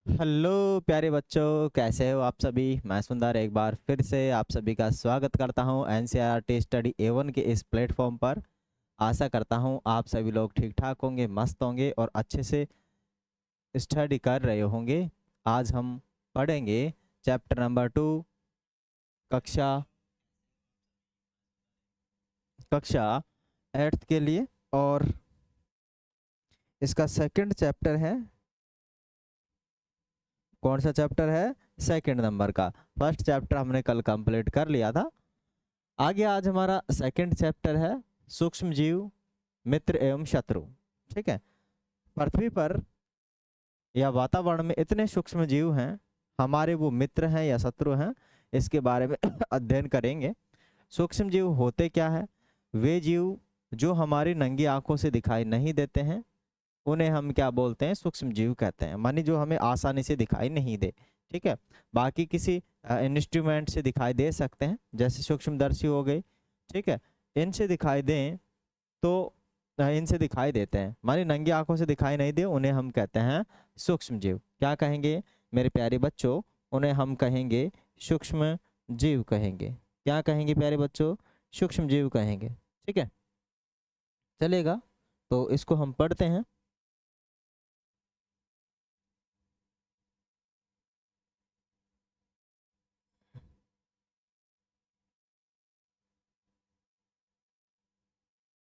Hello प्यारे बच्चों, कैसे हो आप सभी। मैं सुंदर एक बार फिर से आप सभी का स्वागत करता हूं एनसीईआरटी स्टडी A1 के इस प्लेटफॉर्म पर। आशा करता हूं आप सभी लोग ठीक ठाक होंगे, मस्त होंगे और अच्छे से स्टडी कर रहे होंगे। आज हम पढ़ेंगे चैप्टर नंबर 2, कक्षा कक्षा 8th के लिए। और इसका सेकंड चैप्टर है। कौन सा चैप्टर है? सेकंड नंबर का। फर्स्ट चैप्टर हमने कल कंप्लीट कर लिया था। आगे आज हमारा सेकंड चैप्टर है सूक्ष्म जीव, मित्र एवं शत्रु। ठीक है। पृथ्वी पर या वातावरण में इतने सूक्ष्म जीव हैं, हमारे वो मित्र हैं या शत्रु हैं, इसके बारे में अध्ययन करेंगे। सूक्ष्म जीव होते क्या है? वे जीव जो हमारी नंगी आंखों से दिखाई नहीं देते हैं, उन्हें हम क्या बोलते हैं? सूक्ष्म जीव कहते हैं। मानी जो हमें आसानी से दिखाई नहीं दे। ठीक है। बाकी किसी इंस्ट्रूमेंट से दिखाई दे सकते हैं, जैसे सूक्ष्मदर्शी हो गई। ठीक है। इनसे दिखाई दें तो इनसे दिखाई देते हैं, मानी नंगी आंखों से दिखाई नहीं दे, उन्हें हम कहते हैं सूक्ष्म जीव। क्या कहेंगे मेरे प्यारे बच्चों? उन्हें हम कहेंगे सूक्ष्म जीव कहेंगे। क्या कहेंगे प्यारे बच्चों? सूक्ष्म जीव कहेंगे। ठीक है, चलेगा। तो इसको हम पढ़ते हैं।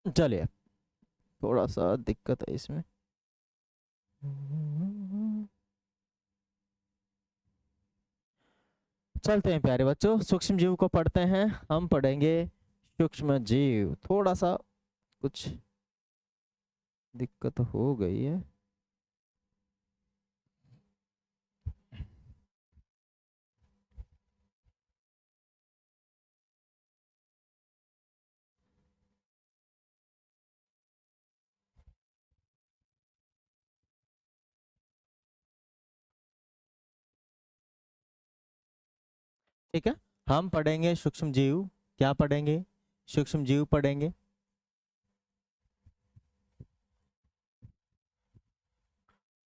चलिए, थोड़ा सा दिक्कत है इसमें। चलते हैं प्यारे बच्चों, सूक्ष्म जीव को पढ़ते हैं। हम पढ़ेंगे सूक्ष्म जीव। थोड़ा सा कुछ दिक्कत हो गई है। ठीक है, हम पढ़ेंगे सूक्ष्म जीव। क्या पढ़ेंगे? सूक्ष्म जीव पढ़ेंगे।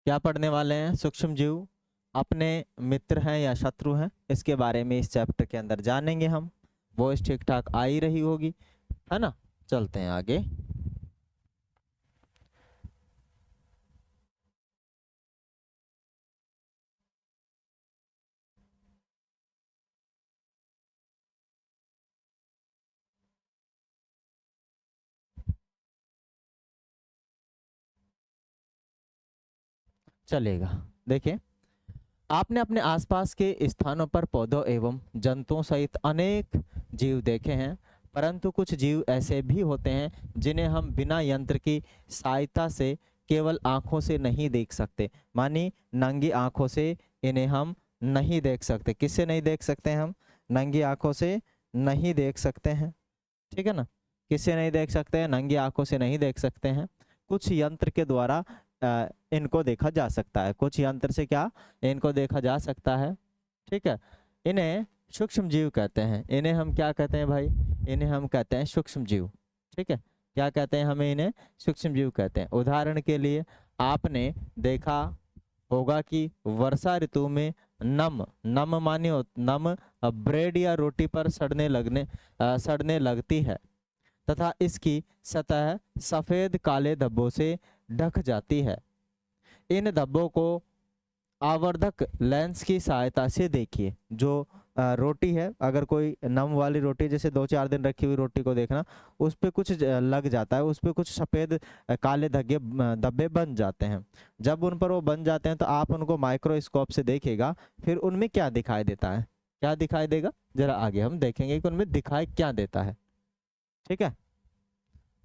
क्या पढ़ने वाले हैं? सूक्ष्म जीव अपने मित्र हैं या शत्रु हैं, इसके बारे में इस चैप्टर के अंदर जानेंगे हम। वॉइस ठीक ठाक आ ही रही होगी, है ना? चलते हैं आगे। चलेगा। देखिए, आपने अपने आसपास के स्थानों पर पौधों एवं जंतुओं सहित अनेक जीव देखे हैं, परंतु कुछ जीव ऐसे भी होते हैं जिन्हें हम बिना यंत्र की सहायता से केवल आंखों से नहीं देख सकते। मानी नंगी आंखों से इन्हें हम नहीं देख सकते। किससे नहीं देख सकते हम? नंगी आंखों से नहीं देख सकते हैं। ठीक है ना? किससे नहीं देख सकते हैं? नंगी आंखों से नहीं देख सकते हैं। कुछ यंत्र के द्वारा इनको देखा जा सकता है। कुछ यंत्र से क्या इनको देखा जा सकता है। ठीक है। इन्हें सूक्ष्म जीव कहते हैं। इन्हें हम क्या कहते हैं भाई? इन्हें हम कहते हैं सूक्ष्म जीव। ठीक है। क्या कहते हैं? हमें इन्हें सूक्ष्म जीव कहते हैं। उदाहरण के लिए आपने देखा होगा कि वर्षा ऋतु में नम नम मानिए नम ब्रेड या रोटी पर सड़ने लगती है तथा इसकी सतह सफेद काले धब्बों से ढक जाती है। इन धब्बों को आवर्धक लेंस की सहायता से देखिए। जो रोटी है, अगर कोई नम वाली रोटी, जैसे 2-4 दिन रखी हुई रोटी को देखना, उस पे कुछ लग जाता है, उस पे कुछ सफ़ेद काले धब्बे धब्बे बन जाते हैं। जब उन पर वो बन जाते हैं तो आप उनको माइक्रोस्कोप से देखेगा, फिर उनमें क्या दिखाई देता है? क्या दिखाई देगा? जरा आगे हम देखेंगे कि उनमें दिखाई क्या देता है। ठीक है।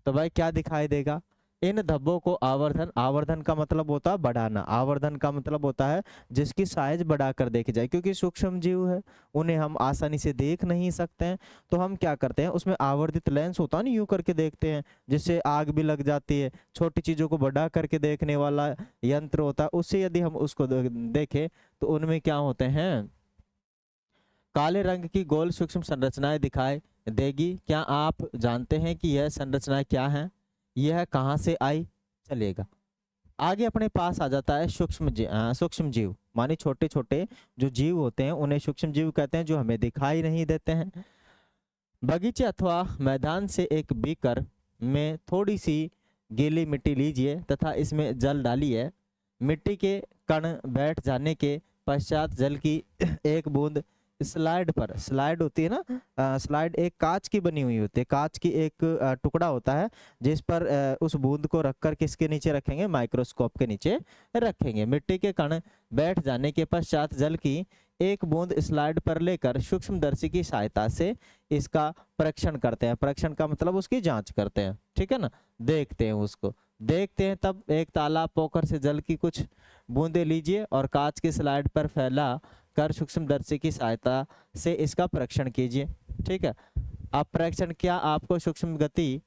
तो भाई क्या दिखाई देगा? इन धब्बों को आवर्धन, आवर्धन का मतलब होता है बढ़ाना, आवर्धन का मतलब होता है जिसकी साइज बढ़ाकर देखी जाए। क्योंकि सूक्ष्म जीव है, उन्हें हम आसानी से देख नहीं सकते हैं, तो हम क्या करते हैं, उसमें आवर्धित लेंस होता है ना, यूं करके देखते हैं, जिससे आग भी लग जाती है। छोटी चीजों को बढ़ा करके देखने वाला यंत्र होता है, उससे यदि हम उसको देखें तो उनमें क्या होते हैं? काले रंग की गोल सूक्ष्म संरचनाएं दिखाई देगी। क्या आप जानते हैं कि यह संरचनाएं क्या हैं? यह कहाँ से आई? चलिएगा, आगे अपने पास आ जाता है सूक्ष्म जीव, माने छोटे छोटे जो जीव होते हैं उन्हें सूक्ष्म जीव कहते हैं, जो हमें दिखाई नहीं देते हैं। बगीचे अथवा मैदान से एक बीकर में थोड़ी सी गीली मिट्टी लीजिए तथा इसमें जल डालिए। मिट्टी के कण बैठ जाने के पश्चात जल की एक बूंद स्लाइड पर, स्लाइड होती है ना, स्लाइड एक कांच की बनी हुई होती है, कांच की एक टुकड़ा होता है जिस पर उस बूंद को रखकर किसके नीचे रखेंगे, माइक्रोस्कोप के नीचे रखेंगे। मिट्टी के कण बैठ जाने के पश्चात जल की एक बूंद स्लाइड पर लेकर सूक्ष्मदर्शी की सहायता से इसका परीक्षण करते हैं। परीक्षण का मतलब उसकी जांच करते हैं, ठीक है ना, देखते हैं उसको, देखते हैं। तब एक तालाब पोखर से जल की कुछ बूंदे लीजिए और कांच की स्लाइड पर फैला कर सूक्ष्मदर्शी की सहायता से इसका परीक्षण कीजिए, ठीक है। अब परीक्षण क्या आपको सूक्ष्म गति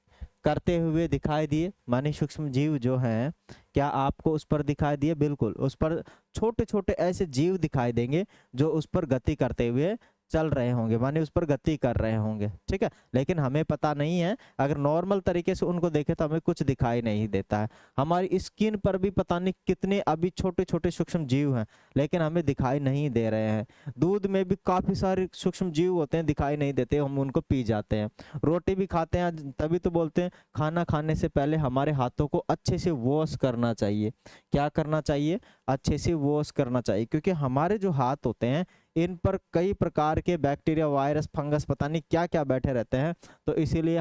करते हुए दिखाई दिए, माने सूक्ष्म जीव जो हैं क्या आपको उस पर दिखाई दिए, बिल्कुल उस पर छोटे छोटे ऐसे जीव दिखाई देंगे जो उस पर गति करते हुए चल रहे होंगे, माने उस पर गति कर रहे होंगे, ठीक है। लेकिन हमें पता नहीं है, अगर नॉर्मल तरीके से उनको देखें तो हमें कुछ दिखाई नहीं देता है। हमारी स्किन पर भी पता नहीं कितने अभी छोटे छोटे सूक्ष्म जीव हैं, लेकिन हमें दिखाई नहीं दे रहे हैं। दूध में भी काफी सारे सूक्ष्म जीव होते हैं, दिखाई नहीं देते, हम उनको पी जाते हैं। रोटी भी खाते हैं, तभी तो बोलते हैं खाना खाने से पहले हमारे हाथों को अच्छे से वॉश करना चाहिए। क्या करना चाहिए, अच्छे से वॉश करना चाहिए, क्योंकि हमारे जो हाथ होते हैं इन पर कई प्रकार के बैक्टीरिया, वायरस, फंगस, पता नहीं क्या क्या बैठे रहते हैं। तो इसीलिए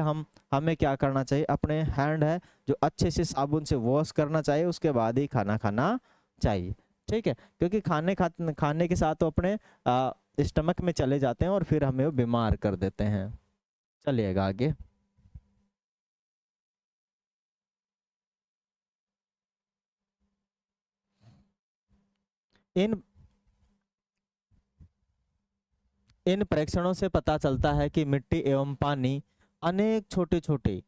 हमें क्या करना चाहिए, अपने हैंड है जो अच्छे से साबुन से वॉश करना चाहिए, उसके बाद ही खाना खाना चाहिए, ठीक है। क्योंकि खाने के साथ तो अपने स्टमक में चले जाते हैं और फिर हमें वो बीमार कर देते हैं। चलिएगा आगे। इन इन परीक्षणों से पता चलता है कि मिट्टी एवं पानी अनेक छोटे छोटे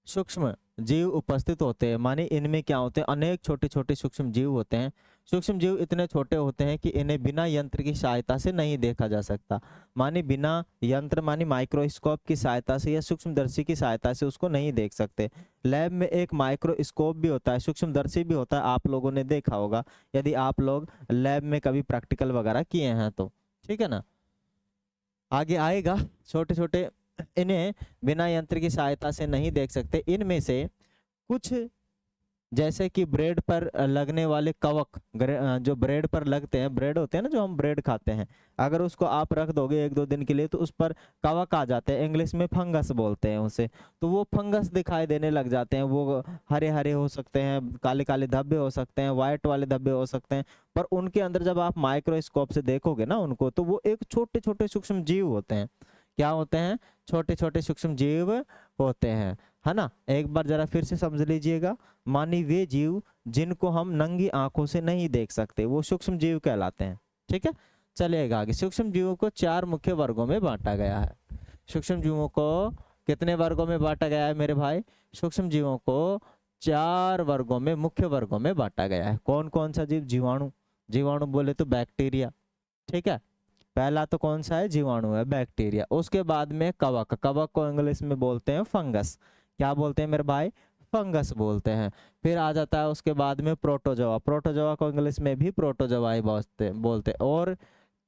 सूक्ष्म जीव उपस्थित होते हैं, माने इनमें क्या होते हैं, अनेक छोटे छोटे सूक्ष्म जीव होते हैं। सूक्ष्म जीव इतने छोटे होते हैं कि इन्हें बिना यंत्र की सहायता से नहीं देखा जा सकता, माने बिना यंत्र माने माइक्रोस्कोप की सहायता से या सूक्ष्मदर्शी की सहायता से उसको नहीं देख सकते। लैब में एक माइक्रोस्कोप भी होता है, सूक्ष्मदर्शी भी होता है, आप लोगों ने देखा होगा यदि आप लोग लैब में कभी प्रैक्टिकल वगैरह किए हैं तो, ठीक है ना। आगे आएगा, छोटे छोटे इन्हें बिना यंत्र की सहायता से नहीं देख सकते। इनमें से कुछ जैसे कि ब्रेड पर लगने वाले कवक, जो ब्रेड पर लगते हैं, ब्रेड होते हैं ना जो हम ब्रेड खाते हैं, अगर उसको आप रख दोगे एक दो दिन के लिए तो उस पर कवक आ जाते हैं, इंग्लिश में फंगस बोलते हैं उसे। तो वो फंगस दिखाई देने लग जाते हैं, वो हरे हरे हो सकते हैं, काले काले धब्बे हो सकते हैं, व्हाइट वाले धब्बे हो सकते हैं, पर उनके अंदर जब आप माइक्रोस्कोप से देखोगे ना उनको, तो वो एक छोटे छोटे सूक्ष्म जीव होते हैं। क्या होते हैं, छोटे छोटे सूक्ष्म जीव होते हैं, है ना। एक बार जरा फिर से समझ लीजिएगा, मानी वे जीव जिनको हम नंगी आंखों से नहीं देख सकते वो सूक्ष्म जीव कहलाते हैं, ठीक है। चलिएगा आगे। सूक्ष्म जीवों को 4 मुख्य वर्गों में बांटा गया है। सूक्ष्म जीवों को कितने वर्गों में बांटा गया है मेरे भाई, सूक्ष्म जीवों को 4 वर्गों में, मुख्य वर्गों में बांटा गया है। कौन कौन सा जीव, जीवाणु, जीवाणु बोले तो बैक्टीरिया, ठीक है, पहला तो कौन सा है, जीवाणु है, बैक्टीरिया। उसके बाद में कवक, कवक को इंग्लिश में बोलते हैं फंगस, क्या बोलते हैं मेरे भाई, फंगस बोलते हैं। फिर आ जाता है उसके बाद में प्रोटोजोआ, प्रोटोजोआ को इंग्लिश में भी प्रोटोजोआ ही बोलते हैं। और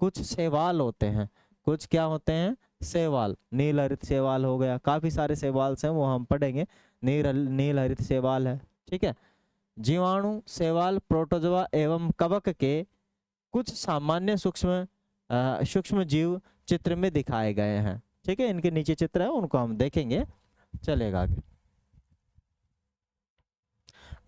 कुछ शैवाल होते हैं, कुछ क्या होते हैं, शैवाल, नील हरित शैवाल हो गया, काफी सारे शैवाल हैं वो हम पढ़ेंगे, नील हरित शैवाल है, ठीक है। जीवाणु, शैवाल, प्रोटोजोआ एवं कवक के कुछ सामान्य सूक्ष्म जीव चित्र में दिखाए गए हैं, ठीक है। इनके नीचे चित्र है उनको हम देखेंगे। चलेगा आगे।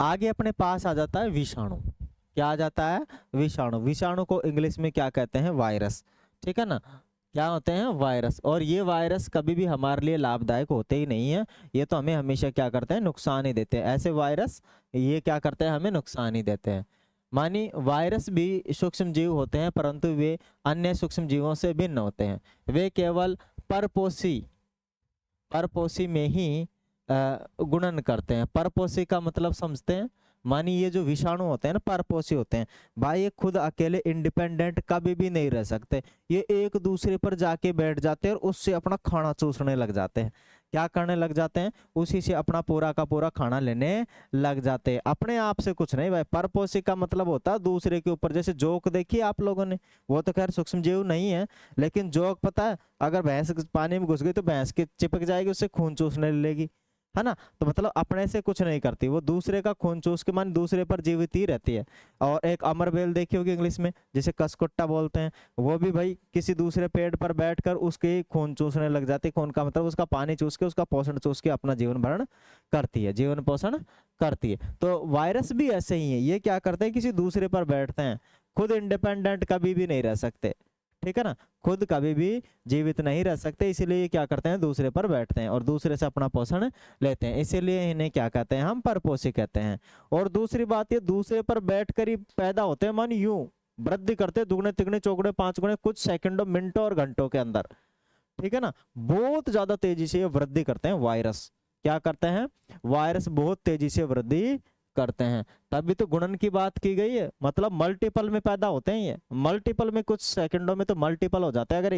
आगे अपने पास आ जाता है विषाणु। क्या आ जाता है, विषाणु। विषाणु को इंग्लिश में क्या कहते हैं, वायरस, ठीक है ना। क्या होते हैं, वायरस। और ये वायरस कभी भी हमारे लिए लाभदायक होते ही नहीं है, ये तो हमें हमेशा क्या करते हैं, नुकसान ही देते हैं। ऐसे वायरस ये क्या करते हैं, हमें नुकसान ही देते हैं। मानी वायरस भी सूक्ष्म जीव होते हैं परंतु वे अन्य सूक्ष्म जीवों से भिन्न होते हैं। वे केवल परपोषी में ही गुणन करते हैं। परपोषी का मतलब समझते हैं, मानी ये जो विषाणु होते हैं ना, परपोषी होते हैं भाई, ये खुद अकेले इंडिपेंडेंट कभी भी नहीं रह सकते, ये एक दूसरे पर जाके बैठ जाते हैं और उससे अपना खाना चूसने लग जाते हैं। क्या करने लग जाते हैं, उसी से अपना पूरा का पूरा खाना लेने लग जाते हैं, अपने आप से कुछ नहीं भाई। परपोषी का मतलब होता है दूसरे के ऊपर, जैसे जोक देखिए आप लोगों ने, वो तो खैर सूक्ष्म जीव नहीं है, लेकिन जोक पता है, अगर भैंस पानी में घुस गई तो भैंस की चिपक जाएगी, उससे खून चूसने लेगी, है ना। तो मतलब अपने से कुछ नहीं करती, वो दूसरे का खून चूस के मान दूसरे पर जीवित ही रहती है। और एक अमर बेल देखी होगी इंग्लिश में, जिसे कसकुट्टा बोलते हैं, वो भी भाई किसी दूसरे पेड़ पर बैठकर उसके खून चूसने लग जाती है। खून का मतलब उसका पानी चूस के, उसका पोषण चूस के अपना जीवन भरण करती है, जीवन पोषण करती है। तो वायरस भी ऐसे ही है, ये क्या करते हैं, किसी दूसरे पर बैठते हैं, खुद इंडिपेंडेंट कभी भी नहीं रह सकते, ठीक है ना, खुद कभी भी जीवित नहीं रह सकते, इसीलिए ये क्या करते हैं, दूसरे पर बैठते हैं और दूसरे से अपना पोषण लेते हैं, इसीलिए इन्हें क्या कहते हैं, हम परपोषी कहते हैं। और दूसरी बात, ये दूसरे पर बैठकर ही पैदा होते हैं, मान यूं वृद्धि करते हैं, दुगने तिगने चौगुने पांच गुने कुछ सेकंडों मिनटों और घंटों के अंदर, ठीक है ना, बहुत ज्यादा तेजी से ये वृद्धि करते हैं वायरस। क्या करते हैं, वायरस बहुत तेजी से वृद्धि करते हैं। तभी तो गुणन की बात की गई है, मतलब मल्टीपल में पैदा होते हैं, ये मल्टीपल में, कुछ सेकंडों में तो मल्टीपल हो जाते हैं। अगर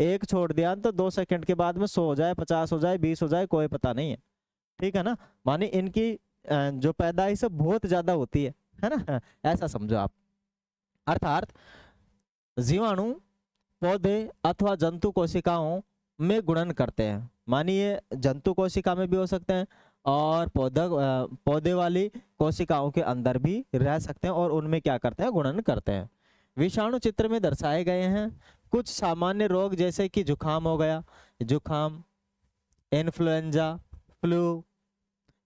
एक छोड़ दिया तो 2 सेकंड के बाद में 100 हो जाए, 50 हो जाए, 20 हो जाए, कोई पता नहीं है, ठीक है ना। मानी इनकी जो पैदाइश है बहुत ज्यादा होती है ना, ऐसा समझो आप। अर्थात जीवाणु पौधे अथवा जंतु कोशिकाओं में गुणन करते हैं, मानिए जंतु कोशिका में भी हो सकते हैं और पौधे वाली कोशिकाओं के अंदर भी रह सकते हैं, और उनमें क्या करते हैं, गुणन करते हैं। विषाणु चित्र में दर्शाए गए हैं। कुछ सामान्य रोग जैसे कि जुखाम हो गया, जुखाम, इन्फ्लुएंजा, फ्लू,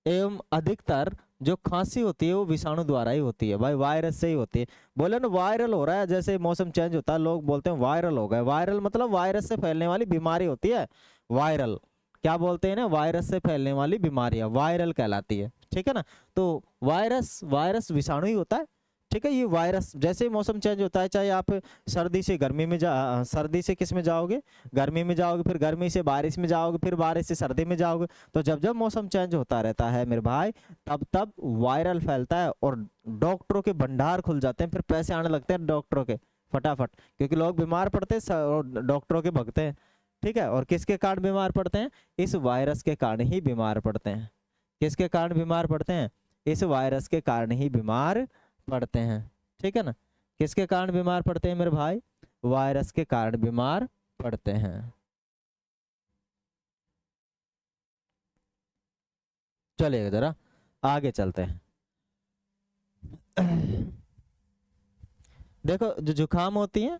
एवं अधिकतर जो खांसी होती है वो विषाणु द्वारा ही होती है भाई, वायरस से ही होती है। बोले ना वायरल हो रहा है, जैसे मौसम चेंज होता है लोग बोलते हैं वायरल हो गए, वायरल मतलब वायरस से फैलने वाली बीमारी होती है वायरल, क्या बोलते हैं ना, वायरस से फैलने वाली बीमारियां वायरल कहलाती है, ठीक है ना। तो वायरस वायरस विषाणु ही होता है, ठीक है। ये वायरस जैसे ही मौसम चेंज होता है, चाहे आप सर्दी से गर्मी में सर्दी से किस में जाओगे, गर्मी में जाओगे, फिर गर्मी से बारिश में जाओगे, फिर बारिश से सर्दी में जाओगे, तो जब जब मौसम चेंज होता रहता है मेरे भाई, तब तब वायरल फैलता है और डॉक्टरों के भंडार खुल जाते हैं, फिर पैसे आने लगते हैं डॉक्टरों के फटाफट, क्योंकि लोग बीमार पड़ते हैं और डॉक्टरों के भगते हैं, ठीक है। और किसके कारण बीमार पड़ते हैं, इस वायरस के कारण ही बीमार पड़ते हैं। किसके कारण बीमार पड़ते हैं, इस वायरस के कारण ही बीमार पड़ते हैं, ठीक है ना। किसके कारण बीमार पड़ते हैं मेरे भाई, वायरस के कारण बीमार पड़ते हैं। चलिए जरा आगे चलते हैं। देखो जो जुकाम होती है,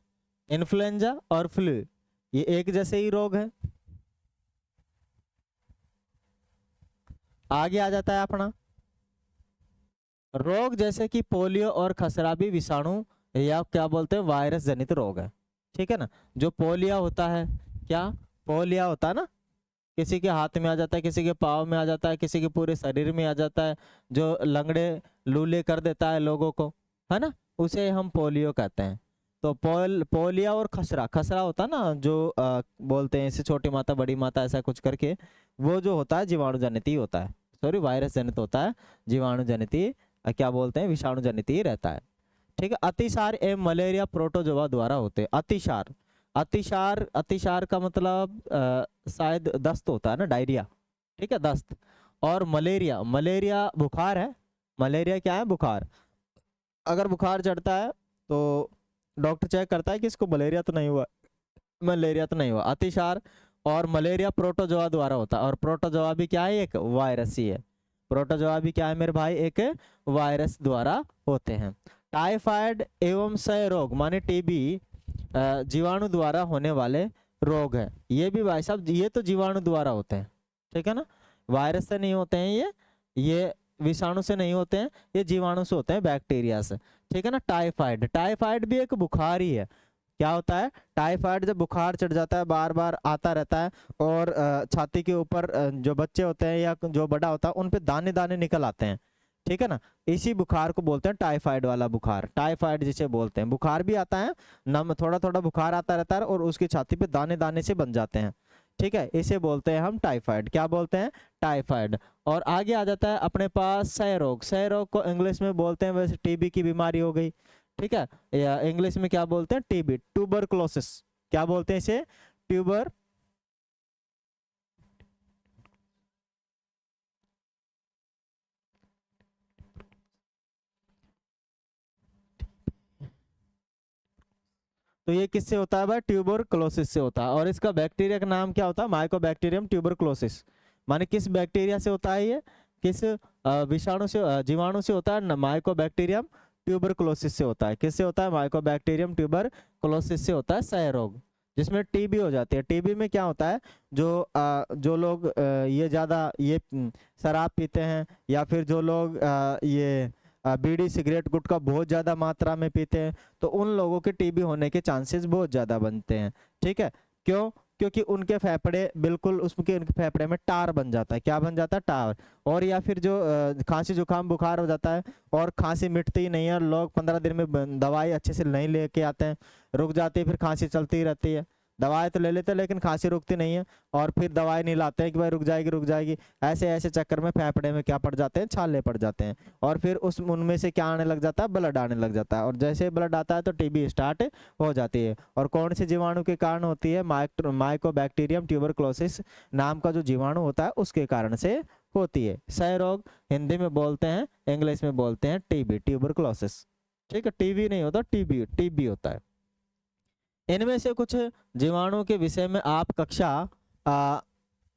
इन्फ्लुएंजा और फ्लू, ये एक जैसे ही रोग है। आगे आ जाता है अपना रोग जैसे कि पोलियो और खसरा भी विषाणु या क्या बोलते हैं वायरस जनित रोग है, ठीक है ना। जो पोलिया होता है, क्या पोलिया होता है ना, किसी के हाथ में आ जाता है, किसी के पाँव में आ जाता है, किसी के पूरे शरीर में आ जाता है, जो लंगड़े लूले कर देता है लोगों को, है ना, उसे हम पोलियो कहते हैं। तो पोलिया और खसरा, खसरा होता है ना जो बोलते हैं इसे छोटी माता बड़ी माता ऐसा कुछ करके, वो जो होता है जीवाणु जनित ही होता है, सॉरी वायरस जनित होता है, जीवाणु जनित ही क्या बोलते हैं विषाणु जनित ही रहता है, ठीक है। अतिसार एवं मलेरिया प्रोटोजोआ द्वारा होते हैं। अतिसार, अतिसार, अतिसार का मतलब शायद दस्त होता है ना, डायरिया, ठीक है, दस्त। और मलेरिया, मलेरिया बुखार है, मलेरिया क्या है, बुखार। अगर बुखार चढ़ता है तो डॉक्टर चेक करता है कि इसको मलेरिया तो नहीं हुआ, मलेरिया तो नहीं हुआ। अतिसार और मलेरिया प्रोटोजोआ द्वारा होता है, और प्रोटोजोआ भी क्या है, एक वायरस ही है। प्रोटोजोआ भी क्या है मेरे भाई, एक वायरस द्वारा होते हैं। टाइफाइड एवं क्षय रोग माने टीबी जीवाणु द्वारा होने वाले रोग है। ये भी भाई साहब ये तो जीवाणु द्वारा होते हैं, ठीक है ना, वायरस से नहीं होते हैं ये विषाणु से नहीं होते हैं, ये जीवाणु से होते हैं, बैक्टीरिया से, ठीक है ना। टाइफाइड, टाइफाइड भी एक बुखार ही है। क्या होता है, टाइफाइड जब बुखार चढ़ जाता है, बार बार आता रहता है, और छाती के ऊपर जो बच्चे होते हैं या जो बड़ा होता है उन पे दाने दाने निकल आते हैं, ठीक है ना। इसी बुखार को बोलते हैं टाइफाइड वाला बुखार, टाइफाइड जिसे बोलते हैं। बुखार भी आता है, नम थोड़ा थोड़ा बुखार आता रहता है और उसकी छाती पे दाने दाने से बन जाते हैं, ठीक है, इसे बोलते हैं हम टाइफाइड। क्या बोलते हैं, टाइफाइड। और आगे आ जाता है अपने पास क्षय रोग, क्षय रोग को इंग्लिश में बोलते हैं, वैसे टीबी की बीमारी हो गई, ठीक है, या इंग्लिश में क्या बोलते हैं, टीबी, ट्यूबरकुलोसिस, क्या बोलते हैं इसे, ट्यूबर तो ये किससे होता है भाई, ट्यूबरक्लोसिस से होता है। और इसका बैक्टीरिया का नाम क्या होता है, माइकोबैक्टीरियम ट्यूबरक्लोसिस। माने किस बैक्टीरिया से होता है ये, किस विषाणु से, जीवाणु से होता है, माइकोबैक्टीरियम ट्यूबरक्लोसिस से होता है। किससे होता है, माइकोबैक्टीरियम ट्यूबरक्लोसिस से होता है क्षय रोग, जिसमें टीबी हो जाती है। टीबी में क्या होता है, जो लोग ये ज़्यादा ये शराब पीते हैं, या फिर जो लोग ये बीड़ी सिगरेट गुटखा बहुत ज़्यादा मात्रा में पीते हैं, तो उन लोगों के टीबी होने के चांसेस बहुत ज़्यादा बनते हैं। ठीक है, क्यों, क्योंकि उनके फेफड़े बिल्कुल, उसके उनके फेफड़े में टार बन जाता है। क्या बन जाता है, टार। और या फिर जो खांसी जुकाम बुखार हो जाता है और खांसी मिटती ही नहीं है, लोग 15 दिन में दवाई अच्छे से नहीं लेके आते हैं, रुक जाती है, फिर खांसी चलती ही रहती है। दवाई तो ले लेते हैं लेकिन खांसी रुकती नहीं है, और फिर दवाई नहीं लाते हैं कि भाई रुक जाएगी रुक जाएगी। ऐसे ऐसे चक्कर में फेफड़े में क्या पड़ जाते हैं, छाले पड़ जाते हैं, और फिर उस उनमें से क्या आने लग जाता है, ब्लड आने लग जाता है। और जैसे ब्लड आता है तो टीबी स्टार्ट हो जाती है। और कौन से जीवाणु के कारण होती है, माइकोबैक्टीरियम ट्यूबरक्लोसिस नाम का जो जीवाणु होता है उसके कारण से होती है। क्षय रोग हिंदी में बोलते हैं, इंग्लिश में बोलते हैं टीबी, ट्यूबरक्लोसिस। ठीक है, टीबी नहीं होता, टीबी टीबी होता है। इनमें से कुछ जीवाणु के विषय में आप कक्षा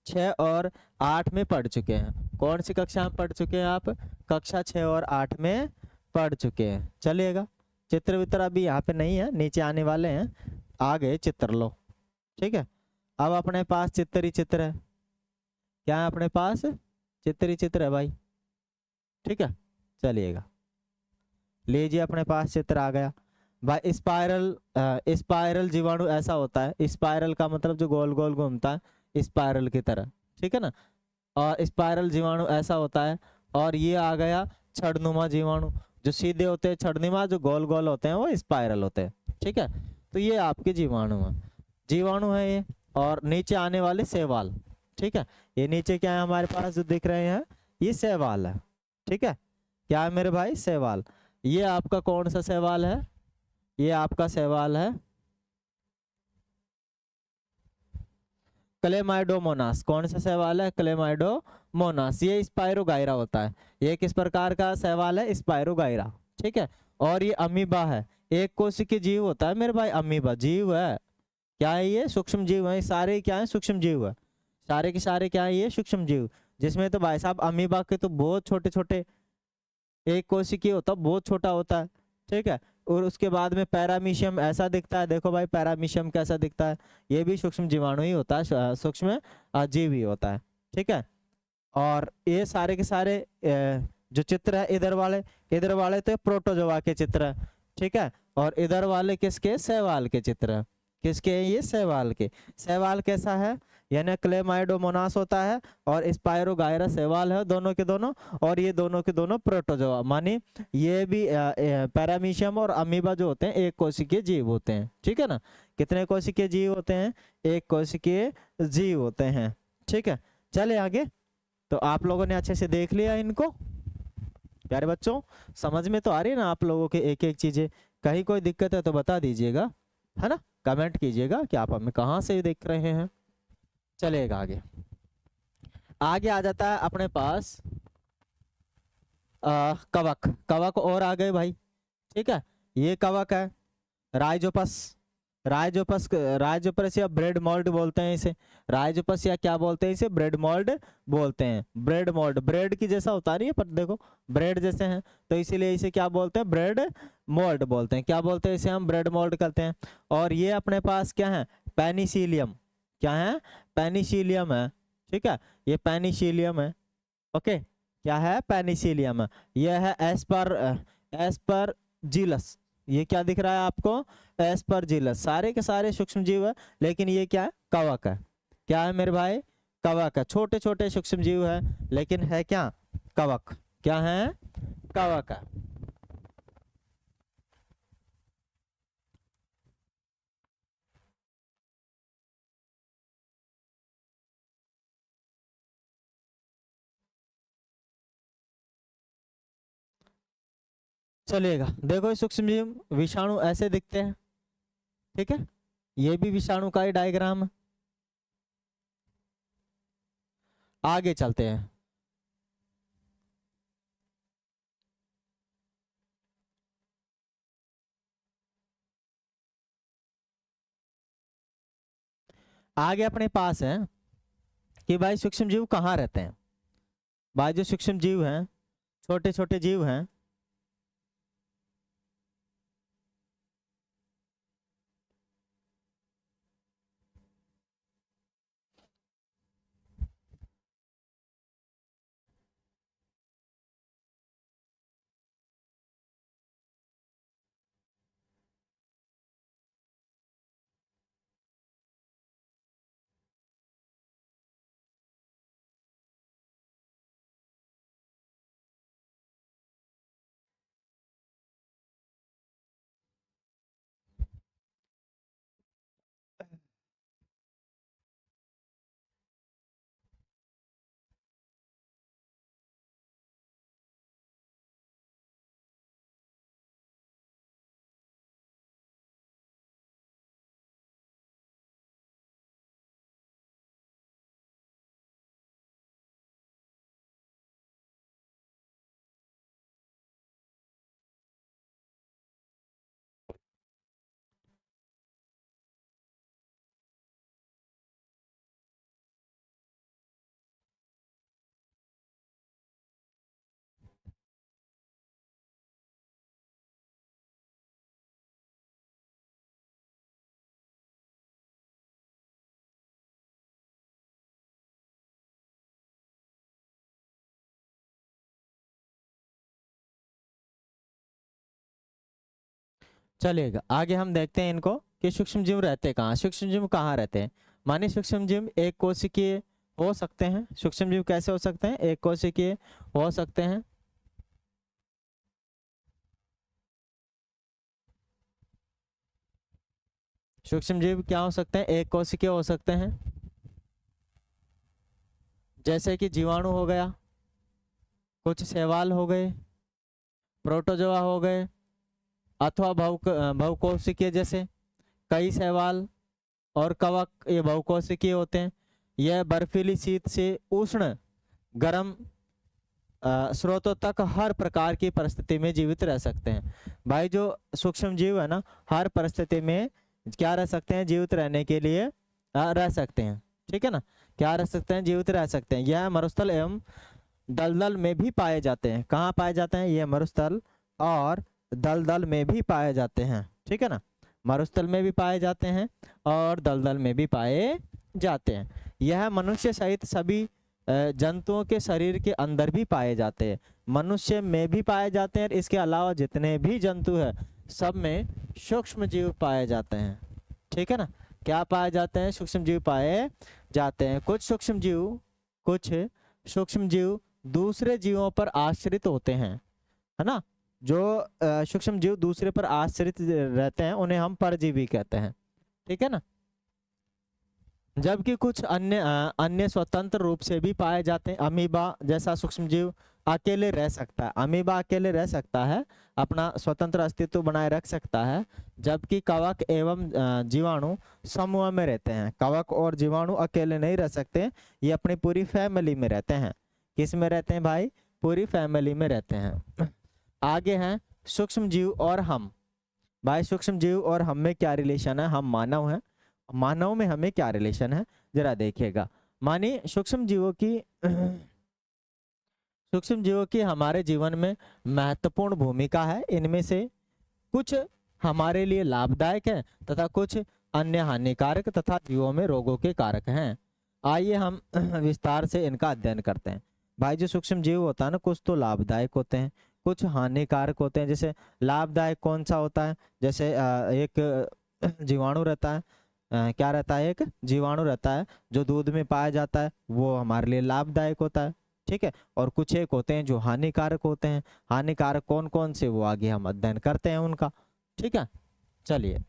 6 और 8 में पढ़ चुके हैं। कौन सी कक्षा में पढ़ चुके हैं आप, कक्षा 6 और 8 में पढ़ चुके हैं। चलिएगा, चित्र वित्र अभी यहाँ पे नहीं है, नीचे आने वाले हैं, आगे चित्र लो। ठीक है, अब अपने पास चित्र ही चित्र है। क्या है अपने पास, चित्र ही चित्र है भाई। ठीक है, चलिएगा, लीजिए अपने पास चित्र आ गया भाई। स्पाइरल जीवाणु ऐसा होता है, स्पाइरल का मतलब जो गोल गोल घूमता है, स्पाइरल की तरह। ठीक है ना, और स्पाइरल जीवाणु ऐसा होता है। और ये आ गया छड़नुमा जीवाणु, जो सीधे होते हैं छड़नुमा, जो गोल गोल होते हैं वो स्पाइरल होते हैं। ठीक है, तो ये आपके जीवाणु है ये। और नीचे आने वाले शैवाल। ठीक है, ये नीचे क्या है हमारे पास जो दिख रहे हैं, ये शैवाल है। ठीक है, क्या है मेरे भाई, शैवाल। ये आपका कौन सा शैवाल है, ये आपका शैवाल है क्लेमाइडोमोनास। कौन सा शैवाल है, क्लेमाइडोमोनास। ये स्पाइरोगाइरा होता है। ये किस प्रकार का शैवाल है, स्पाइरोगाइरा। ठीक है, और ये अमीबा है, एक कोशिकीय जीव होता है मेरे भाई, अमीबा जीव है। क्या है ये, सूक्ष्म जीव है। सारे क्या है, सूक्ष्म जीव है, सारे के सारे क्या है, ये सूक्ष्म जीव। जिसमें तो भाई साहब अमीबा के तो बहुत छोटे छोटे, एक कोशिकीय होता है, बहुत छोटा होता है। ठीक है, और उसके बाद में पैरामीशियम ऐसा दिखता है, देखो भाई पैरामीशियम कैसा दिखता है, ये भी सूक्ष्म जीवाणु ही होता है, सूक्ष्म जीव ही होता है। ठीक है, और ये सारे के सारे जो चित्र है, इधर वाले तो प्रोटोजोआ के चित्र है। ठीक है, और इधर वाले किसके, शैवाल के चित्र है। किसके, ये शैवाल के। शैवाल कैसा है, यानी क्लेमाइडोमोनास होता है और स्पाइरोगाइरा शैवाल है, दोनों के दोनों। और ये दोनों के दोनों प्रोटोजोआ, मानी ये भी पैरामीशियम और अमीबा जो होते हैं एक कोशिकीय जीव होते हैं। ठीक है ना, कितने कोशिकीय जीव होते हैं, एक कोशिकीय जीव होते हैं। ठीक है, चले आगे। तो आप लोगों ने अच्छे से देख लिया इनको, प्यारे बच्चों, समझ में तो आ रही है ना आप लोगों के एक एक चीजें। कहीं कोई दिक्कत है तो बता दीजिएगा, है ना, कमेंट कीजिएगा कि आप हमें कहाँ से देख रहे हैं। चलेगा आगे, आगे आ जाता है अपने पास कवक। कवक और आ गए भाई। ठीक है, ये कवक है, राइजोपस। राइजोपस या ब्रेड मोल्ड बोलते हैं इसे। राइजोपस या क्या बोलते हैं इसे, ब्रेड मोल्ड बोलते हैं। ब्रेड मोल्ड, ब्रेड की जैसा होता नहीं है, पर देखो ब्रेड जैसे हैं, तो इसीलिए इसे क्या बोलते हैं, ब्रेड मोल्ड बोलते हैं। क्या बोलते हैं इसे, हम ब्रेड मोल्ड करते हैं। और ये अपने पास क्या है, पेनिसिलियम। क्या है, पेनिसिलियम है। ठीक है, ये पेनिसिलियम है। ओके, क्या है, पेनिसिलियम है। यह है एस्परजिलस। ये क्या दिख रहा है आपको, एस्परजिलस। सारे के सारे सूक्ष्म जीव है, लेकिन ये क्या है, कवक है। क्या है मेरे भाई, कवक है। छोटे छोटे सूक्ष्म जीव है, लेकिन है क्या, कवक। क्या है, कवक है। चलिएगा, देखो ये सूक्ष्म जीव विषाणु ऐसे दिखते हैं। ठीक है, ये भी विषाणु का ही डायग्राम है। आगे चलते हैं। आगे अपने पास है कि भाई सूक्ष्म जीव कहाँ रहते हैं। भाई जो सूक्ष्म जीव हैं, छोटे छोटे जीव हैं, चलिएगा आगे हम देखते हैं इनको कि सूक्ष्म जीव रहते कहाँ, सूक्ष्म जीव कहाँ रहते हैं। मानिए सूक्ष्म जीव एक कोशिकीय हो सकते हैं। सूक्ष्म जीव कैसे हो सकते हैं, एक कोशिकीय हो सकते हैं। सूक्ष्म जीव क्या हो सकते हैं, एक कोशिकीय हो सकते हैं, जैसे कि जीवाणु हो गया, कुछ शैवाल हो गए, प्रोटोजोआ हो गए, अथवा बहुकोशिकीय जैसे कई शैवाल और कवक, ये बहुकोशिकीय होते हैं। यह बर्फीली शीत से उष्ण गर्म स्रोतों तक हर प्रकार की परिस्थिति में जीवित रह सकते हैं। भाई जो सूक्ष्म जीव है ना, हर परिस्थिति में क्या रह सकते हैं, जीवित रहने के लिए रह सकते हैं। ठीक है ना, क्या रह सकते हैं, जीवित रह सकते हैं। यह मरुस्थल एवं दलदल में भी पाए जाते हैं। कहाँ पाए जाते हैं, ये मरुस्थल और दलदल में भी पाए जाते हैं। ठीक है ना, मरुस्थल में भी पाए जाते हैं और दलदल में भी पाए जाते हैं। यह मनुष्य सहित सभी जंतुओं के शरीर के अंदर भी पाए जाते हैं। मनुष्य में भी पाए जाते हैं, इसके अलावा जितने भी जंतु हैं सब में सूक्ष्म जीव पाए जाते हैं। ठीक है ना, क्या पाए जाते हैं, सूक्ष्म जीव पाए जाते हैं। कुछ सूक्ष्म जीव दूसरे जीवों पर आश्रित होते हैं, है ना। जो सूक्ष्म जीव दूसरे पर आश्रित रहते हैं उन्हें हम परजीवी कहते हैं। ठीक है ना, जबकि कुछ अन्य स्वतंत्र रूप से भी पाए जाते हैं। अमीबा जैसा सूक्ष्म जीव अकेले रह सकता है, अमीबा अकेले रह सकता है, अपना स्वतंत्र अस्तित्व बनाए रख सकता है। जबकि कवक एवं जीवाणु समूह में रहते हैं। कवक और जीवाणु अकेले नहीं रह सकते, ये अपनी पूरी फैमिली में रहते हैं। किस में रहते हैं भाई, पूरी फैमिली में रहते हैं। आगे हैं सूक्ष्म जीव और हम। भाई सूक्ष्म जीव और हम में क्या रिलेशन है, हम मानव हैं, मानव में हमें क्या रिलेशन है जरा देखिएगा। मानिए सूक्ष्म जीवों की हमारे जीवन में महत्वपूर्ण भूमिका है। इनमें से कुछ हमारे लिए लाभदायक है तथा कुछ अन्य हानिकारक तथा जीवों में रोगों के कारक हैं। आइए हम विस्तार से इनका अध्ययन करते हैं। भाई जो सूक्ष्म जीव होता है ना, कुछ तो लाभदायक होते हैं, कुछ हानिकारक होते हैं। जैसे लाभदायक कौन सा होता है, जैसे एक जीवाणु रहता है, क्या रहता है, एक जीवाणु रहता है जो दूध में पाया जाता है, वो हमारे लिए लाभदायक होता है। ठीक है, और कुछ एक होते हैं जो हानिकारक होते हैं। हानिकारक कौन कौन से, वो आगे हम अध्ययन करते हैं उनका। ठीक है, चलिए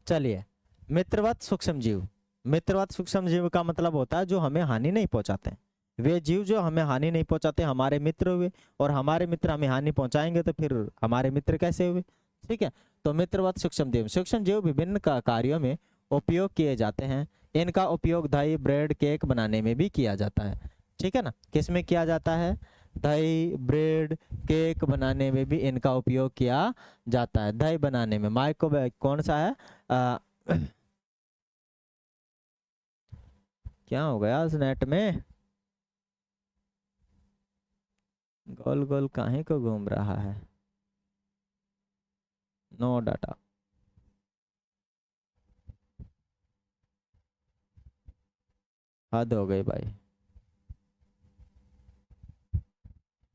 चलिए मित्रवत सूक्ष्म जीव। मित्रवत सूक्ष्म जीव का मतलब होता है जो हमें हानि नहीं पहुंचाते हैं। वे जीव जो हमें हानि नहीं पहुंचाते हमारे मित्र हुए, और हमारे मित्र हमें हानि पहुंचाएंगे तो फिर हमारे मित्र कैसे हुए। ठीक है, तो मित्रवत सूक्ष्म जीव, सूक्ष्म जीव विभिन्न कार्यों में उपयोग किए जाते हैं। इनका उपयोग दही, ब्रेड, केक बनाने में भी किया जाता है। ठीक है ना, किस में किया जाता है, दही, ब्रेड, केक बनाने में भी इनका उपयोग किया जाता है। दही बनाने में माइक्रोवेव कौन सा है? आ, क्या हो गया उस नेट में? गोल गोल काहे को घूम रहा है? No data. हद हो गई भाई,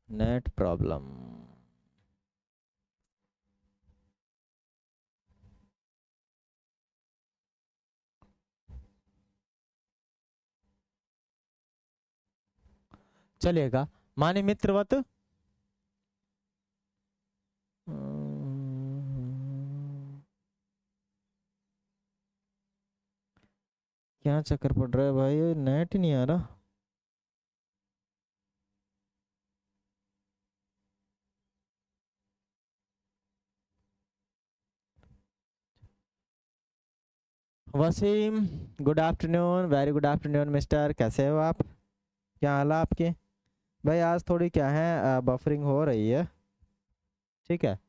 नेट प्रॉब्लम। चलेगा, माने मित्रवत क्या चक्कर पड़ रहा है भाई, नेट ही नहीं आ रहा। Wasim, good afternoon, very good afternoon mister, कैसे हो आप? क्या हाल है आपके? भाई आज थोड़ी क्या है बफरिंग हो रही है, ठीक है,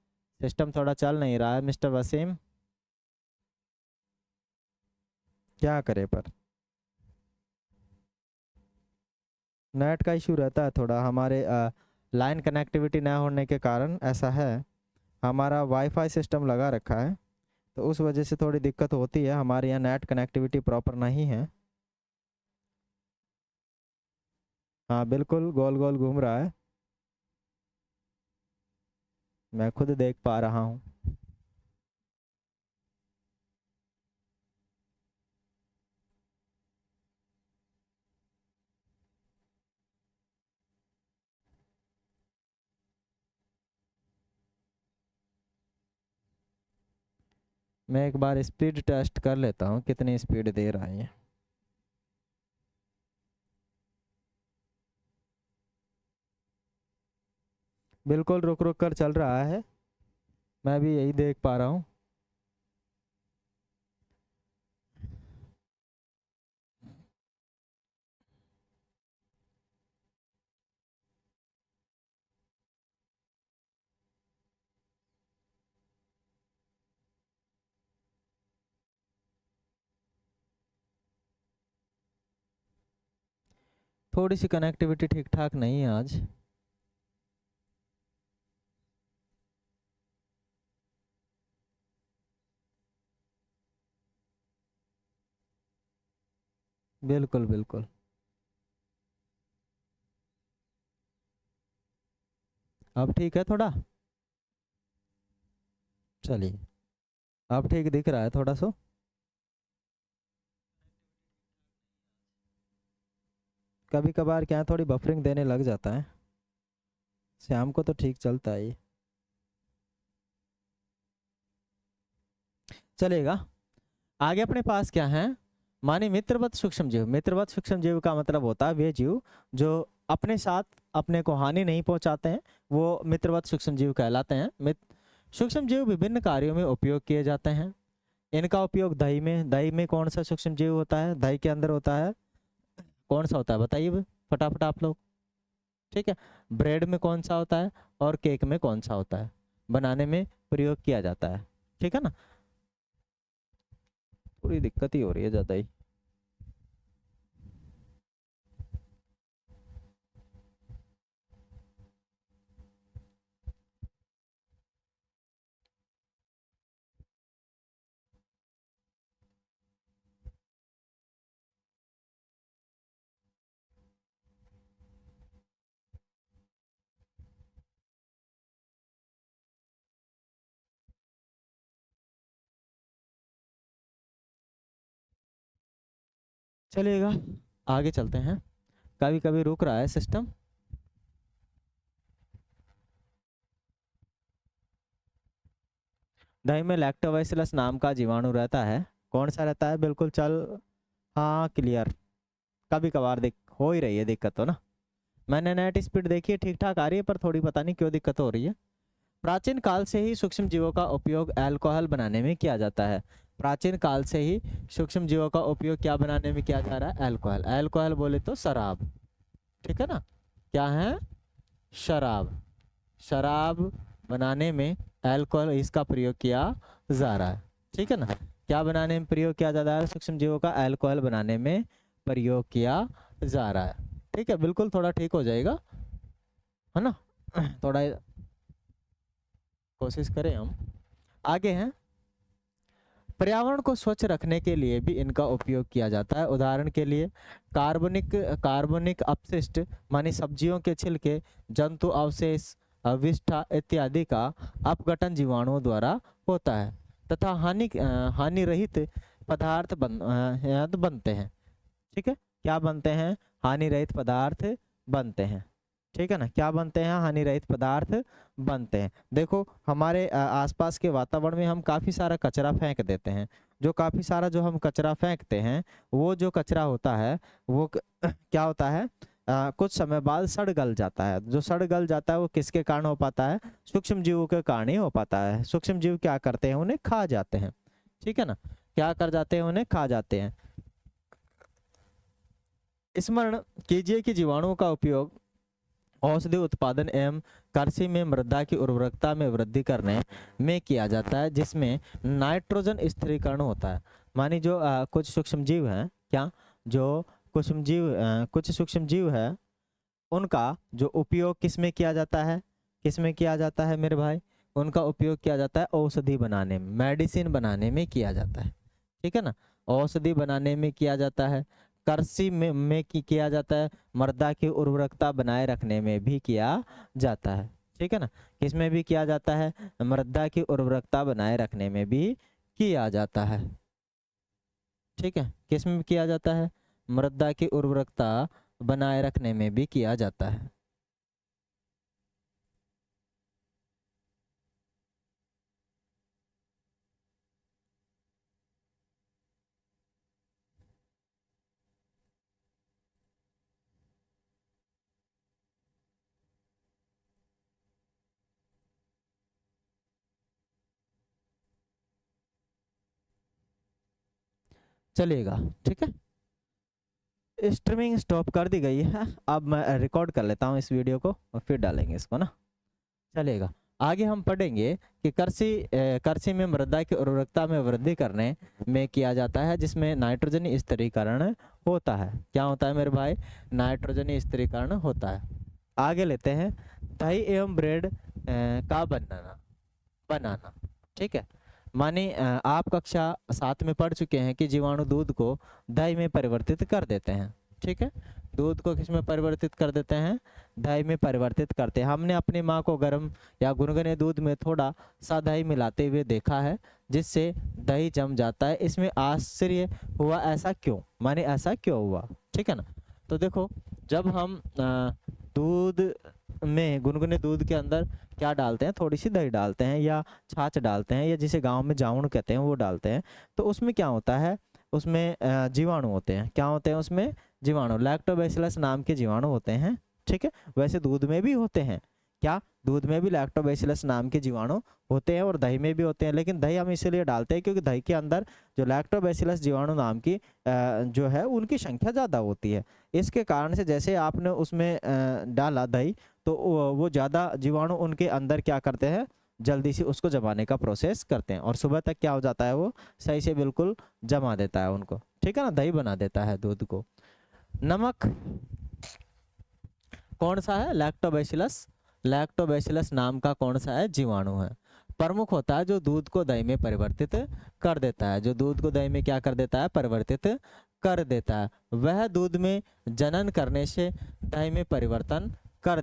सिस्टम थोड़ा चल नहीं रहा है मिस्टर वसीम, क्या करे पर नेट का इशू रहता है थोड़ा हमारे, लाइन कनेक्टिविटी ना होने के कारण ऐसा है। हमारा वाईफाई सिस्टम लगा रखा है तो उस वजह से थोड़ी दिक्कत होती है, हमारे यहाँ नेट कनेक्टिविटी प्रॉपर नहीं है। हाँ बिल्कुल गोल गोल घूम रहा है, मैं खुद देख पा रहा हूँ। मैं एक बार स्पीड टेस्ट कर लेता हूँ कितनी स्पीड दे रहा है ये। बिल्कुल रुक रुक कर चल रहा है, मैं भी यही देख पा रहा हूँ। थोड़ी सी कनेक्टिविटी ठीक ठाक नहीं है आज। बिल्कुल बिल्कुल, अब ठीक है थोड़ा, चलिए अब ठीक दिख रहा है थोड़ा सा। कभी कभार क्या थोड़ी बफरिंग देने लग जाता है, शाम को तो ठीक चलता है ये, चलेगा। आगे अपने पास क्या है? माने मित्रवत सूक्ष्म जीव। मित्रवत सूक्ष्म जीव का मतलब होता है वे जीव जो अपने साथ अपने को हानि नहीं पहुंचाते हैं, वो मित्रवत सूक्ष्म जीव कहलाते हैं। सूक्ष्म जीव विभिन्न कार्यों में उपयोग किए जाते हैं। इनका उपयोग दही में, दही में कौन सा सूक्ष्म जीव होता है? दही के अंदर होता है, कौन सा होता है बताइए फटाफट आप लोग, ठीक है। ब्रेड में कौन सा होता है और केक में कौन सा होता है, बनाने में प्रयोग किया जाता है, ठीक है ना। थोड़ी दिक्कत ही हो रही है ज़्यादा ही। चलिएगा आगे चलते हैं, कभी कभी रुक रहा है सिस्टम। दही में लैक्टोबैसिलस नाम का जीवाणु रहता है, कौन सा रहता है? बिल्कुल चल, हाँ क्लियर। कभी कभार दिक हो ही रही है दिक्कत तो ना, मैंने नेट स्पीड देखी है ठीक ठाक आ रही है, पर थोड़ी पता नहीं क्यों दिक्कत हो रही है। प्राचीन काल से ही सूक्ष्म जीवों का उपयोग अल्कोहल बनाने में किया जाता है। प्राचीन काल से ही सूक्ष्म जीवों का उपयोग क्या बनाने में किया जा रहा है? अल्कोहल। अल्कोहल बोले तो शराब, ठीक है ना। क्या है? शराब, शराब बनाने में अल्कोहल इसका प्रयोग किया जा रहा है, ठीक है ना। क्या बनाने में प्रयोग किया जा रहा है? सूक्ष्म जीवों का अल्कोहल बनाने में प्रयोग किया जा रहा है, ठीक है। बिल्कुल थोड़ा ठीक हो जाएगा, है ना। थोड़ा कोशिश करें हम। आगे हैं, पर्यावरण को स्वच्छ रखने के लिए भी इनका उपयोग किया जाता है। उदाहरण के लिए कार्बनिक अपशिष्ट मानी सब्जियों के छिलके, जंतु अवशेष, विष्ठा इत्यादि का अपघटन जीवाणुओं द्वारा होता है तथा हानि रहित पदार्थ बनते हैं, ठीक है। क्या बनते हैं? हानि रहित पदार्थ बनते हैं, ठीक है ना। क्या बनते हैं? हानि रहित पदार्थ बनते हैं। देखो हमारे आसपास के वातावरण में हम काफ़ी सारा कचरा फेंक देते हैं। जो काफ़ी सारा जो हम कचरा फेंकते हैं, वो जो कचरा होता है वो क्या होता है, कुछ समय बाद सड़ गल जाता है। जो सड़ गल जाता है वो किसके कारण हो पाता है? सूक्ष्म जीवों के कारण ही हो पाता है। सूक्ष्म जीव क्या करते हैं? उन्हें खा जाते हैं, ठीक है ना। क्या कर जाते हैं? उन्हें खा जाते हैं। स्मरण कीजिए कि जीवाणुओं का उपयोग औषधि उत्पादन एवं कृषि में मृदा की उर्वरकता में वृद्धि करने में किया जाता है, जिसमें नाइट्रोजन स्थिरीकरण होता है। मानी जो कुछ सूक्ष्म जीव हैं, क्या जो कुछ सूक्ष्म जीव है, उनका जो उपयोग किस में किया जाता है? किस में किया जाता है मेरे भाई? उनका उपयोग किया जाता है औषधि बनाने में, मेडिसिन बनाने में किया जाता है, ठीक है ना। औषधि बनाने में किया जाता है, कृषि में किया जाता है, मृदा की उर्वरकता बनाए रखने में भी किया जाता है, ठीक है ना। किस में भी किया जाता है? मृदा की उर्वरकता बनाए रखने में भी किया जाता है, ठीक है। किस में किया जाता है? मृदा की उर्वरकता बनाए रखने में भी किया जाता है। चलिएगा, ठीक है। स्ट्रीमिंग स्टॉप कर दी गई है। अब मैं रिकॉर्ड कर लेता हूँ इस वीडियो को और फिर डालेंगे इसको ना, चलेगा। आगे हम पढ़ेंगे कि कृषि में मृदा की उर्वरकता में वृद्धि करने में किया जाता है, जिसमें नाइट्रोजन स्थिरीकरण होता है। क्या होता है मेरे भाई? नाइट्रोजन स्थिरीकरण होता है। आगे लेते हैं, दही एवं ब्रेड का बनाना, ठीक है। माने आप कक्षा 7 में पढ़ चुके हैं कि जीवाणु दूध को दही में परिवर्तित कर देते हैं, ठीक है। दूध को किस में परिवर्तित कर देते हैं? दही में परिवर्तित करते हैं। हमने अपनी माँ को गर्म या गुनगुने दूध में थोड़ा सा दही मिलाते हुए देखा है, जिससे दही जम जाता है। इसमें आश्चर्य हुआ, ऐसा क्यों? माने ऐसा क्यों हुआ, ठीक है ना। तो देखो, जब हम दूध में, गुनगुने दूध के अंदर क्या डालते हैं? थोड़ी सी दही डालते हैं या छाछ डालते हैं, या जिसे गांव में जामुन कहते हैं वो डालते हैं, तो उसमें क्या होता है? उसमें जीवाणु होते हैं। क्या होते हैं उसमें? जीवाणु, लैक्टोबैसिलस नाम के जीवाणु होते हैं, ठीक है। वैसे दूध में भी होते हैं। क्या? दूध में भी लैक्टोबैसिलस नाम के जीवाणु होते हैं और दही में भी होते हैं। लेकिन दही हम इसलिए डालते हैं क्योंकि दही के अंदर जो लैक्टोबैसिलस जीवाणु नाम की जो है उनकी संख्या ज़्यादा होती है। इसके कारण से जैसे आपने उसमें डाला दही, तो वो ज़्यादा जीवाणु उनके अंदर क्या करते हैं? जल्दी से उसको जमाने का प्रोसेस करते हैं और सुबह तक क्या हो जाता है? वो सही से बिल्कुल जमा देता है उनको, ठीक है ना। दही बना देता है दूध को। नमक कौन सा है? लैक्टोबैसिलस नाम का कौन सा है? जीवाणु है। प्रमुख होता है जो दूध को दही में परिवर्तित कर देता है। जो दूध को दही में क्या कर देता है? परिवर्तित कर देता है। वह दूध में जनन करने से दही में परिवर्तन कर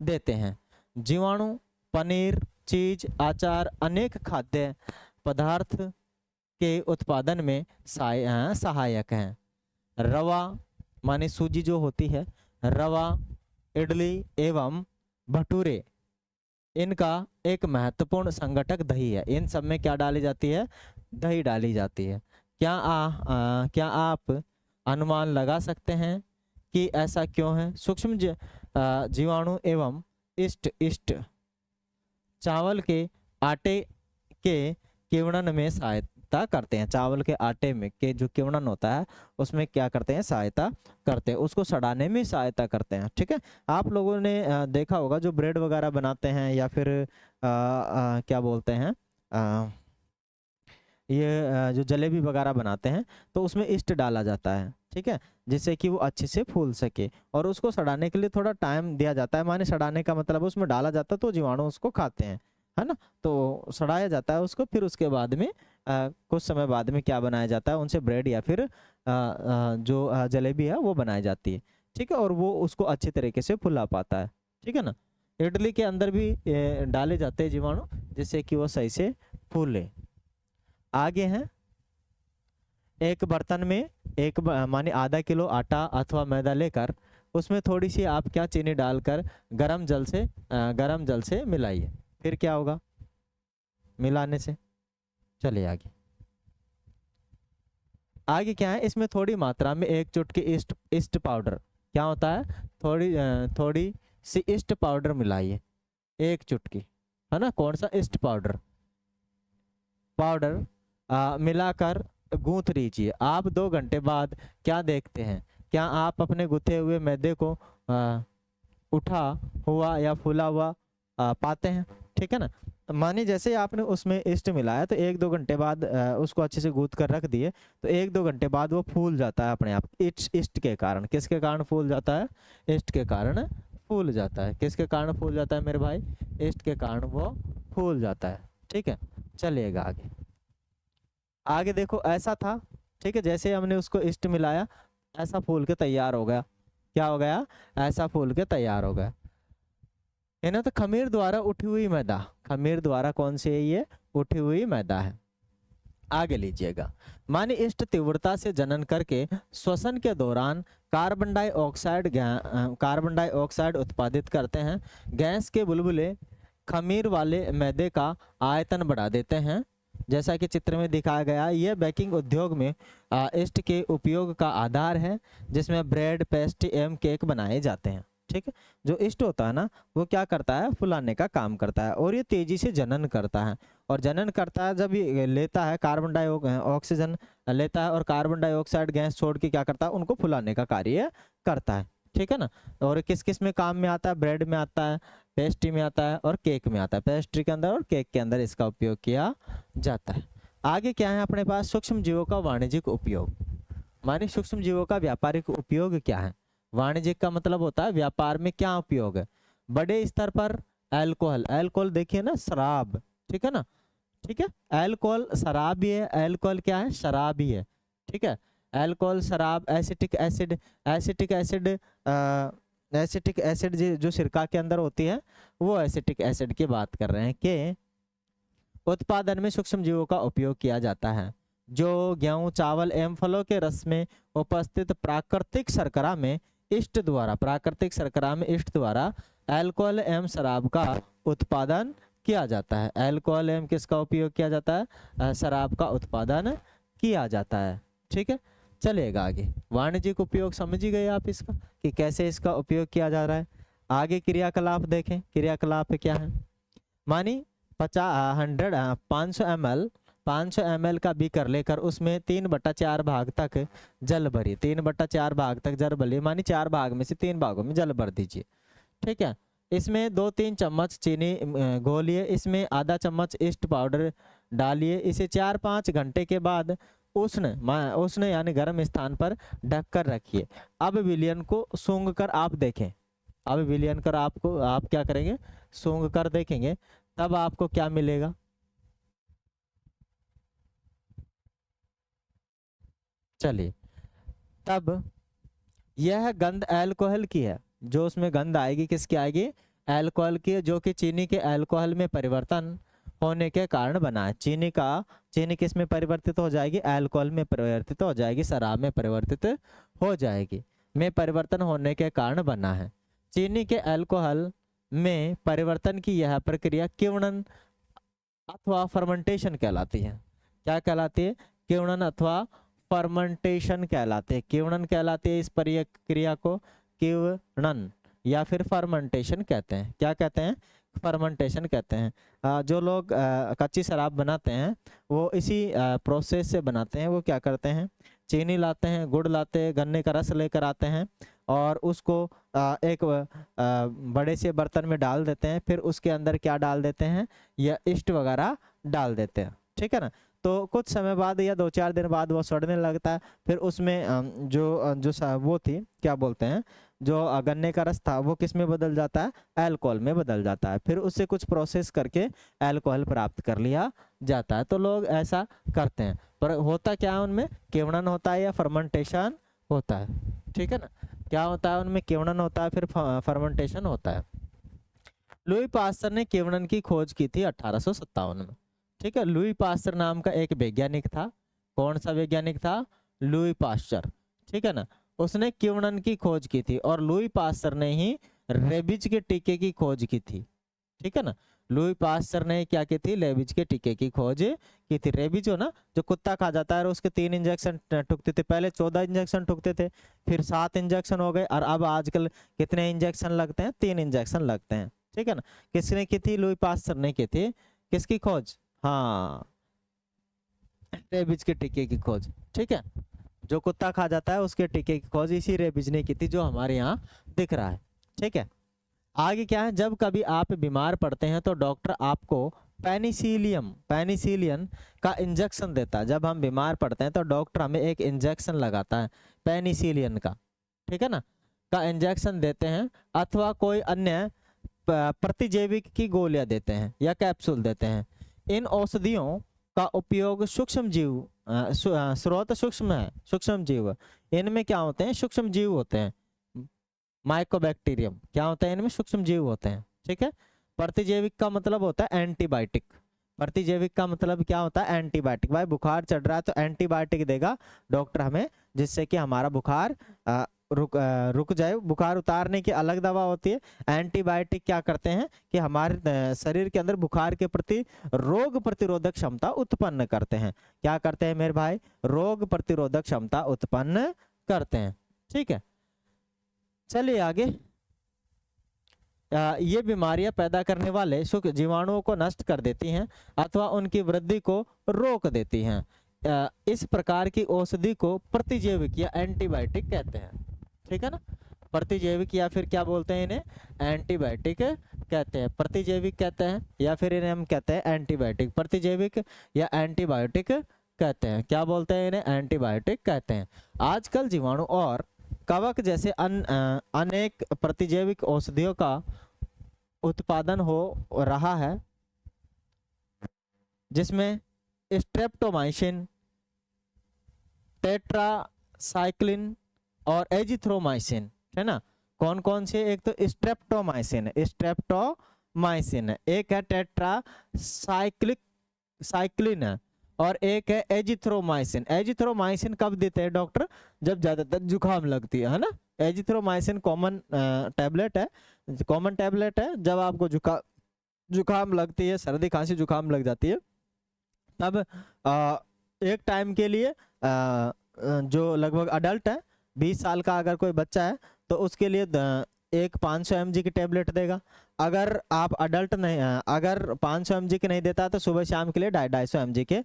देते हैं। जीवाणु पनीर, चीज, अचार, अनेक खाद्य पदार्थ के उत्पादन में सहायक हैं। रवा माने सूजी जो होती है, रवा, इडली एवं भटूरे, इनका एक महत्वपूर्ण संगठक दही है। इन सब में क्या डाली जाती है? दही डाली जाती है। क्या आप अनुमान लगा सकते हैं कि ऐसा क्यों है? सूक्ष्म जीवाणु एवं ईस्ट चावल के आटे के किण्वन में सहायता करते हैं। चावल के आटे में के जो किवणन होता है उसमें क्या करते हैं, सहायता करते हैं, उसको सड़ाने में सहायता करते हैं। ठीक है, आप लोगों ने देखा होगा जो ब्रेड वगैरह बनाते हैं या फिर क्या बोलते हैं ये जो जलेबी वगैरह बनाते हैं तो उसमें ईस्ट डाला जाता है। ठीक है, जिससे कि वो अच्छे से फूल सके और उसको सड़ाने के लिए थोड़ा टाइम दिया जाता है। माने सड़ाने का मतलब उसमें डाला जाता है तो जीवाणु उसको खाते हैं, है ना। तो सड़ाया जाता है उसको, फिर उसके बाद में कुछ समय बाद में क्या बनाया जाता है, उनसे ब्रेड या फिर जो जलेबी है वो बनाई जाती है। ठीक है, और वो उसको अच्छी तरीके से फुला पाता है। ठीक है ना, इडली के अंदर भी डाले जाते हैं जीवाणु जिससे कि वो सही से फूले। आगे हैं, एक बर्तन में माने आधा किलो आटा अथवा मैदा लेकर उसमें थोड़ी सी आप क्या चीनी डालकर गरम जल से मिलाइए। फिर क्या होगा मिलाने से, चलिए आगे। आगे क्या है, इसमें थोड़ी मात्रा में एक चुटकी ईस्ट पाउडर, क्या होता है, थोड़ी सी ईस्ट पाउडर मिलाइए, एक चुटकी, है ना। कौन सा, ईस्ट पाउडर मिलाकर गूंथ लीजिए। आप 2 घंटे बाद क्या देखते हैं, क्या आप अपने गुथे हुए मैदे को उठा हुआ या फूला हुआ पाते हैं। ठीक है ना, मानिए जैसे आपने उसमें ईस्ट मिलाया तो 1-2 घंटे बाद उसको अच्छे से गूंथ कर रख दिए तो 1-2 घंटे बाद वो फूल जाता है अपने आप, ईस्ट के कारण। किसके कारण फूल जाता है, ईस्ट के कारण फूल जाता है। किसके कारण फूल जाता है मेरे भाई, ईस्ट के कारण वो फूल जाता है। ठीक है, चलिएगा आगे। आगे देखो ऐसा था, ठीक है, जैसे हमने उसको ईस्ट मिलाया ऐसा फूल के तैयार हो गया। क्या हो गया, ऐसा फूल के तैयार हो गया। है ना, तो खमीर द्वारा उठी हुई मैदा, खमीर द्वारा कौन सी है, ये उठी हुई मैदा है। आगे लीजिएगा, माने इष्ट तीव्रता से जनन करके श्वसन के दौरान कार्बन डाइऑक्साइड उत्पादित करते हैं। गैस के बुलबुले खमीर वाले मैदे का आयतन बढ़ा देते हैं। जैसा कि चित्र में दिखाया गया, यह बेकिंग उद्योग में ईस्ट के उपयोग का आधार है जिसमें ब्रेड, पेस्ट्री एवं केक बनाए जाते हैं। ठीक है, जो ईस्ट होता है ना वो क्या करता है, फुलाने का काम करता है और ये तेजी से जनन करता है। और जनन करता है जब ये लेता है कार्बन ऑक्सीजन लेता है और कार्बन डाइऑक्साइड गैस छोड़ के क्या करता है, उनको फुलाने का कार्य करता है। ठीक है ना, और किस किस में काम में आता है, ब्रेड में आता है, पेस्ट्री में आता है और केक में आता है। पेस्ट्री के अंदर और केक के अंदर इसका उपयोग किया जाता है। आगे क्या है अपने पास, सूक्ष्म जीवों का वाणिज्यिक उपयोग। माने सूक्ष्म जीवों का व्यापारिक उपयोग क्या है। वाणिज्यिक का मतलब होता है व्यापार में क्या उपयोग है। बड़े स्तर पर अल्कोहल देखिए ना, शराब। ठीक है ना, ठीक है, अल्कोहल शराब भी है, अल्कोहल क्या है, शराब भी है। ठीक है, अल्कोहल, शराब, एसिटिक एसिड जो सिरका के अंदर होती है वो एसिटिक एसिड की बात कर रहे हैं कि उत्पादन में सूक्ष्म जीवों का उपयोग किया जाता है। जो गेहूं, चावल एवं फलों के रस में उपस्थित प्राकृतिक शर्करा में ईस्ट द्वारा अल्कोहल एवं शराब का उत्पादन किया जाता है। अल्कोहल एवं किसका उपयोग किया जाता है, शराब का उत्पादन किया जाता है। ठीक है, चलेगा आगे। वाणिज्यिक उपयोग समझ ही गए आप इसका कि कैसे इसका उपयोग किया जा रहा है। आगे क्रियाकलाप देखें, क्रियाकलाप क्या है। मानी 500 ml का बीकर लेकर उसमें 3/4 भाग तक जल भरिए। 3/4 भाग तक जल भरिए, मानी 4 भाग में से 3 भागों में जल भर दीजिए। ठीक है, इसमें 2-3 चम्मच चीनी घोलिए, इसमें आधा चम्मच ईस्ट पाउडर डालिए। इसे 4-5 घंटे के बाद उष्ण यानी गर्म स्थान पर ढककर रखिए। अब विलयन को सूंघ कर आप देखें। अब विलयन कर आप क्या करेंगे, सूंघ कर देखेंगे, तब आपको क्या मिलेगा, चलिए। तब यह गंध अल्कोहल की है, जो उसमें गंध आएगी किसकी आएगी, अल्कोहल की, जो कि चीनी के अल्कोहल में परिवर्तन होने के कारण बना है। चीनी किस में परिवर्तित हो जाएगी, अल्कोहल में परिवर्तित हो जाएगी, शराब में परिवर्तित हो जाएगी, में परिवर्तन होने के कारण बना है। चीनी के अल्कोहल में परिवर्तन की यह प्रक्रिया किण्वन अथवा फर्मेंटेशन कहलाती है। क्या कहलाती है, किण्वन अथवा फर्मेंटेशन कहलाते हैं। किण्वन कहलाती है इस प्रक्रिया को, किण्वन या फिर फर्मेंटेशन कहते हैं। क्या कहते हैं, फर्मेंटेशन कहते हैं। जो लोग कच्ची शराब बनाते हैं वो इसी प्रोसेस से बनाते हैं। वो क्या करते हैं, चीनी लाते हैं, गुड़ लाते हैं, गन्ने का रस लेकर आते हैं और उसको एक बड़े से बर्तन में डाल देते हैं। फिर उसके अंदर क्या डाल देते हैं, या ईस्ट वगैरह डाल देते हैं, ठीक है ना। तो कुछ समय बाद या 2-4 दिन बाद वो सड़ने लगता है। फिर उसमें वो थी, क्या बोलते हैं, जो गन्ने का रस था वो किस में बदल जाता है, अल्कोहल में बदल जाता है। फिर उससे कुछ प्रोसेस करके अल्कोहल प्राप्त कर लिया जाता है। तो लोग ऐसा करते हैं, पर होता क्या है उनमें, किण्वन होता है या फर्मेंटेशन होता है, ठीक है ना। क्या होता है उनमें, किण्वन होता है, फिर फर्मेंटेशन होता है। लुई पास्चर ने किण्वन की खोज की थी 1857 में, ठीक है। लुई पास्चर नाम का एक वैज्ञानिक था। कौन सा वैज्ञानिक था, लुई पास्चर, ठीक है ना। उसने किण्वन की खोज की थी और लुई पास्चर ने ही रेबीज के टीके की खोज की थी, ठीक है ना। लुई पास्चर ने क्या की थी, रेबीज के टीके की खोज की थी। रेबीज हो ना, जो कुत्ता खा जाता है और उसके 3 इंजेक्शन ठुकते थे। पहले 14 इंजेक्शन ठुकते थे, फिर 7 इंजेक्शन हो गए और अब आजकल कितने इंजेक्शन लगते हैं, 3 इंजेक्शन लगते हैं, ठीक है ना। किसने की थी, लुई पास्चर ने की थी। किसकी खोज, हाँ, रेबीज के टीके की खोज, ठीक है। जो कुत्ता खा जाता है उसके टीके की खोज इसी रेबीज ने की थी, जो हमारे यहाँ दिख रहा है, ठीक है। आगे क्या है, जब कभी आप बीमार पड़ते हैं तो डॉक्टर आपको पेनिसिलियन का इंजेक्शन देता है। जब हम बीमार पड़ते हैं तो डॉक्टर हमें एक इंजेक्शन लगाता है पेनिसिलियन का, ठीक है ना, का इंजेक्शन देते हैं, अथवा कोई अन्य प्रतिजैविक की गोलियां देते हैं या कैप्सूल देते हैं। इन औषधियों का उपयोग सूक्ष्म जीव स्रोत सूक्ष्म है, सूक्ष्म जीव, इनमें क्या होते हैं, सूक्ष्म जीव होते हैं, माइकोबैक्टीरियम, क्या होता है इनमें, सूक्ष्म जीव होते हैं, ठीक है। प्रतिजैविक का मतलब होता है एंटीबायोटिक। प्रतिजैविक का मतलब क्या होता है, एंटीबायोटिक। भाई बुखार चढ़ रहा है तो एंटीबायोटिक देगा डॉक्टर हमें, जिससे कि हमारा बुखार रुक जाए। बुखार उतारने की अलग दवा होती है। एंटीबायोटिक क्या करते हैं कि हमारे शरीर के अंदर बुखार के प्रति रोग प्रतिरोधक क्षमता उत्पन्न करते हैं। क्या करते हैं मेरे भाई, रोग प्रतिरोधक क्षमता उत्पन्न करते हैं, ठीक है। चलिए आगे। ये बीमारियां पैदा करने वाले सूक्ष्म जीवाणुओं को नष्ट कर देती हैं अथवा उनकी वृद्धि को रोक देती हैं। इस प्रकार की औषधि को प्रतिजैविक या एंटीबायोटिक कहते हैं, ठीक है ना। प्रतिजैविक या फिर क्या बोलते हैं इन्हें, एंटीबायोटिक कहते हैं। प्रतिजैविक कहते हैं या फिर इन्हें हम कहते हैं एंटीबायोटिक। प्रतिजैविक या एंटीबायोटिक कहते हैं, क्या बोलते हैं इन्हें, एंटीबायोटिक कहते हैं। आजकल जीवाणु और कवक जैसे अनेक प्रतिजैविक औषधियों का उत्पादन हो रहा है, जिसमें स्ट्रेप्टोमाइसिन, टेट्रासाइक्लिन और एजिथ्रोमाइसिन, है ना। कौन कौन से, एक तो स्ट्रेप्टोमाइसिन है, एक है टेट्रासाइक्लिन है और एक है एजिथ्रोमाइसिन। एजिथ्रोमाइसिन कब देते हैं डॉक्टर, जब ज्यादातर जुकाम लगती है ना। एजिथ्रोमाइसिन कॉमन टैबलेट है। जब आपको जुकाम लगती है, सर्दी खांसी जुकाम लग जाती है, तब एक टाइम के लिए जो लगभग अडल्ट है, 20 साल का अगर कोई बच्चा है तो उसके लिए एक 500 mg की टेबलेट देगा। अगर आप अडल्ट नहीं, अगर 500 mg की नहीं देता तो सुबह शाम के लिए 250 mg के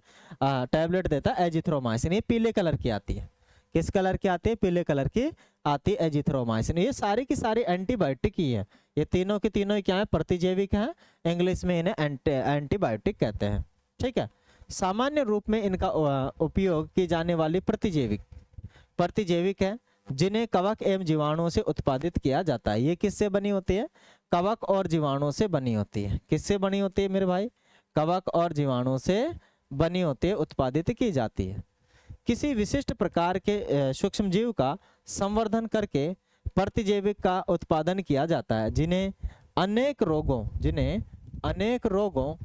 टेबलेट देता है एजिथ्रोमाइसिन। ये पीले कलर की आती है। किस कलर की आती है, पीले कलर की आती है एजिथ्रोमाइसिन। ये सारी की सारी एंटीबायोटिक ही है। ये तीनों की तीनों क्या है, प्रतिजैविक हैं। इंग्लिश में इन्हें एंटीबायोटिक कहते हैं, ठीक है। सामान्य रूप में इनका उपयोग की जाने वाली प्रतिजैविक है जिन्हें कवक एवं जीवाणुओं से उत्पादित किया जाता है। ये किससे बनी होती है, कवक और जीवाणुओं से बनी होती है। किससे बनी होती है मेरे भाई, कवक और जीवाणुओं से बनी होती है, उत्पादित की जाती है। किसी विशिष्ट प्रकार के सूक्ष्म जीव का संवर्धन करके प्रतिजैविक का उत्पादन किया जाता है, जिन्हें अनेक रोगों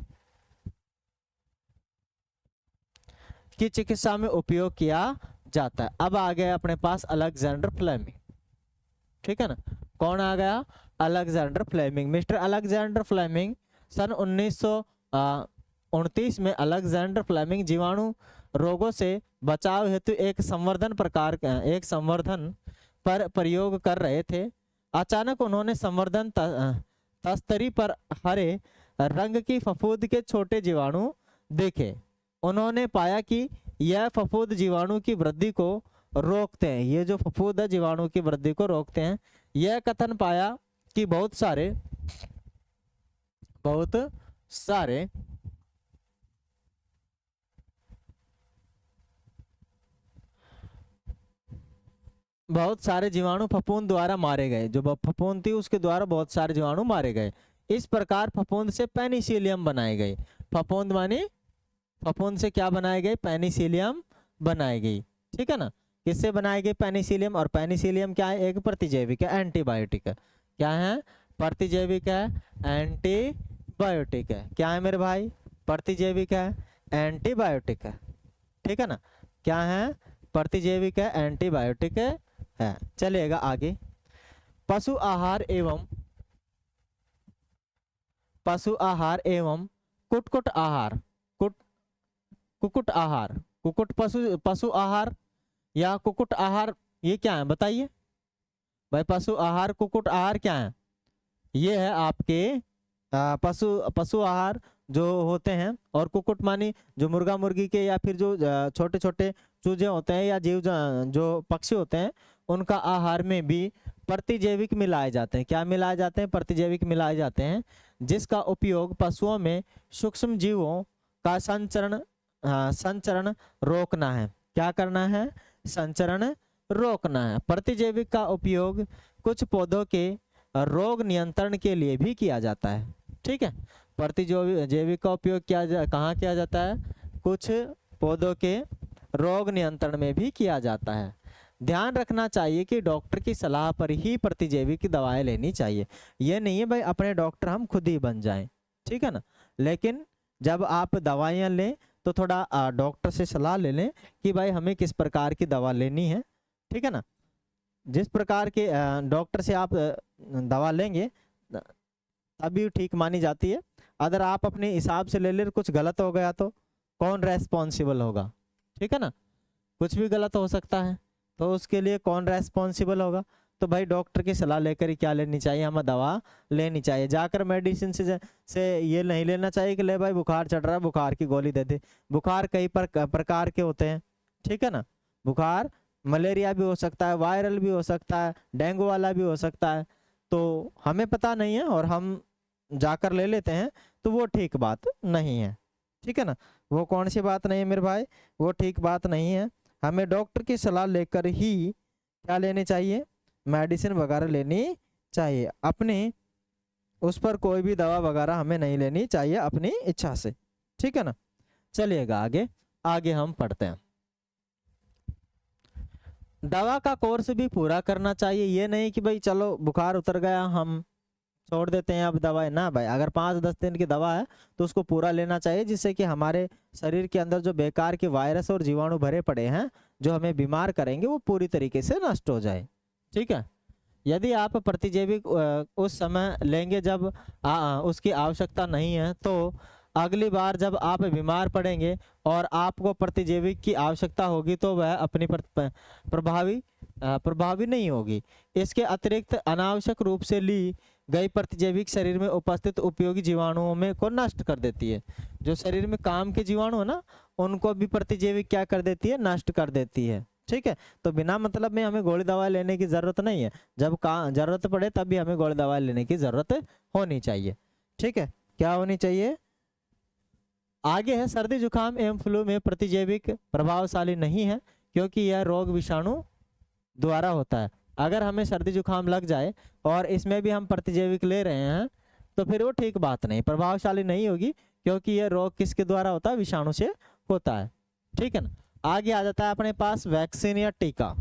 की चिकित्सा में उपयोग किया जाता है। अब आ गया अपने पास अलेक्जेंडर फ्लेमिंग, ठीक है ना। कौन आ गया, Alexander Fleming. Mister Alexander Fleming सन 1929 में अलेक्जेंडर फ्लेमिंग जीवाणु रोगों से बचाव हेतु एक संवर्धन पर प्रयोग कर रहे थे। अचानक उन्होंने संवर्धन तस्तरी पर हरे रंग की फफूंद के छोटे जीवाणु देखे। उन्होंने पाया कि यह फफूंद जीवाणु की वृद्धि को रोकते हैं। ये जो फफूंद है जीवाणु की वृद्धि को रोकते हैं। यह कथन पाया कि सारे बहुत सारे जीवाणु फफूंद द्वारा मारे गए। जो फफूंद थी उसके द्वारा बहुत सारे जीवाणु मारे गए। इस प्रकार फफूंद से पेनिसिलियम बनाए गए। फफूंद माने फफूंद से क्या बनाए गए? पेनिसिलियम बनाई गई। ठीक है ना। किससे बनाए गए? पेनिसिलियम। और पेनिसिलियम क्या है? एक प्रतिजैविक है, एंटीबायोटिक है। क्या है? प्रतिजैविक है, एंटीबायोटिक है। क्या है मेरे भाई? प्रतिजैविक है, एंटीबायोटिक है। ठीक है ना। क्या है? प्रतिजैविक है, एंटीबायोटिक है। चलिएगा आगे। पशु आहार एवं कुटकुट आहार। कुट कुकुट आहार, कुकुट पशु पशु आहार या कुकुट आहार, ये क्या है बताइए भाई? पशु आहार कुकुट आहार क्या है? ये है आपके पशु पशु आहार जो होते हैं। और कुकुट मानी जो मुर्गा मुर्गी के या फिर जो छोटे छोटे चूजे होते हैं या जो पक्षी होते हैं, उनका आहार में भी प्रतिजैविक मिलाए जाते हैं। क्या मिलाए जाते हैं? प्रतिजैविक मिलाए जाते हैं, जिसका उपयोग पशुओं में सूक्ष्म जीवों का संचरण रोकना है। क्या करना है? संचरण रोकना है। प्रतिजैविक का उपयोग कुछ पौधों के रोग नियंत्रण के लिए भी किया जाता है। ठीक है। प्रतिजैविक का उपयोग कहाँ किया जाता है? कुछ पौधों के रोग नियंत्रण में भी किया जाता है। ध्यान रखना चाहिए कि डॉक्टर की सलाह पर ही प्रतिजैविक की दवाएं लेनी चाहिए। ये नहीं है भाई अपने डॉक्टर हम खुद ही बन जाएं। ठीक है ना। लेकिन जब आप दवाइयाँ लें तो थोड़ा डॉक्टर से सलाह ले लें कि भाई हमें किस प्रकार की दवा लेनी है। ठीक है ना। जिस प्रकार के डॉक्टर से आप दवा लेंगे तभी ठीक मानी जाती है। अगर आप अपने हिसाब से ले ले कुछ गलत हो गया तो कौन रेस्पॉन्सिबल होगा? ठीक है ना। कुछ भी गलत हो सकता है तो उसके लिए कौन रेस्पॉन्सिबल होगा? तो भाई डॉक्टर की सलाह लेकर ही क्या लेनी चाहिए? हमें दवा लेनी चाहिए। जाकर मेडिसिन से ये नहीं लेना चाहिए कि ले भाई बुखार चढ़ रहा है बुखार की गोली दे दे। बुखार कई प्रकार के होते हैं। ठीक है ना। बुखार मलेरिया भी हो सकता है, वायरल भी हो सकता है, डेंगू वाला भी हो सकता है। तो हमें पता नहीं है और हम जाकर ले लेते हैं तो वो ठीक बात नहीं है। ठीक है ना। वो कौन सी बात नहीं है मेरे भाई? वो ठीक बात नहीं है। हमें डॉक्टर की सलाह लेकर ही क्या लेनी चाहिए? मेडिसिन वगैरह लेनी चाहिए। अपने उस पर कोई भी दवा वगैरह हमें नहीं लेनी चाहिए अपनी इच्छा से। ठीक है ना। चलिएगा आगे। आगे हम पढ़ते हैं। दवा का कोर्स भी पूरा करना चाहिए। ये नहीं कि भाई चलो बुखार उतर गया हम छोड़ देते हैं अब दवाई ना भाई। अगर 5-10 दिन की दवा है तो उसको पूरा लेना चाहिए, जिससे कि हमारे शरीर के अंदर जो बेकार के वायरस और जीवाणु भरे पड़े हैं जो हमें बीमार करेंगे वो पूरी तरीके से नष्ट हो जाए। ठीक है। यदि आप प्रतिजैविक उस समय लेंगे जब उसकी आवश्यकता नहीं है तो अगली बार जब आप बीमार पड़ेंगे और आपको प्रतिजैविक की आवश्यकता होगी तो वह अपनी प्रभावी नहीं होगी। इसके अतिरिक्त अनावश्यक रूप से ली गई प्रतिजैविक शरीर में उपस्थित उपयोगी जीवाणुओं में को नष्ट कर देती है। जो शरीर में काम के जीवाणु है ना उनको भी प्रतिजैविक क्या कर देती है? नष्ट कर देती है। ठीक है। तो बिना मतलब में हमें गोली दवाई लेने की जरूरत नहीं है। जब जरूरत पड़े तभी हमें गोली दवाई लेने की जरूरत होनी चाहिए। ठीक है। क्या होनी चाहिए? आगे है सर्दी जुकाम एवं फ्लू में प्रतिजैविक प्रभावशाली नहीं है क्योंकि यह रोग विषाणु द्वारा होता है। अगर हमें सर्दी जुकाम लग जाए और इसमें भी हम प्रतिजैविक ले रहे हैं तो फिर वो ठीक बात नहीं, प्रभावशाली नहीं होगी, क्योंकि यह रोग किसके द्वारा होता है? विषाणु से होता है। ठीक है ना। आगे आ जाता है अपने पास वैक्सीन या टीका।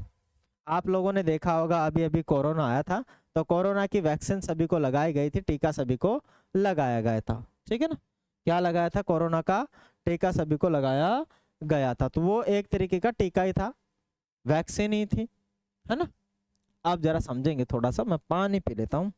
आप लोगों ने देखा होगा अभी अभी कोरोना आया था तो कोरोना की वैक्सीन सभी को लगाई गई थी, टीका सभी को लगाया गया था। ठीक है ना। क्या लगाया था? कोरोना का टीका सभी को लगाया गया था। तो वो एक तरीके का टीका ही था, वैक्सीन ही थी, है ना। आप जरा समझेंगे थोड़ा सा, मैं पानी पी लेता हूँ।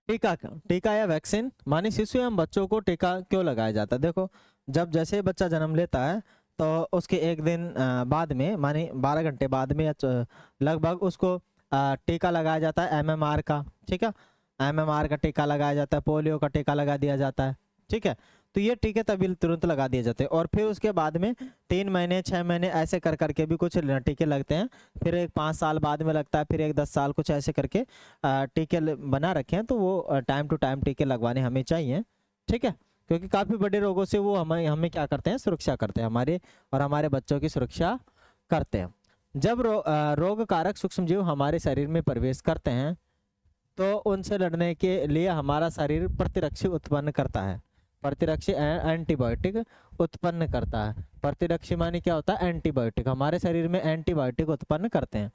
टीका टीका या वैक्सीन माने शिशु एवं बच्चों को टीका क्यों लगाया जाता है। देखो, जब जैसे ही बच्चा जन्म लेता है तो उसके एक दिन बाद में माने 12 घंटे बाद में या लगभग उसको टीका लगाया जाता है एमएमआर का। ठीक है, एमएमआर का टीका लगाया जाता है, पोलियो का टीका लगा दिया जाता है। ठीक है, तो ये टीके तभी तुरंत लगा दिए जाते हैं और फिर उसके बाद में 3 महीने 6 महीने ऐसे कर करके भी कुछ टीके लगते हैं। फिर एक 5 साल बाद में लगता है, फिर एक 10 साल, कुछ ऐसे करके टीके बना रखे हैं। तो वो टाइम टू टाइम टीके लगवाने हमें चाहिए। ठीक है, क्योंकि काफ़ी बड़े रोगों से वो हमें हमें क्या करते हैं, सुरक्षा करते हैं, हमारे और हमारे बच्चों की सुरक्षा करते हैं। जब रोग कारक सूक्ष्मजीव हमारे शरीर में प्रवेश करते हैं तो उनसे लड़ने के लिए हमारा शरीर प्रतिरक्षी उत्पन्न करता है। प्रतिरक्षी एंटीबायोटिक उत्पन्न करता है। प्रतिरक्षी माने क्या होता है, एंटीबायोटिक। हमारे शरीर में एंटीबायोटिक उत्पन्न करते हैं।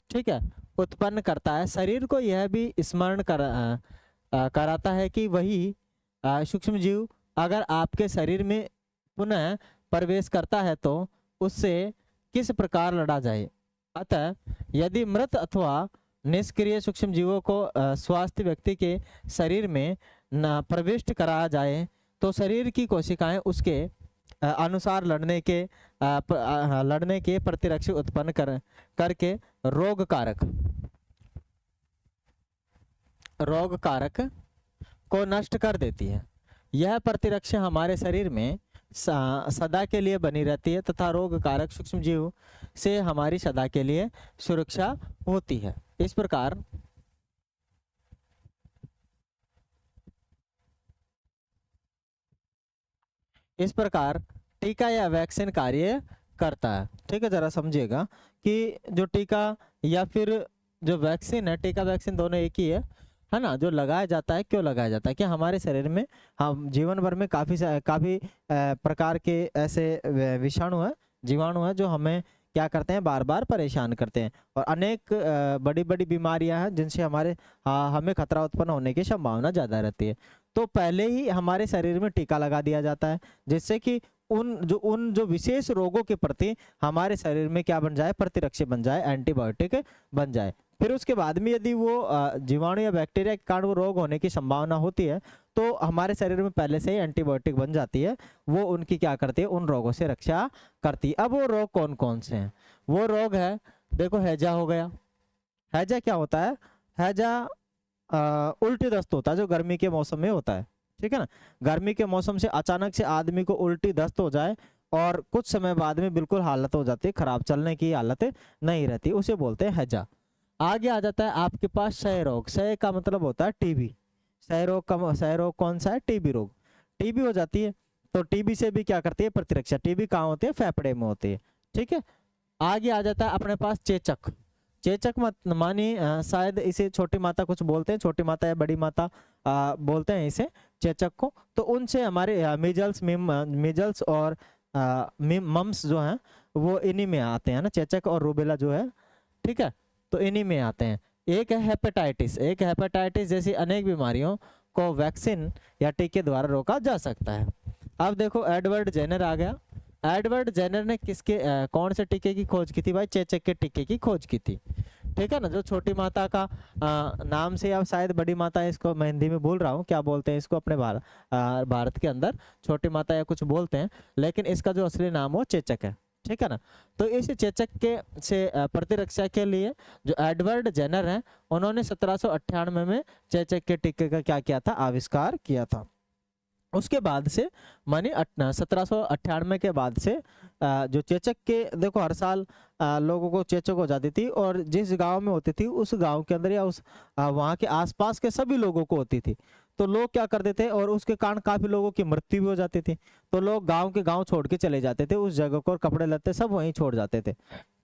ठीक है, उत्पन्न करता है। शरीर को यह भी स्मरण कराता है कि वही सूक्ष्मजीव अगर आपके शरीर में पुनः प्रवेश करता है तो उससे किस प्रकार लड़ा जाए। अतः यदि मृत अथवा निष्क्रिय सूक्ष्मजीवों को स्वास्थ्य व्यक्ति के शरीर में न प्रविष्ट कराया जाए तो शरीर की कोशिकाएं उसके अनुसार लड़ने के प्रतिरक्षी उत्पन्न करके रोग कारक को नष्ट कर देती है। यह प्रतिरक्षा हमारे शरीर में सदा के लिए बनी रहती है तथा रोग कारक सूक्ष्मजीव से हमारी सदा के लिए सुरक्षा होती है। इस प्रकार टीका या वैक्सीन कार्य करता है। ठीक है, जरा समझिएगा कि जो टीका या फिर जो वैक्सीन है, टीका वैक्सीन दोनों एक ही है ना। जो लगाया जाता है, क्यों लगाया जाता है कि हमारे शरीर में हम जीवन भर में काफ़ी प्रकार के ऐसे विषाणु है, जीवाणु है जो हमें क्या करते हैं, बार बार परेशान करते हैं और अनेक बड़ी बड़ी बीमारियां हैं जिनसे हमें खतरा उत्पन्न होने की संभावना ज़्यादा रहती है। तो पहले ही हमारे शरीर में टीका लगा दिया जाता है जिससे कि उन जो विशेष रोगों के प्रति हमारे शरीर में क्या बन जाए, प्रतिरक्षी बन जाए, एंटीबायोटिक बन जाए। फिर उसके बाद में यदि वो जीवाणु या बैक्टीरिया के कारण वो रोग होने की संभावना होती है तो हमारे शरीर में पहले से ही एंटीबायोटिक बन जाती है, वो उनकी क्या करती है, उन रोगों से रक्षा करती है। अब वो रोग कौन कौन से हैं? वो रोग है, देखो, हैजा हो गया। हैजा क्या होता है? हैजा उल्टी दस्त होता है जो गर्मी के मौसम में होता है। ठीक है ना, गर्मी के मौसम से अचानक से आदमी को उल्टी दस्त हो जाए और कुछ समय बाद में बिल्कुल हालत हो जाती है खराब, चलने की हालत नहीं रहती, उसे बोलते हैं हैजा। आगे आ जाता है आपके पास क्षय रोग। क्षय का मतलब होता है टीबी। क्षय रोग कौन सा है? टीबी रोग। टीबी हो जाती है तो टीबी से भी क्या करती है, प्रतिरक्षा। टीबी कहाँ होती है? फेफड़े में होती है। ठीक है, आगे आ जाता है अपने पास चेचक। चेचक मानी शायद इसे छोटी माता कुछ बोलते हैं, छोटी माता या बड़ी माता बोलते हैं इसे, चेचक को। तो उनसे हमारे मिजल्स और मम्स जो हैं वो इन्हीं में आते हैं ना, चेचक और रूबेला जो है। ठीक है, तो इन्हीं में आते हैं। एक है हेपेटाइटिस जैसी अनेक बीमारियों को वैक्सीन या टीके द्वारा रोका जा सकता है। अब देखो, एडवर्ड जेनर आ गया। एडवर्ड जेनर ने कौन से टीके की खोज की थी भाई? चेचक के टीके की खोज की थी। ठीक है ना, जो छोटी माता का नाम से, या शायद बड़ी माता, इसको मैं हिंदी में बोल रहा हूँ, क्या बोलते हैं इसको अपने भारत के अंदर छोटी माता या कुछ बोलते हैं, लेकिन इसका जो असली नाम वो चेचक है। ठीक है ना, तो इस चेचक के से प्रतिरक्षा के लिए जो एडवर्ड जेनर हैं उन्होंने 1798 में चेचक के टीके का क्या किया था? आविष्कार किया था। उसके बाद से मानी 1798 के बाद से जो चेचक के, देखो हर साल लोगों को चेचक हो जाती थी और जिस गांव में होती थी उस गांव के अंदर या उस वहाँ के आसपास के सभी लोगों को होती थी। तो लोग क्या करते थे, और उसके कारण काफी लोगों की मृत्यु भी हो जाती थी। तो लोग गांव के गांव छोड़ के चले जाते थे उस जगह को, और कपड़े लत्ते सब वहीं छोड़ जाते थे।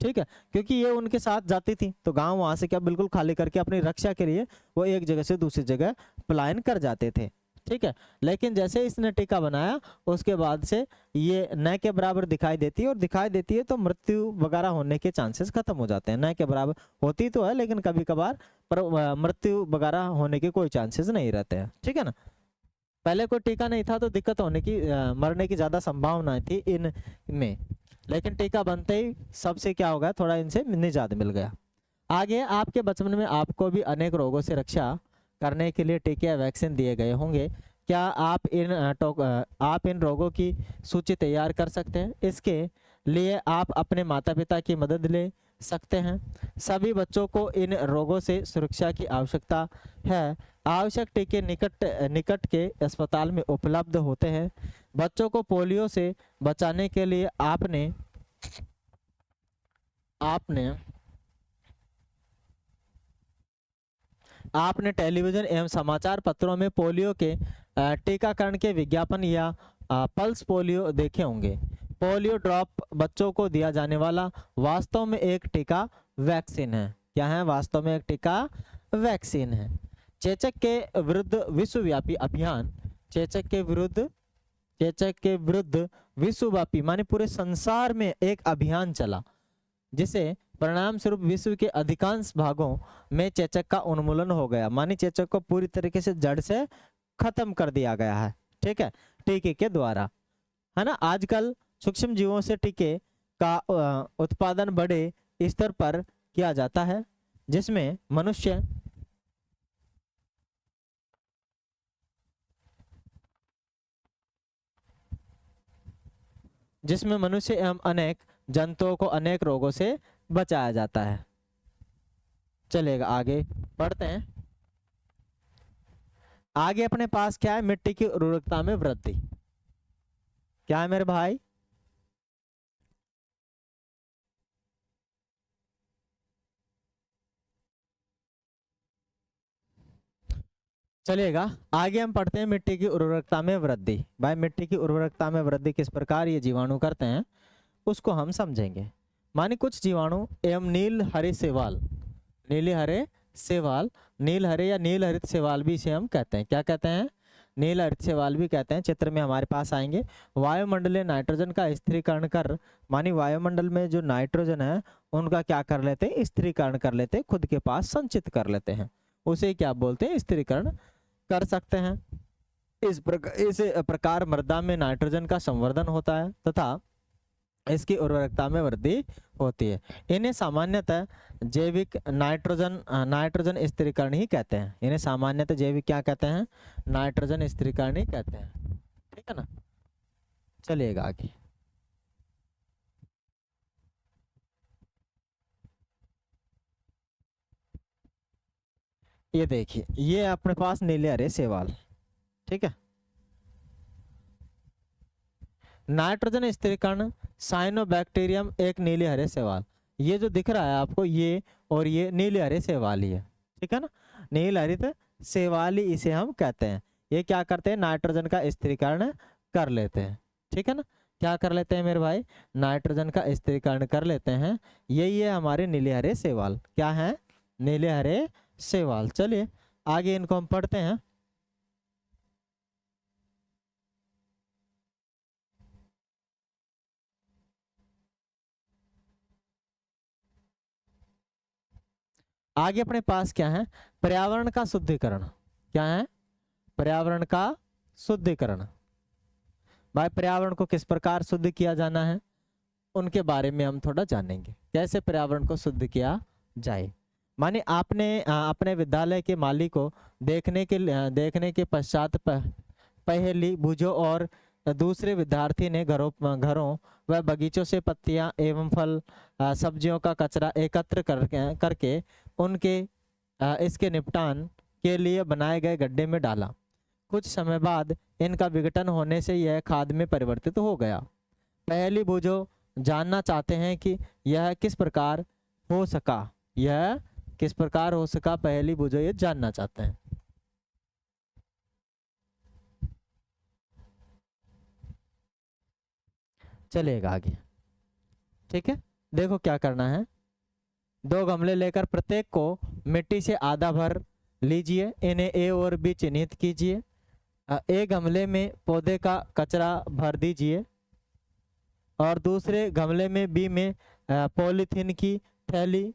ठीक है, क्योंकि ये उनके साथ जाती थी तो गांव वहां से क्या बिल्कुल खाली करके अपनी रक्षा के लिए वो एक जगह से दूसरी जगह पलायन कर जाते थे। ठीक है, लेकिन जैसे इसने टीका बनाया उसके बाद से ये न के बराबर दिखाई देती है, और दिखाई देती है तो मृत्यु वगैरह होने के चांसेस खत्म हो जाते हैं। न के बराबर होती तो है लेकिन कभी कभार, पर मृत्यु वगैरह होने के कोई चांसेस नहीं रहते हैं। ठीक है ना, पहले कोई टीका नहीं था तो दिक्कत होने की, मरने की ज्यादा संभावना थी इन में, लेकिन टीका बनते ही सबसे क्या हो गया, थोड़ा इनसे निजात मिल गया। आगे आपके बचपन में आपको भी अनेक रोगों से रक्षा करने के लिए टीके या वैक्सीन दिए गए होंगे। क्या आप इन रोगों की सूची तैयार कर सकते हैं? इसके लिए आप अपने माता पिता की मदद ले सकते हैं। सभी बच्चों को इन रोगों से सुरक्षा की आवश्यकता है। आवश्यक टीके निकट निकट के अस्पताल में उपलब्ध होते हैं। बच्चों को पोलियो से बचाने के लिए आपने आपने आपने टेलीविज़न एवं समाचार पत्रों में पोलियो के टीकाकरण के विज्ञापन या पल्स पोलियो देखे होंगे। पोलियो ड्रॉप बच्चों को दिया जाने वाला वास्तव में एक टीका वैक्सीन है। क्या है? वास्तव में एक टीका वैक्सीन है। चेचक के विरुद्ध विश्वव्यापी अभियान। चेचक के विरुद्ध विश्वव्यापी माने पूरे संसार में एक अभियान चला, जिसे परिणाम स्वरूप विश्व के अधिकांश भागों में चेचक का उन्मूलन हो गया। माने चेचक को पूरी तरीके से जड़ से खत्म कर दिया गया है, ठीक है, टीके के द्वारा, है ना। आजकल सूक्ष्म जीवों से टीके का उत्पादन बड़े स्तर पर किया जाता है, जिसमें मनुष्य एवं अनेक जंतुओं को अनेक रोगों से बचाया जाता है। चलेगा, आगे बढ़ते हैं। आगे अपने पास क्या है? मिट्टी की उर्वरकता में वृद्धि। क्या है मेरे भाई? चलेगा, आगे हम पढ़ते हैं मिट्टी की उर्वरकता में वृद्धि। भाई मिट्टी की उर्वरकता में वृद्धि किस प्रकार ये जीवाणु करते हैं उसको हम समझेंगे। माने कुछ जीवाणु एवं नील हरे या नील हरित शैवाल भी इसे हम कहते हैं। क्या कहते हैं? नील हरित शैवाल भी कहते हैं। चित्र में हमारे पास आएंगे। वायुमंडलीय नाइट्रोजन का स्थिरीकरण कर, मानी वायुमंडल में जो नाइट्रोजन है उनका क्या कर लेते हैं? स्थिरीकरण कर लेते हैं, खुद के पास संचित कर लेते हैं। उसे क्या बोलते हैं? स्थिरीकरण कर सकते हैं। इस प्रकार मृदा में नाइट्रोजन का संवर्धन होता है तथा इसकी उर्वरकता में वृद्धि होती है। इन्हें सामान्यतः जैविक नाइट्रोजन स्थिरीकरण ही कहते हैं। इन्हें सामान्यतः जैविक क्या कहते हैं? नाइट्रोजन स्थिरीकरण ही कहते हैं, ठीक है ना। चलिएगा आगे। ये देखिए, ये अपने पास नीले हरे शैवाल, ठीक है। नाइट्रोजन स्थिरीकरण साइनोबैक्टीरियम एक नीले हरे शैवाल, ये जो दिख रहा है आपको, ये और ये नीले हरे शैवाल ही है, ठीक है ना। नील हरित शैवाल ही इसे हम कहते हैं। ये क्या करते हैं? नाइट्रोजन का स्थिरीकरण कर लेते हैं, ठीक है ना। क्या कर लेते हैं मेरे भाई? नाइट्रोजन का स्थिरीकरण कर लेते हैं। यही है हमारे नीले हरे शैवाल। क्या है? नीले हरे शैवाल। चलिए आगे इनको हम पढ़ते हैं। आगे अपने पास क्या है? पर्यावरण का शुद्धिकरण। क्या है? पर्यावरण का शुद्धिकरण। भाई पर्यावरण को किस प्रकार शुद्ध किया जाना है उनके बारे में हम थोड़ा जानेंगे, कैसे पर्यावरण को शुद्ध किया जाए। माने आपने अपने विद्यालय के माली को देखने के पश्चात पहली बुझो और दूसरे विद्यार्थी ने घरों व बगीचों से पत्तियां एवं फल सब्जियों का कचरा एकत्र करके उनके इसके निपटान के लिए बनाए गए गड्ढे में डाला। कुछ समय बाद इनका विघटन होने से यह खाद में परिवर्तित हो गया। पहली बुझो जानना चाहते हैं कि यह किस प्रकार हो सका। पहली बुझो ये जानना चाहते हैं। चलेगा आगे, ठीक है। देखो क्या करना है। 2 गमले लेकर प्रत्येक को मिट्टी से आधा भर लीजिए। इन्हें ए और बी चिन्हित कीजिए। एक गमले में पौधे का कचरा भर दीजिए और दूसरे गमले में बी में पॉलीथीन की थैली,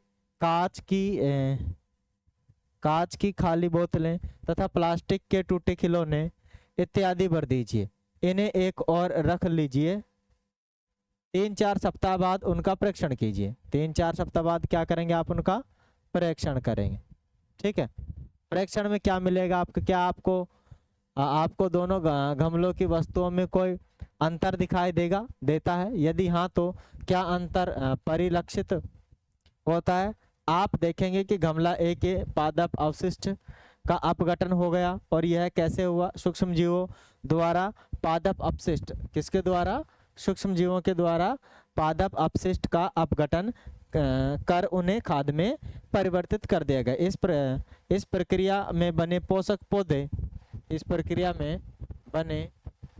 कांच की खाली बोतलें तथा प्लास्टिक के टूटे खिलौने इत्यादि भर दीजिए। इन्हें एक और रख लीजिए। 3-4 सप्ताह बाद उनका परीक्षण कीजिए। 3-4 सप्ताह बाद क्या करेंगे आप? उनका परीक्षण करेंगे, ठीक है। प्रेक्षण में क्या मिलेगा आपको, क्या आपको आपको दोनों गमलों की वस्तुओं में कोई अंतर दिखाई देता है? यदि हाँ तो क्या अंतर परिलक्षित होता है? आप देखेंगे कि गमला ए के पादप अवशिष्ट का अपघटन हो गया, और यह कैसे हुआ? सूक्ष्म जीवों द्वारा पादप अपशिष्ट, किसके द्वारा? सूक्ष्म जीवों के द्वारा पादप अपशिष्ट का अपघटन कर उन्हें खाद में परिवर्तित कर दिया गया। इस प्रक्रिया में बने पोषक पौधे, इस प्रक्रिया में बने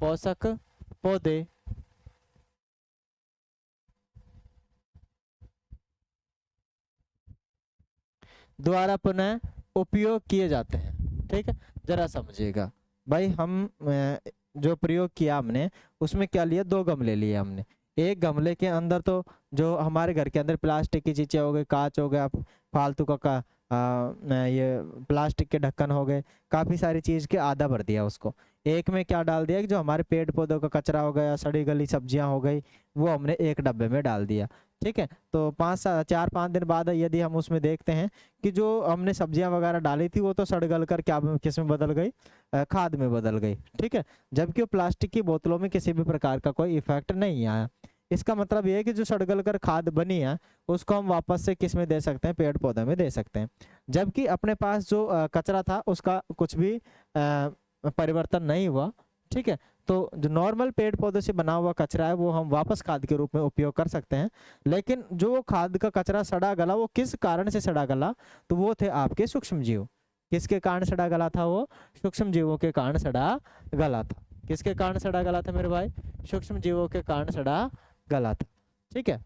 पोषक पौधे द्वारा पुनः उपयोग किए जाते हैं। ठीक है, जरा समझिएगा भाई। हम जो प्रयोग किया हमने उसमें क्या लिया, 2 गमले लिए हमने। एक गमले के अंदर तो जो हमारे घर के अंदर प्लास्टिक की चीजें हो गई, कांच हो गया, फालतू का ये प्लास्टिक के ढक्कन हो गए, काफ़ी सारी चीज़ के आधा भर दिया उसको। एक में क्या डाल दिया कि जो हमारे पेड़ पौधों का कचरा हो गया, सड़ी गली सब्जियां हो गई, वो हमने एक डब्बे में डाल दिया। ठीक है, तो 4-5 दिन बाद यदि हम उसमें देखते हैं कि जो हमने सब्जियां वगैरह डाली थी वो तो सड़ गल कर क्या किस में बदल गई, खाद में बदल गई। ठीक है, जबकि वो प्लास्टिक की बोतलों में किसी भी प्रकार का कोई इफेक्ट नहीं आया। इसका मतलब ये है कि जो सड़गल कर खाद बनी है उसको हम वापस से किस में दे सकते हैं, पेड़ पौधे में दे सकते हैं। जबकि अपने पास जो कचरा था उसका कुछ भी परिवर्तन नहीं हुआ। ठीक है, तो जो नॉर्मल पेड़ पौधे से बना हुआ कचरा है वो हम वापस खाद के रूप में उपयोग कर सकते हैं। लेकिन जो खाद का कचरा सड़ा गला, वो किस कारण से सड़ा गला? तो वो थे आपके सूक्ष्म जीव। किसके कारण सड़ा गला था? वो सूक्ष्म जीवों के कारण सड़ा गला था। किसके कारण सड़ा गला था मेरे भाई? सूक्ष्म जीवों के कारण सड़ा गला था। ठीक है,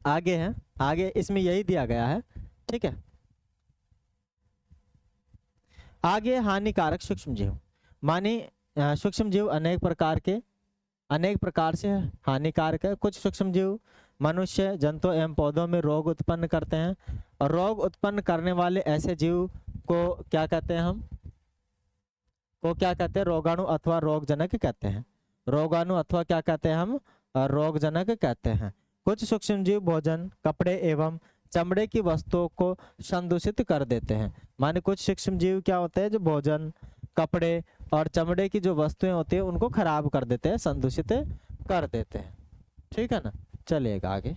आगे है, आगे इसमें यही दिया गया है। ठीक है, आगे हानिकारक सूक्ष्म जीव। माने सूक्ष्म जीव अनेक प्रकार से हानिकारक है। कुछ सूक्ष्म जीव मनुष्य, जंतु एवं पौधों में रोग उत्पन्न करते हैं, और रोग उत्पन्न करने वाले ऐसे जीव को क्या कहते हैं? हम को क्या कहते हैं? रोगाणु अथवा रोगजनक कहते हैं। रोगाणु अथवा क्या कहते हैं हम? रोगजनक कहते हैं। कुछ सूक्ष्म जीव भोजन, कपड़े एवं चमड़े की वस्तुओं को संदूषित कर देते हैं। माने कुछ सूक्ष्म जीव क्या होते हैं, जो भोजन, कपड़े और चमड़े की जो वस्तुएं होती है उनको खराब कर देते हैं, संदूषित कर देते हैं। ठीक है ना, चलिएगा आगे।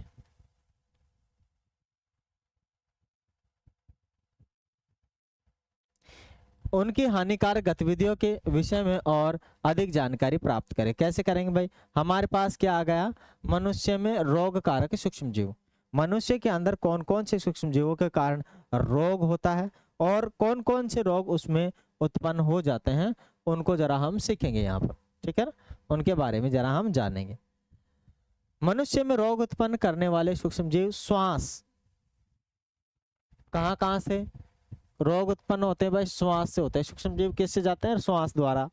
उनकी हानिकारक गतिविधियों के विषय में और अधिक जानकारी प्राप्त करें। कैसे करेंगे भाई? हमारे पास क्या आ गया? मनुष्य में रोग कारक सूक्ष्म जीव। मनुष्य के अंदर कौन कौन से सूक्ष्म जीवों के कारण रोग होता है और कौन कौन से रोग उसमें उत्पन्न हो जाते हैं, उनको जरा हम सीखेंगे यहाँ पर। ठीक है ना, उनके बारे में जरा हम जानेंगे। मनुष्य में रोग उत्पन्न करने वाले सूक्ष्म जीव श्वास, कहाँ कहाँ से रोग उत्पन्न होते हैं भाई? श्वास से होते हैं। सूक्ष्म जीव किससे जाते हैं? श्वास द्वारा,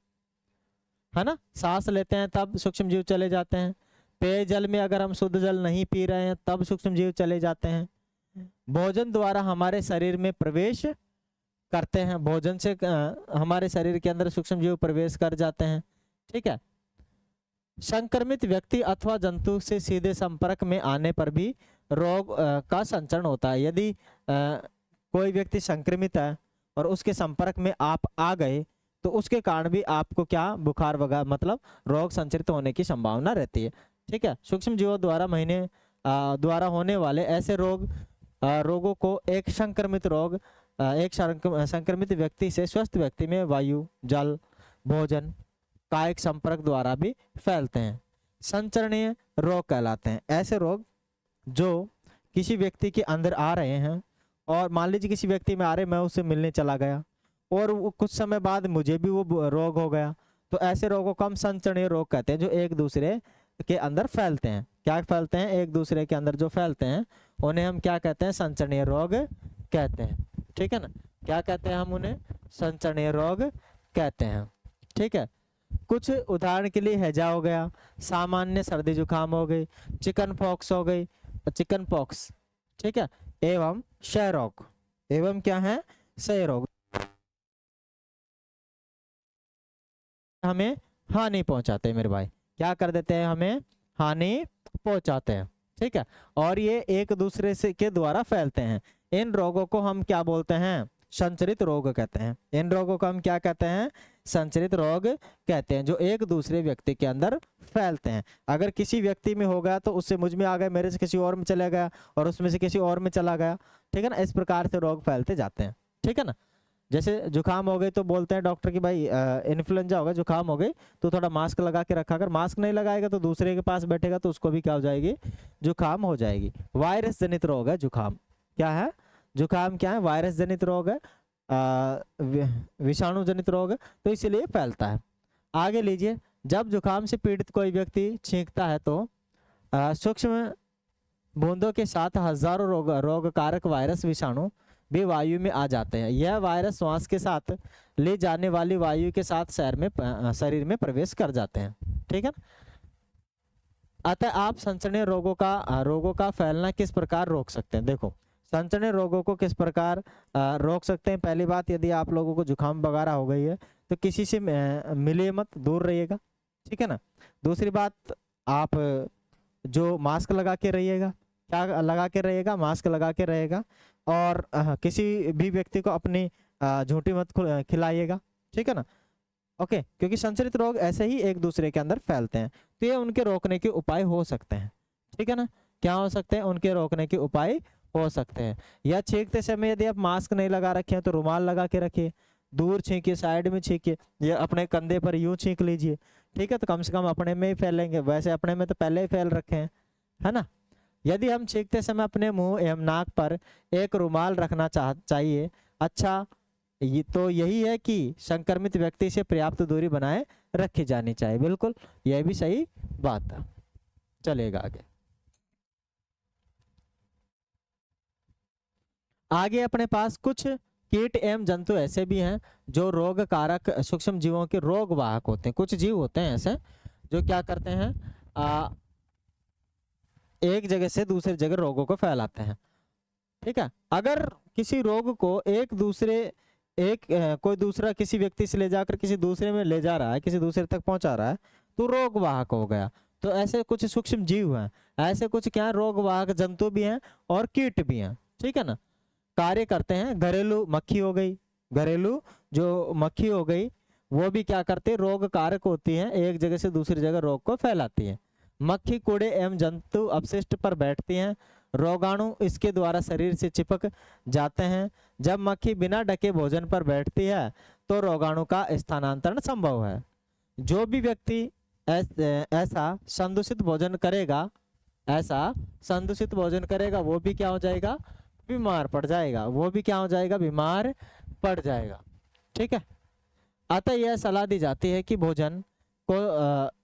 है ना। सांस लेते हैं तब सूक्ष्म जीव चले जाते हैं। पेयजल में अगर हम शुद्ध जल नहीं पी रहे हैं तब सूक्ष्म जीव चले जाते हैं। भोजन द्वारा हमारे शरीर में प्रवेश करते हैं, भोजन से हमारे शरीर के अंदर सूक्ष्म जीव प्रवेश कर जाते हैं। ठीक है, संक्रमित व्यक्ति अथवा जंतु से सीधे संपर्क में आने पर भी रोग का संचरण होता है। यदि कोई व्यक्ति संक्रमित है और उसके संपर्क में आप आ गए तो उसके कारण भी आपको क्या, बुखार वगैरह, मतलब रोग संचरित होने की संभावना रहती है। ठीक है, सूक्ष्म जीवों द्वारा होने वाले ऐसे रोगों को एक संक्रमित व्यक्ति से स्वस्थ व्यक्ति में वायु, जल, भोजन, कायिक संपर्क द्वारा भी फैलते हैं। संचरणीय रोग कहलाते हैं। ऐसे रोग जो किसी व्यक्ति के अंदर आ रहे हैं, और मान लीजिए किसी व्यक्ति में आ रहे, मैं उससे मिलने चला गया और वो कुछ समय बाद मुझे भी वो रोग हो गया, तो ऐसे रोगों को हम संचरणीय रोग कहते हैं, जो एक दूसरे के अंदर फैलते हैं। क्या फैलते हैं? एक दूसरे के अंदर जो फैलते हैं उन्हें हम क्या कहते हैं? संचरणीय रोग कहते हैं। ठीक है ना, क्या कहते हैं हम उन्हें? संचरणीय रोग कहते हैं। ठीक है, कुछ उदाहरण के लिए हैजा हो गया, सामान्य सर्दी जुकाम हो गई, चिकन पॉक्स, ठीक है, एवं क्षय रोग। एवं क्या है? क्षय रोग हमें हानि पहुंचाते हैं मेरे भाई। क्या कर देते हैं? हमें हानि पहुंचाते हैं। ठीक है, और ये एक दूसरे से के द्वारा फैलते हैं। इन रोगों को हम क्या बोलते हैं? संचरित रोग कहते हैं। इन रोगों को हम क्या कहते हैं? संचरित रोग कहते हैं, जो एक दूसरे व्यक्ति के अंदर फैलते हैं। अगर किसी व्यक्ति में हो गया तो उससे मुझ में आ गया, मेरे से किसी और में चला गया, और उसमें से किसी और में चला गया, ठीक है ना। इस प्रकार से रोग फैलते जाते हैं, ठीक है ना। जैसे जुकाम हो गई तो बोलते हैं डॉक्टर कि भाई इन्फ्लुएंजा हो गया, जुकाम हो गई तो थोड़ा मास्क लगा के रखा। अगर मास्क नहीं लगाएगा तो दूसरे के पास बैठेगा तो उसको भी क्या हो जाएगी? जुकाम हो जाएगी। वायरस जनित रोग है जुकाम। क्या है? जुकाम क्या है? वायरस जनित रोग है, विषाणु जनित रोग है, तो इसलिए फैलता है। आगे लीजिए, जब जुकाम से पीड़ित कोई व्यक्ति छींकता है तो सूक्ष्म बूंदों के साथ हजारों रोगकारक वायरस विषाणु भी वायु में आ जाते हैं। यह वायरस श्वास के साथ ले जाने वाली वायु के साथ शरीर में प्रवेश कर जाते हैं, ठीक है। अतः आप संचरणीय रोगों का फैलना किस प्रकार रोक सकते हैं? देखो, संचरणीय रोगों को किस प्रकार रोक सकते हैं। पहली बात, यदि आप लोगों को जुकाम वगैरह हो गई है तो किसी से मिलिए मत, दूर रहिएगा, ठीक है ना। दूसरी बात, आप जो मास्क लगा के रहिएगा। क्या लगा के रहिएगा? मास्क लगा के रहेगा। और किसी भी व्यक्ति को अपनी झूठी मत खिलाइएगा, ठीक है ना। ओके, क्योंकि संचरित रोग ऐसे ही एक दूसरे के अंदर फैलते हैं, तो ये उनके रोकने के उपाय हो सकते हैं, ठीक है ना। क्या हो सकते हैं? उनके रोकने के उपाय हो सकते हैं। या छींकते समय यदि आप मास्क नहीं लगा रखे हैं तो रुमाल लगा के रखिए, दूर छींकिए, साइड में छींकिए, या अपने कंधे पर यूं छींक लीजिए, ठीक है। तो कम से कम अपने में ही फैलेंगे, वैसे अपने में तो पहले ही फैल रखे हैं, है ना। यदि हम छींकते समय अपने मुंह एवं नाक पर एक रुमाल रखना चाहिए। अच्छा, तो यही है कि संक्रमित व्यक्ति से पर्याप्त दूरी बनाए रखी जानी चाहिए। बिल्कुल, यह भी सही बात है। चलेगा आगे अपने पास कुछ कीट एवं जंतु ऐसे भी हैं जो रोग कारक सूक्ष्म जीवों के रोग वाहक होते हैं। कुछ जीव होते हैं ऐसे जो क्या करते हैं, एक जगह से दूसरी जगह रोगों को फैलाते हैं, ठीक है। अगर किसी रोग को कोई दूसरा किसी व्यक्ति से ले जाकर किसी दूसरे में ले जा रहा है, किसी दूसरे तक पहुंचा रहा है, तो रोग वाहक हो गया। तो ऐसे कुछ सूक्ष्म जीव हैं, ऐसे कुछ क्या रोग वाहक जंतु भी हैं और कीट भी हैं, ठीक है ना। कार्य करते हैं। घरेलू मक्खी हो गई, घरेलू जो मक्खी हो गई वो भी क्या करते हैं? रोग कारक होती है, एक जगह से दूसरी जगह रोग को फैलाती है। मक्खी कूड़े एवं जंतु अपशिष्ट पर बैठती हैं, रोगाणु इसके द्वारा शरीर से चिपक जाते हैं। जब मक्खी बिना ढके भोजन पर बैठती है तो रोगाणु का स्थानांतरण संभव है। जो भी व्यक्ति ऐसा संदूषित भोजन करेगा वो भी क्या हो जाएगा? बीमार पड़ जाएगा। वो भी क्या हो जाएगा? बीमार पड़ जाएगा, ठीक है। अतः यह सलाह दी जाती है कि भोजन को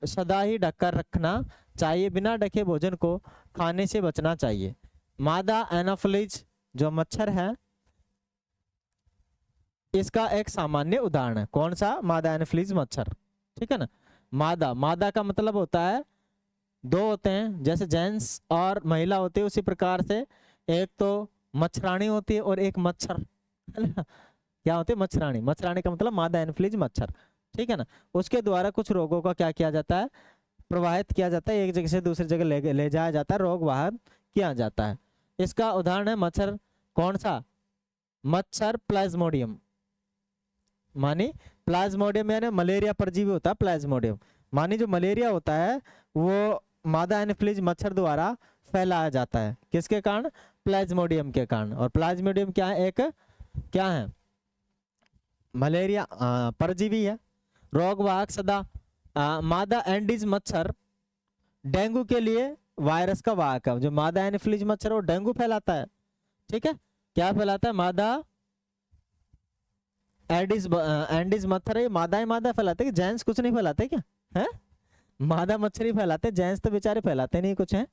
सदा ही ढककर रखना चाहिए, बिना ढके भोजन को खाने से बचना चाहिए। मादा एनाफिलीज जो मच्छर है, इसका एक सामान्य उदाहरण है। कौन सा? मादा एनाफिलीज मच्छर, ठीक है ना। मादा का मतलब होता है, दो होते हैं, जैसे जेंट्स और महिला होती है उसी प्रकार से एक तो मच्छराणी होती है और एक मच्छर, है ना। क्या होती है? मच्छराणी। मच्छराणी का मतलब मादा एनाफिलीज मच्छर, ठीक है ना। उसके द्वारा कुछ रोगों का क्या किया जाता है? प्रवाहित किया जाता है, एक जगह से दूसरी जगह ले जाया जाता है, रोग वाहन किया जाता है। इसका उदाहरण है मच्छर। कौन सा? मच्छर प्लाज्मोडियम, मानी प्लाज्मोडियम यानी मलेरिया परजीवी होता है प्लाज्मोडियम। मानी जो मलेरिया होता है वो मादा एनाफिलीज मच्छर द्वारा फैलाया जाता है। किसके कारण? प्लाज्मोडियम के कारण। और प्लाज्मोडियम क्या है? एक क्या है? मलेरिया परजीवी है, रोगवाहक सदा। मादा एंडीज मच्छर डेंगू के लिए वायरस का वाहक है। जो मादा एनाफिलीज मच्छर वो डेंगू फैलाता है, ठीक है। क्या फैलाता है? मादा एंडीज मच्छर है, मादा फैलाते हैं। जेंट्स कुछ नहीं फैलाते क्या है? मादा मच्छर ही फैलाते, जेंट्स तो बेचारे फैलाते नहीं कुछ है।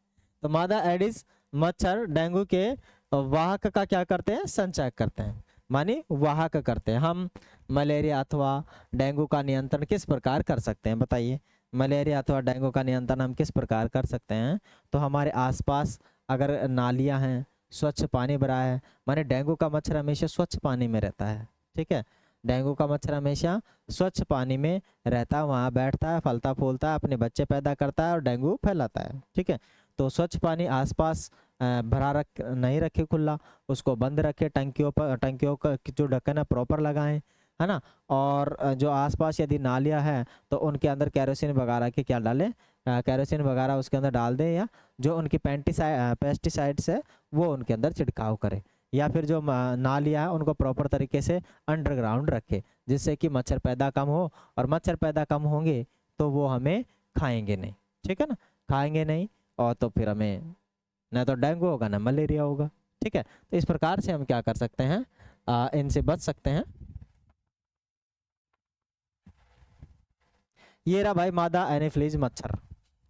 तो मादा एडिस मच्छर डेंगू के वाहक का क्या करते हैं? संचार करते हैं, मानी वाहक करते हैं। हम मलेरिया अथवा डेंगू का नियंत्रण किस प्रकार कर सकते हैं? बताइए। मलेरिया अथवा डेंगू का नियंत्रण हम किस प्रकार कर सकते हैं? तो हमारे आसपास अगर नालियां हैं, स्वच्छ पानी भरा है, माने डेंगू का मच्छर हमेशा स्वच्छ पानी में रहता है, ठीक है। डेंगू का मच्छर हमेशा स्वच्छ पानी में रहता है, वहाँ बैठता है, फलता फूलता है, अपने बच्चे पैदा करता है और डेंगू फैलाता है, ठीक है। तो स्वच्छ पानी आसपास भरा रख नहीं रखे खुला, उसको बंद रखे, टंकियों का जो ढक्कन है प्रॉपर लगाएं, है ना। और जो आसपास यदि नालियाँ हैं तो उनके अंदर केरोसिन वगैरह के क्या डालें, केरोसिन वगैरह उसके अंदर डाल दें, या जो उनकी पेस्टिसाइड्स है वो उनके अंदर छिड़काव करें, या फिर जो नालियाँ हैं उनको प्रॉपर तरीके से अंडरग्राउंड रखें, जिससे कि मच्छर पैदा कम हो, और मच्छर पैदा कम होंगे तो वो हमें खाएंगे नहीं, ठीक है ना, खाएंगे नहीं, और तो फिर हमें ना तो डेंगू होगा ना मलेरिया होगा, ठीक है। तो इस प्रकार से हम क्या कर सकते हैं, इनसे बच सकते हैं। ये रहा भाई मादा एनोफिलीज मच्छर,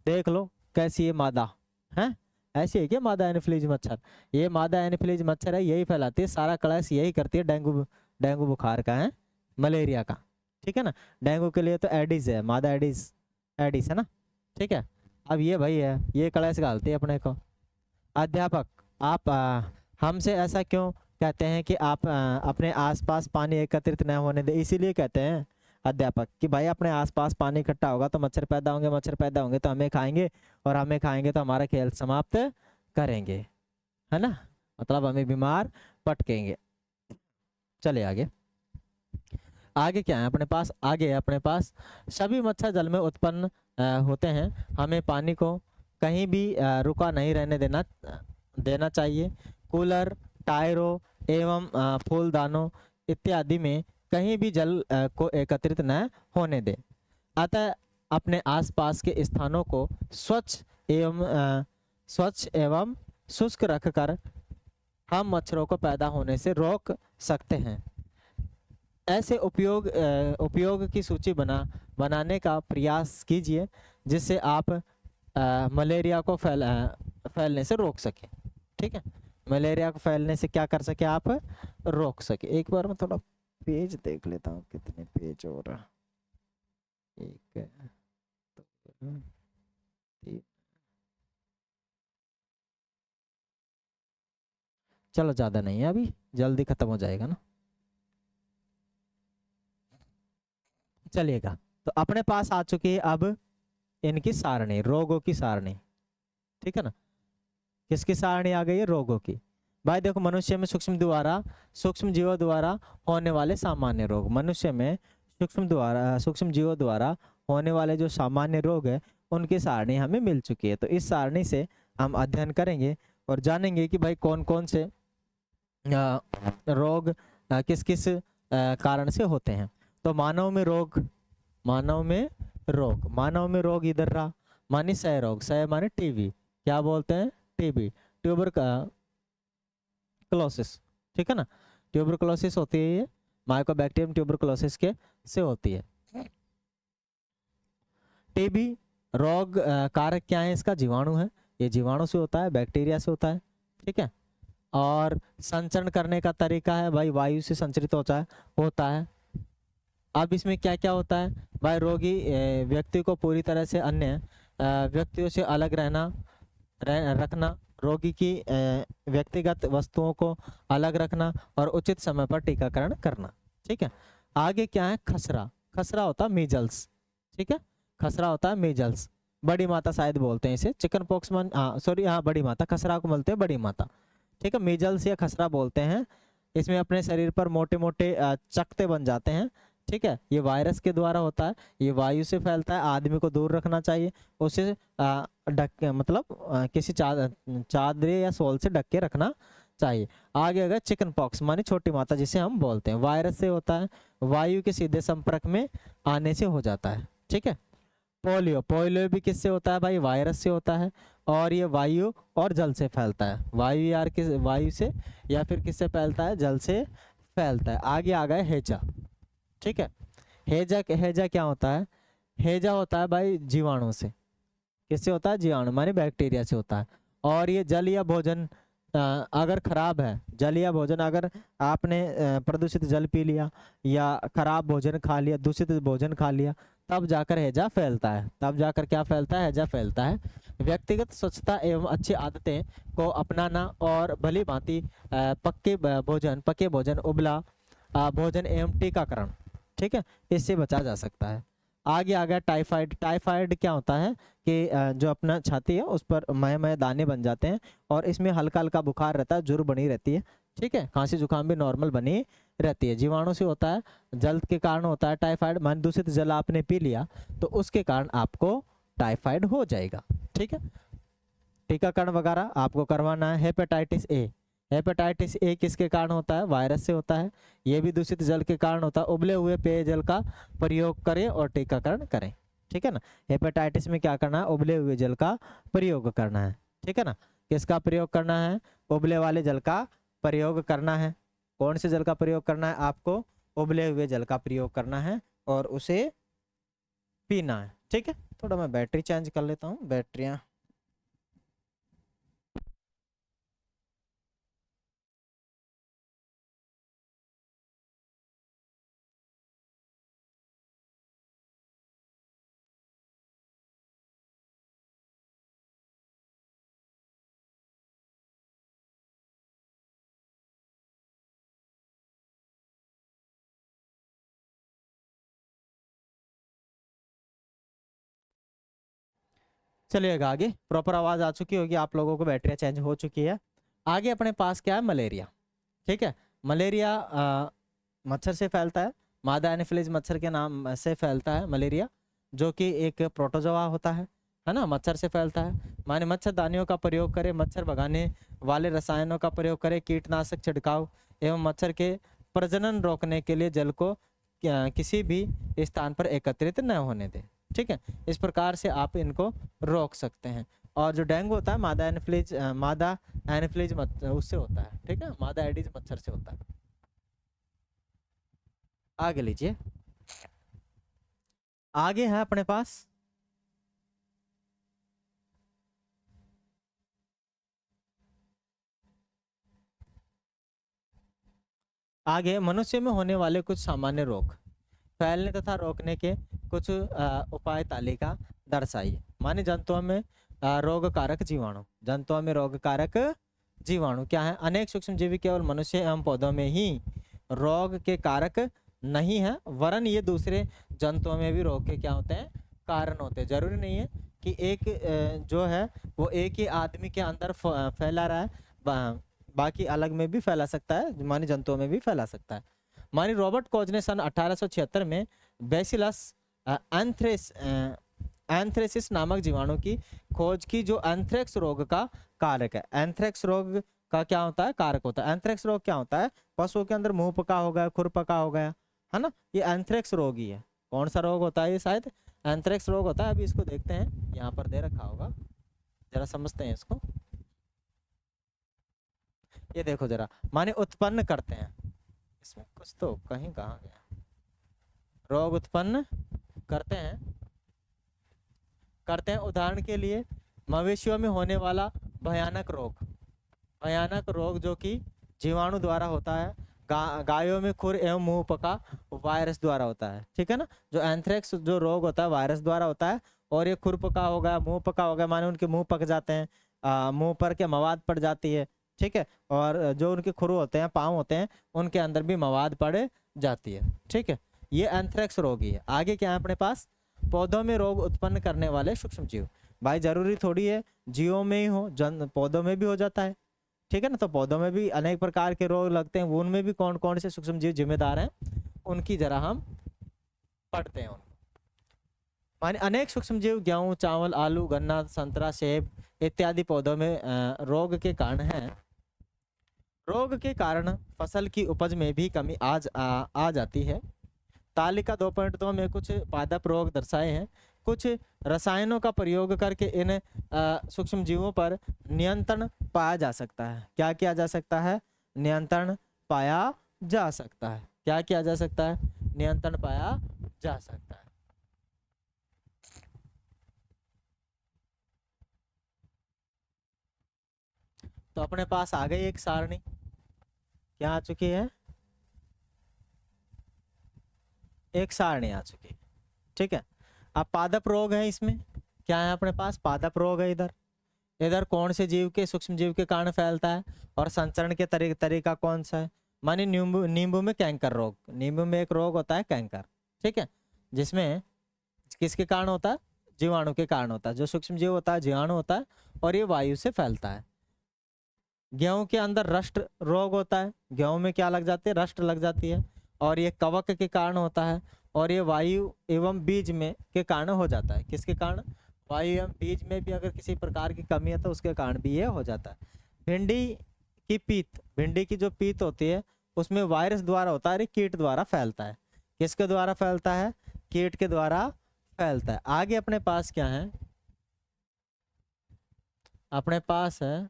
देख लो कैसी है मादा है, ऐसी है क्या मादा एनोफिलीज मच्छर, ये मादा एनोफिलीज मच्छर है, यही फैलाती है सारा कलेश, यही करती है डेंगू बुखार का है, मलेरिया का, ठीक है ना। डेंगू के लिए तो एडिस है, मादा एडिस, एडिस है ना, ठीक है। अब ये भाई है, ये कलेश घालती है अपने को। अध्यापक आप हमसे ऐसा क्यों कहते हैं कि आप अपने आसपास पानी एकत्रित न होने दे, इसीलिए कहते हैं अध्यापक कि भाई अपने आसपास पानी इकट्ठा होगा तो मच्छर पैदा होंगे, मच्छर पैदा होंगे तो हमें खाएंगे, और हमें खाएंगे तो हमारा खेल समाप्त करेंगे, है ना, मतलब हमें बीमार पटकेंगे। चले आगे, आगे क्या है अपने पास, आगे अपने पास सभी मच्छर जल में उत्पन्न होते हैं, हमें पानी को कहीं भी रुका नहीं रहने देना चाहिए। कूलर, टायरों एवं फूलदानों इत्यादि में कहीं भी जल को एकत्रित न होने दें। अतः अपने आसपास के स्थानों को स्वच्छ एवं शुष्क रखकर हम मच्छरों को पैदा होने से रोक सकते हैं। ऐसे उपयोग की सूची बनाने का प्रयास कीजिए, जिससे आप मलेरिया को फैलने से रोक सकें, ठीक है, मलेरिया को फैलने से क्या कर सके आप, रोक सके। एक बार मैं थोड़ा पेज देख लेता हूँ कितने पेज हो रहा, एक दो तीन, चलो ज़्यादा नहीं है, अभी जल्दी ख़त्म हो जाएगा ना। चलिएगा, तो अपने पास आ चुकी है अब इनकी सारणी, रोगों की सारणी, ठीक है ना। किसकी सारणी आ गई है, रोगों की। भाई देखो, मनुष्य में सूक्ष्म जीवों द्वारा होने वाले सामान्य रोग, मनुष्य में सूक्ष्म जीवों द्वारा होने वाले जो सामान्य रोग है उनकी सारणी हमें मिल चुकी है। तो इस सारणी से हम अध्ययन करेंगे और जानेंगे कि भाई कौन कौन से रोग किस किस कारण से होते हैं। तो मानव में रोग इधर रहा, मानी क्षय रोग, क्षय माने टीबी, क्या बोलते हैं, टीबी, ट्यूबरक्लोसिस, ठीक है ना, ट्यूबरक्लोसिस होती है, ये माइकोबैक्टीरियम ट्यूबरक्लोसिस के से होती है। टीबी रोग कारक क्या है, इसका जीवाणु है, ये जीवाणु से होता है, बैक्टीरिया से होता है, ठीक है। और संचरण करने का तरीका है भाई, वायु से संचरित होता है। अब इसमें क्या क्या होता है भाई, रोगी व्यक्ति को पूरी तरह से अन्य व्यक्तियों से अलग रखना, रोगी की व्यक्तिगत वस्तुओं को अलग रखना और उचित समय पर टीकाकरण करना, ठीक है। आगे क्या है, खसरा होता है मीजल्स, ठीक है, खसरा होता है मीजल्स, बड़ी माता शायद बोलते हैं इसे, चिकन पॉक्स बड़ी माता, खसरा को बोलते हैं बड़ी माता, ठीक है, मीजल्स या खसरा बोलते हैं। इसमें अपने शरीर पर मोटे मोटे चकते बन जाते हैं, ठीक है, ये वायरस के द्वारा होता है, ये वायु से फैलता है, आदमी को दूर रखना चाहिए, उसे ढक मतलब किसी चादरे या सोल से ढक के रखना चाहिए। आगे अगर चिकन पॉक्स मानी छोटी माता जिसे हम बोलते हैं, वायरस से होता है, वायु के सीधे संपर्क में आने से हो जाता है, ठीक है। पोलियो भी किससे होता है भाई, वायरस से होता है, और ये वायु और जल से फैलता है, वायु से या फिर किससे फैलता है, जल से फैलता है। आगे आ गया हैजा, ठीक है, हैजा क्या होता है, हैजा होता है भाई जीवाणु से, किससे होता है, जीवाणु माने बैक्टीरिया से होता है। और ये जल या भोजन अगर खराब है, जल या भोजन अगर आपने प्रदूषित जल पी लिया या खराब भोजन खा लिया, दूषित भोजन खा लिया, तब जाकर हैजा फैलता है, तब जाकर क्या फैलता है, हैजा फैलता है। व्यक्तिगत स्वच्छता एवं अच्छी आदतें को अपनाना और भली भांति पके भोजन, उबला भोजन एवं टीकाकरण, ठीक है, इससे बचा जा सकता है। आगे आ गया टाइफाइड। टाइफाइड क्या होता है कि जो अपना छाती है उस पर मय दाने बन जाते हैं और इसमें हल्का हल्का बुखार रहता है, जुर बनी रहती है, ठीक है, खांसी जुकाम भी नॉर्मल बनी रहती है, जीवाणु से होता है, जल के कारण होता है टाइफाइड। मान दूषित जल आपने पी लिया तो उसके कारण आपको टाइफाइड हो जाएगा, ठीक है। टीकाकरण वगैरह आपको करवाना है। हेपेटाइटिस ए, हेपेटाइटिस ए किसके कारण होता है? वायरस से होता है। ये भी दूषित जल के कारण होता है। उबले हुए पेयजल का प्रयोग करें और टीकाकरण करें, ठीक है ना। हेपेटाइटिस में क्या करना है? उबले हुए जल का प्रयोग करना है, ठीक है ना। किसका प्रयोग करना है? उबले वाले जल का प्रयोग करना है। कौन से जल का प्रयोग करना है? आपको उबले हुए जल का प्रयोग करना है और उसे पीना है, ठीक है। थोड़ा मैं बैटरी चेंज कर लेता हूँ, बैटरियाँ। चलिएगा आगे, प्रॉपर आवाज आ चुकी होगी आप लोगों को, बैटरियाँ चेंज हो चुकी है। आगे अपने पास क्या है? मलेरिया, ठीक है। मलेरिया मच्छर से फैलता है, मादा एनोफिलीज मच्छर के नाम से फैलता है मलेरिया, जो कि एक प्रोटोजोआ होता है ना, मच्छर से फैलता है। माने मच्छरदानियों का प्रयोग करें, मच्छर भगाने वाले रसायनों का प्रयोग करें, कीटनाशक छिड़काव एवं मच्छर के प्रजनन रोकने के लिए जल को किसी भी स्थान पर एकत्रित न होने दें, ठीक है। इस प्रकार से आप इनको रोक सकते हैं। और जो डेंगू होता है मादा एनोफिलीज उससे होता है, ठीक है, मादा एडिज मच्छर से होता है। आगे लीजिए, आगे है अपने पास आगे मनुष्य में होने वाले कुछ सामान्य रोग, फैलने तथा रोकने के कुछ उपाय तालिका दर्शाइए। माने जंतुओं में रोग कारक जीवाणु, जंतुओं में रोग कारक जीवाणु क्या है? अनेक सूक्ष्मजीवी केवल मनुष्य एवं पौधों में ही रोग के कारक नहीं है, वरन ये दूसरे जंतुओं में भी रोग के क्या होते हैं? कारण होते हैं। जरूरी नहीं है कि एक जो है वो एक ही आदमी के अंदर फैला रहा है, बाकी अलग में भी फैला सकता है, मानी जंतुओं में भी फैला सकता है। मानी रॉबर्ट कोच ने सन 1876 में बेसिलस एंथ्रेसिस नामक जीवाणु की खोज की, जो एंथ्रेक्स रोग का कारक है। एंथ्रेक्स रोग का क्या होता है? कारक होता है। एंथ्रेक्स रोग क्या होता है? पशुओं के अंदर मुंह पका हो गया, खुर पका हो गया, है ना, ये एंथ्रेक्स रोग ही है। कौन सा रोग होता है ये? शायद एंथ्रेक्स रोग होता है। अभी इसको देखते हैं, यहाँ पर दे रखा होगा, जरा समझते हैं इसको। ये देखो जरा, माने उत्पन्न करते हैं, इसमें कुछ तो कहीं कहाँ गया, रोग उत्पन्न करते हैं, उदाहरण के लिए मवेशियों में होने वाला भयानक रोग, भयानक रोग जो कि जीवाणु द्वारा होता है। गायों में खुर एवं मुंह पका वायरस द्वारा होता है, ठीक है ना। जो एंथ्रेक्स जो रोग होता है वायरस द्वारा होता है, और ये खुर पका हो गया, मुंह पका हो गया, माने उनके मुंह पक जाते हैं, मुंह पर के मवाद पड़ जाती है, ठीक है। और जो उनके खुर होते हैं, पाँव होते हैं, उनके अंदर भी मवाद पड़ जाती है, ठीक है। ये एंथ्रेक्स रोग ही है। आगे क्या है अपने पास? पौधों में रोग उत्पन्न करने वाले सूक्ष्म जीव। भाई जरूरी थोड़ी है जीवों में ही हो, पौधों में भी हो जाता है, ठीक है ना। तो पौधों में भी अनेक प्रकार के रोग लगते हैं, उनमें भी कौन कौन से सूक्ष्म जीव जिम्मेदार हैं, उनकी जरा हम पढ़ते हैं उनको। माने अनेक सूक्ष्म जीव गेहूं, चावल, आलू, गन्ना, संतरा, सेब इत्यादि पौधों में रोग के कारण हैं। रोग के कारण फसल की उपज में भी कमी आ जाती है। तालिका 2.2 में कुछ पादप रोग दर्शाए हैं। कुछ रसायनों का प्रयोग करके इन सूक्ष्म जीवों पर नियंत्रण पाया जा सकता है। क्या किया जा सकता है? नियंत्रण पाया जा सकता है। क्या किया जा सकता है? नियंत्रण पाया जा सकता है। तो अपने पास आ गई एक सारणी, क्या आ चुकी है? एक सारणी आ चुकी है, ठीक है। अब पादप रोग है, इसमें क्या है अपने पास? पादप रोग है। इधर इधर कौन से जीव के, सूक्ष्म जीव के कारण फैलता है, और संचरण के तरीका कौन सा है? माने नींबू में कैंकर रोग, नींबू में एक रोग होता है कैंकर, ठीक है, जिसमें किसके कारण होता है? जीवाणु के कारण होता है। जो सूक्ष्म जीव होता है जीवाणु होता है और ये वायु से फैलता है। गेहूं के अंदर रस्ट रोग होता है, गेहूं में क्या लग जाती है? रस्ट लग जाती है, और ये कवक के कारण होता है, और ये वायु एवं बीज में के कारण हो जाता है। किसके कारण? वायु एवं बीज में भी अगर किसी प्रकार की कमी है तो उसके कारण भी ये हो जाता है। भिंडी की पीत, भिंडी की जो पीत होती है उसमें वायरस द्वारा होता है, कीट द्वारा फैलता है। किसके द्वारा फैलता है? कीट के द्वारा फैलता है। आगे अपने पास क्या है? अपने पास है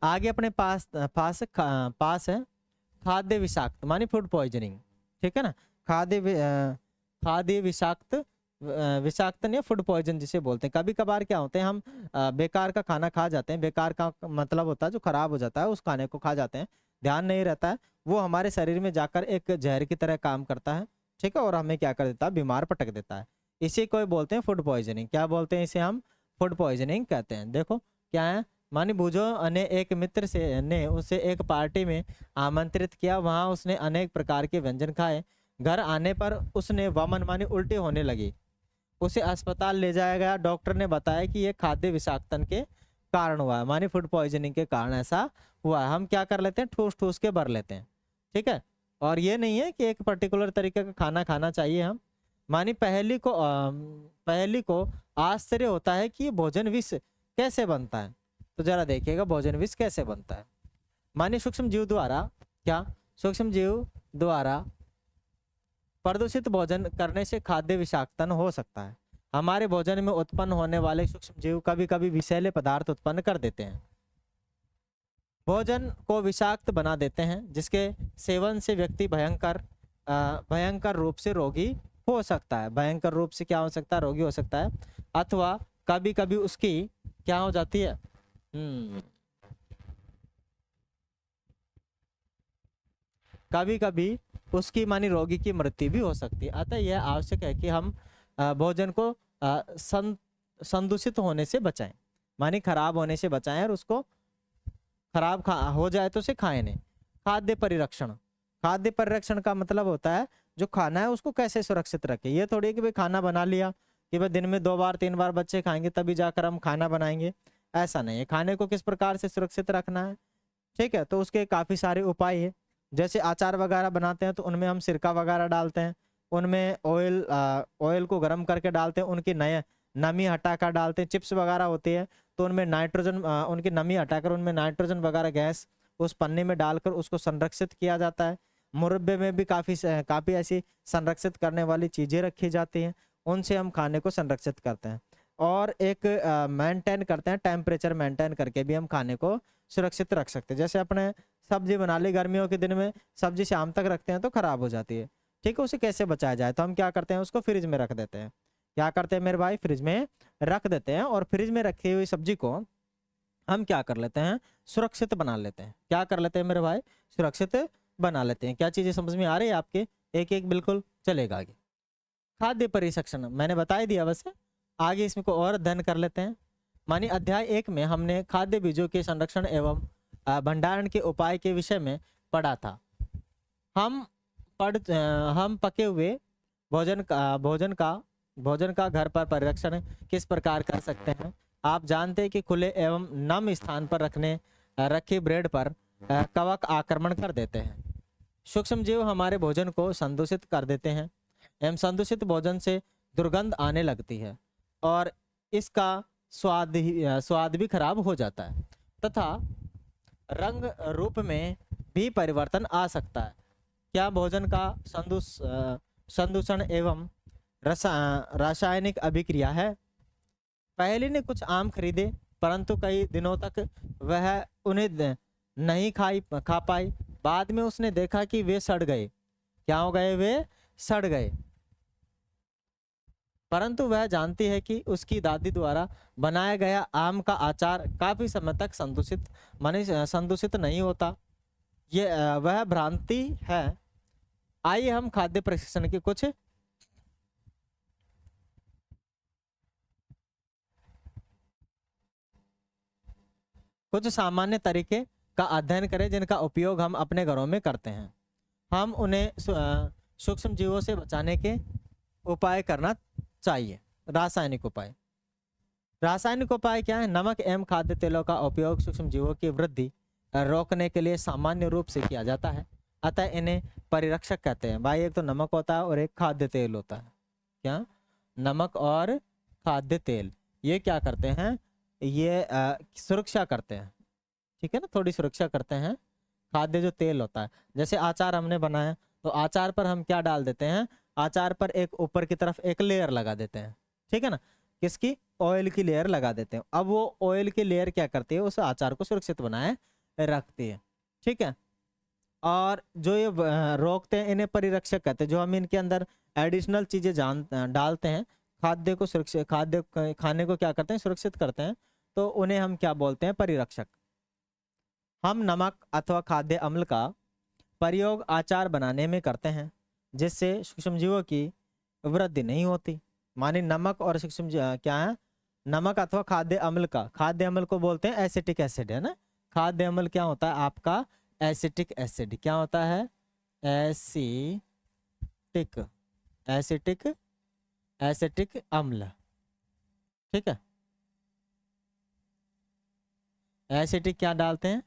आगे अपने पास है खाद्य विषाक्त मानी फूड पॉइजनिंग। ठीक है ना? खाद्य विषाक्त, विषाक्त नहीं, फूड पॉइजन जिसे बोलते हैं। कभी कभार क्या होते हैं, हम बेकार का खाना खा जाते हैं। बेकार का मतलब होता है जो खराब हो जाता है, उस खाने को खा जाते हैं, ध्यान नहीं रहता है, वो हमारे शरीर में जाकर एक जहर की तरह काम करता है। ठीक है? और हमें क्या कर देता है? बीमार पटक देता है। इसी को बोलते हैं फूड पॉइजनिंग। क्या बोलते हैं इसे? हम फूड पॉइजनिंग कहते हैं। देखो क्या है, मानी भुजो ने एक मित्र से ने उसे एक पार्टी में आमंत्रित किया। वहां उसने अनेक प्रकार के व्यंजन खाए। घर आने पर उसने वमन मानी उल्टी होने लगी। उसे अस्पताल ले जाया गया। डॉक्टर ने बताया कि यह खाद्य विषाक्तन के कारण हुआ है, मानी फूड पॉइजनिंग के कारण ऐसा हुआ है। हम क्या कर लेते हैं? ठूस ठूस के भर लेते हैं। ठीक है? और ये नहीं है कि एक पर्टिकुलर तरीके का खाना खाना चाहिए हम। मानी पहली को आश्चर्य होता है कि ये भोजन विष कैसे बनता है। तो जरा देखिएगा भोजन विष कैसे बनता है। मानी सूक्ष्म जीव द्वारा, क्या? सूक्ष्म जीव द्वारा प्रदूषित भोजन करने से खाद्य विषाक्तन हो सकता है। हमारे भोजन में उत्पन्न होने वाले सूक्ष्म जीव कभी कभी विषैले पदार्थ उत्पन्न कर देते हैं, भोजन को विषाक्त बना देते हैं, जिसके सेवन से व्यक्ति भयंकर रूप से रोगी हो सकता है। भयंकर रूप से क्या हो सकता है? रोगी हो सकता है। अथवा कभी कभी उसकी क्या हो जाती है? कभी कभी उसकी मानी रोगी की मृत्यु भी हो सकती है। अतः यह आवश्यक है कि हम भोजन को संदूषित होने से बचाएं, मानी खराब होने से बचाएं, और उसको खराब हो जाए तो उसे खाएं नहीं। खाद्य परिरक्षण, खाद्य परिरक्षण का मतलब होता है जो खाना है उसको कैसे सुरक्षित रखें। ये थोड़ी है कि भाई खाना बना लिया कि भाई दिन में 2 बार 3 बार बच्चे खाएंगे तभी जाकर हम खाना बनाएंगे, ऐसा नहीं है। खाने को किस प्रकार से सुरक्षित रखना है, ठीक है, तो उसके काफी सारे उपाय है। जैसे अचार वगैरह बनाते हैं तो उनमें हम सिरका वगैरह डालते हैं, उनमें ऑयल को गर्म करके डालते हैं, उनकी नए नमी हटाकर डालते हैं। चिप्स वगैरह होती है तो उनमें नाइट्रोजन, उनकी नमी हटाकर उनमें नाइट्रोजन वगैरह गैस उस पन्नी में डालकर उसको संरक्षित किया जाता है। मुरब्बे में भी काफ़ी ऐसी संरक्षित करने वाली चीज़ें रखी जाती हैं, उनसे हम खाने को संरक्षित करते हैं। और एक मेंटेन करते हैं, टेम्परेचर मेंटेन करके भी हम खाने को सुरक्षित रख सकते हैं। जैसे अपने सब्जी बना ली, गर्मियों के दिन में सब्जी शाम तक रखते हैं तो खराब हो जाती है, ठीक है, उसे कैसे बचाया जाए? तो हम क्या करते हैं? उसको फ्रिज में रख देते हैं। क्या करते हैं मेरे भाई? फ्रिज में रख देते हैं, और फ्रिज में रखी हुई सब्जी को हम क्या कर लेते हैं? सुरक्षित बना लेते हैं। क्या कर लेते हैं मेरे भाई? सुरक्षित बना लेते हैं। क्या चीजें समझ में आ रही है आपके? एक एक बिल्कुल चलेगा। आगे खाद्य परिरक्षण मैंने बता ही दिया, वैसे आगे इसमें को और अध्ययन कर लेते हैं। मानी अध्याय 1 में हमने खाद्य बीजों के संरक्षण एवं भंडारण के उपाय के विषय में पढ़ा था। हम पके हुए भोजन का घर पर परिरक्षण किस प्रकार कर सकते हैं? आप जानते हैं कि खुले एवं नम स्थान पर रखी ब्रेड पर कवक आक्रमण कर देते हैं। सूक्ष्म जीव हमारे भोजन को संदूषित कर देते हैं एवं संदूषित भोजन से दुर्गंध आने लगती है और इसका स्वाद भी खराब हो जाता है तथा रंग रूप में भी परिवर्तन आ सकता है। क्या भोजन का संदूषण एवं रासायनिक अभिक्रिया है? पहले ने कुछ आम खरीदे परंतु कई दिनों तक वह उन्हें नहीं खा पाई। बाद में उसने देखा कि वे सड़ गए। क्या हो गए? वे सड़ गए। परंतु वह जानती है कि उसकी दादी द्वारा बनाया गया आम का अचार काफी समय तक संदूषित नहीं होता। ये वह भ्रांति है। आइए हम खाद्य प्रशिक्षण के कुछ सामान्य तरीके का अध्ययन करें जिनका उपयोग हम अपने घरों में करते हैं। हम उन्हें सूक्ष्म जीवों से बचाने के उपाय करना चाहिए। रासायनिक उपाय। रासायनिक उपाय क्या है? नमक एवं खाद्य तेलों का उपयोग सूक्ष्म जीवों की वृद्धि रोकने के लिए सामान्य रूप से किया जाता है, अतः इन्हें परिरक्षक कहते हैं। भाई एक तो नमक होता है और एक खाद्य तेल होता है। क्या? नमक और खाद्य तेल, ये क्या करते हैं? ये सुरक्षा करते हैं, ठीक है ना, थोड़ी सुरक्षा करते हैं। खाद्य जो तेल होता है, जैसे अचार हमने बनाया तो अचार पर हम क्या डाल देते हैं? अचार पर एक ऊपर की तरफ एक लेयर लगा देते हैं, ठीक है ना, किसकी? ऑयल की लेयर लगा देते हैं। अब वो ऑयल की लेयर क्या करती है? उस अचार को सुरक्षित बनाए रखती है, ठीक है। और जो ये रोकते हैं इन्हें परिरक्षक कहते हैं। जो हम इनके अंदर एडिशनल चीजें डालते हैं, खाद्य को सुरक्षित, खाद्य खाने को क्या करते हैं? सुरक्षित करते हैं, तो उन्हें हम क्या बोलते हैं? परिरक्षक। हम नमक अथवा खाद्य अम्ल का प्रयोग अचार बनाने में करते हैं जिससे सूक्ष्मजीवों की वृद्धि नहीं होती। माने नमक और सूक्ष्म क्या है? नमक अथवा खाद्य अम्ल का, खाद्य अम्ल को बोलते हैं एसिटिक एसिड, है ना। खाद्य अम्ल क्या होता है आपका? Acetic acid. क्या होता है? एसिटिक, एसिटिक, एसिटिक अम्ल, ठीक है। एसिटिक क्या डालते हैं?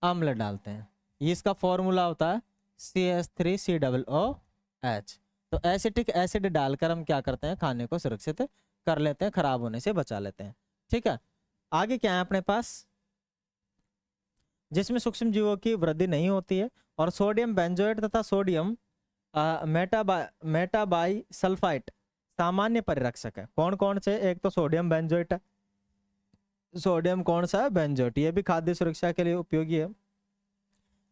अम्ल डालते हैं। ये इसका फॉर्मूला होता है CH3COOH। तो एसिटिक एसिड डालकर हम क्या करते हैं? खाने को सुरक्षित कर लेते हैं, खराब होने से बचा लेते हैं, ठीक है। आगे क्या है अपने पास? जिसमें सूक्ष्म जीवों की वृद्धि नहीं होती है। और सोडियम बेंजोएट तथा सोडियम मेटाबाई सल्फाइट सामान्य परिरक्षक है। कौन कौन से? एक तो सोडियम बेंजोएट है। सोडियम कौन सा है? बेंजोएट। ये भी खाद्य सुरक्षा के लिए उपयोगी है।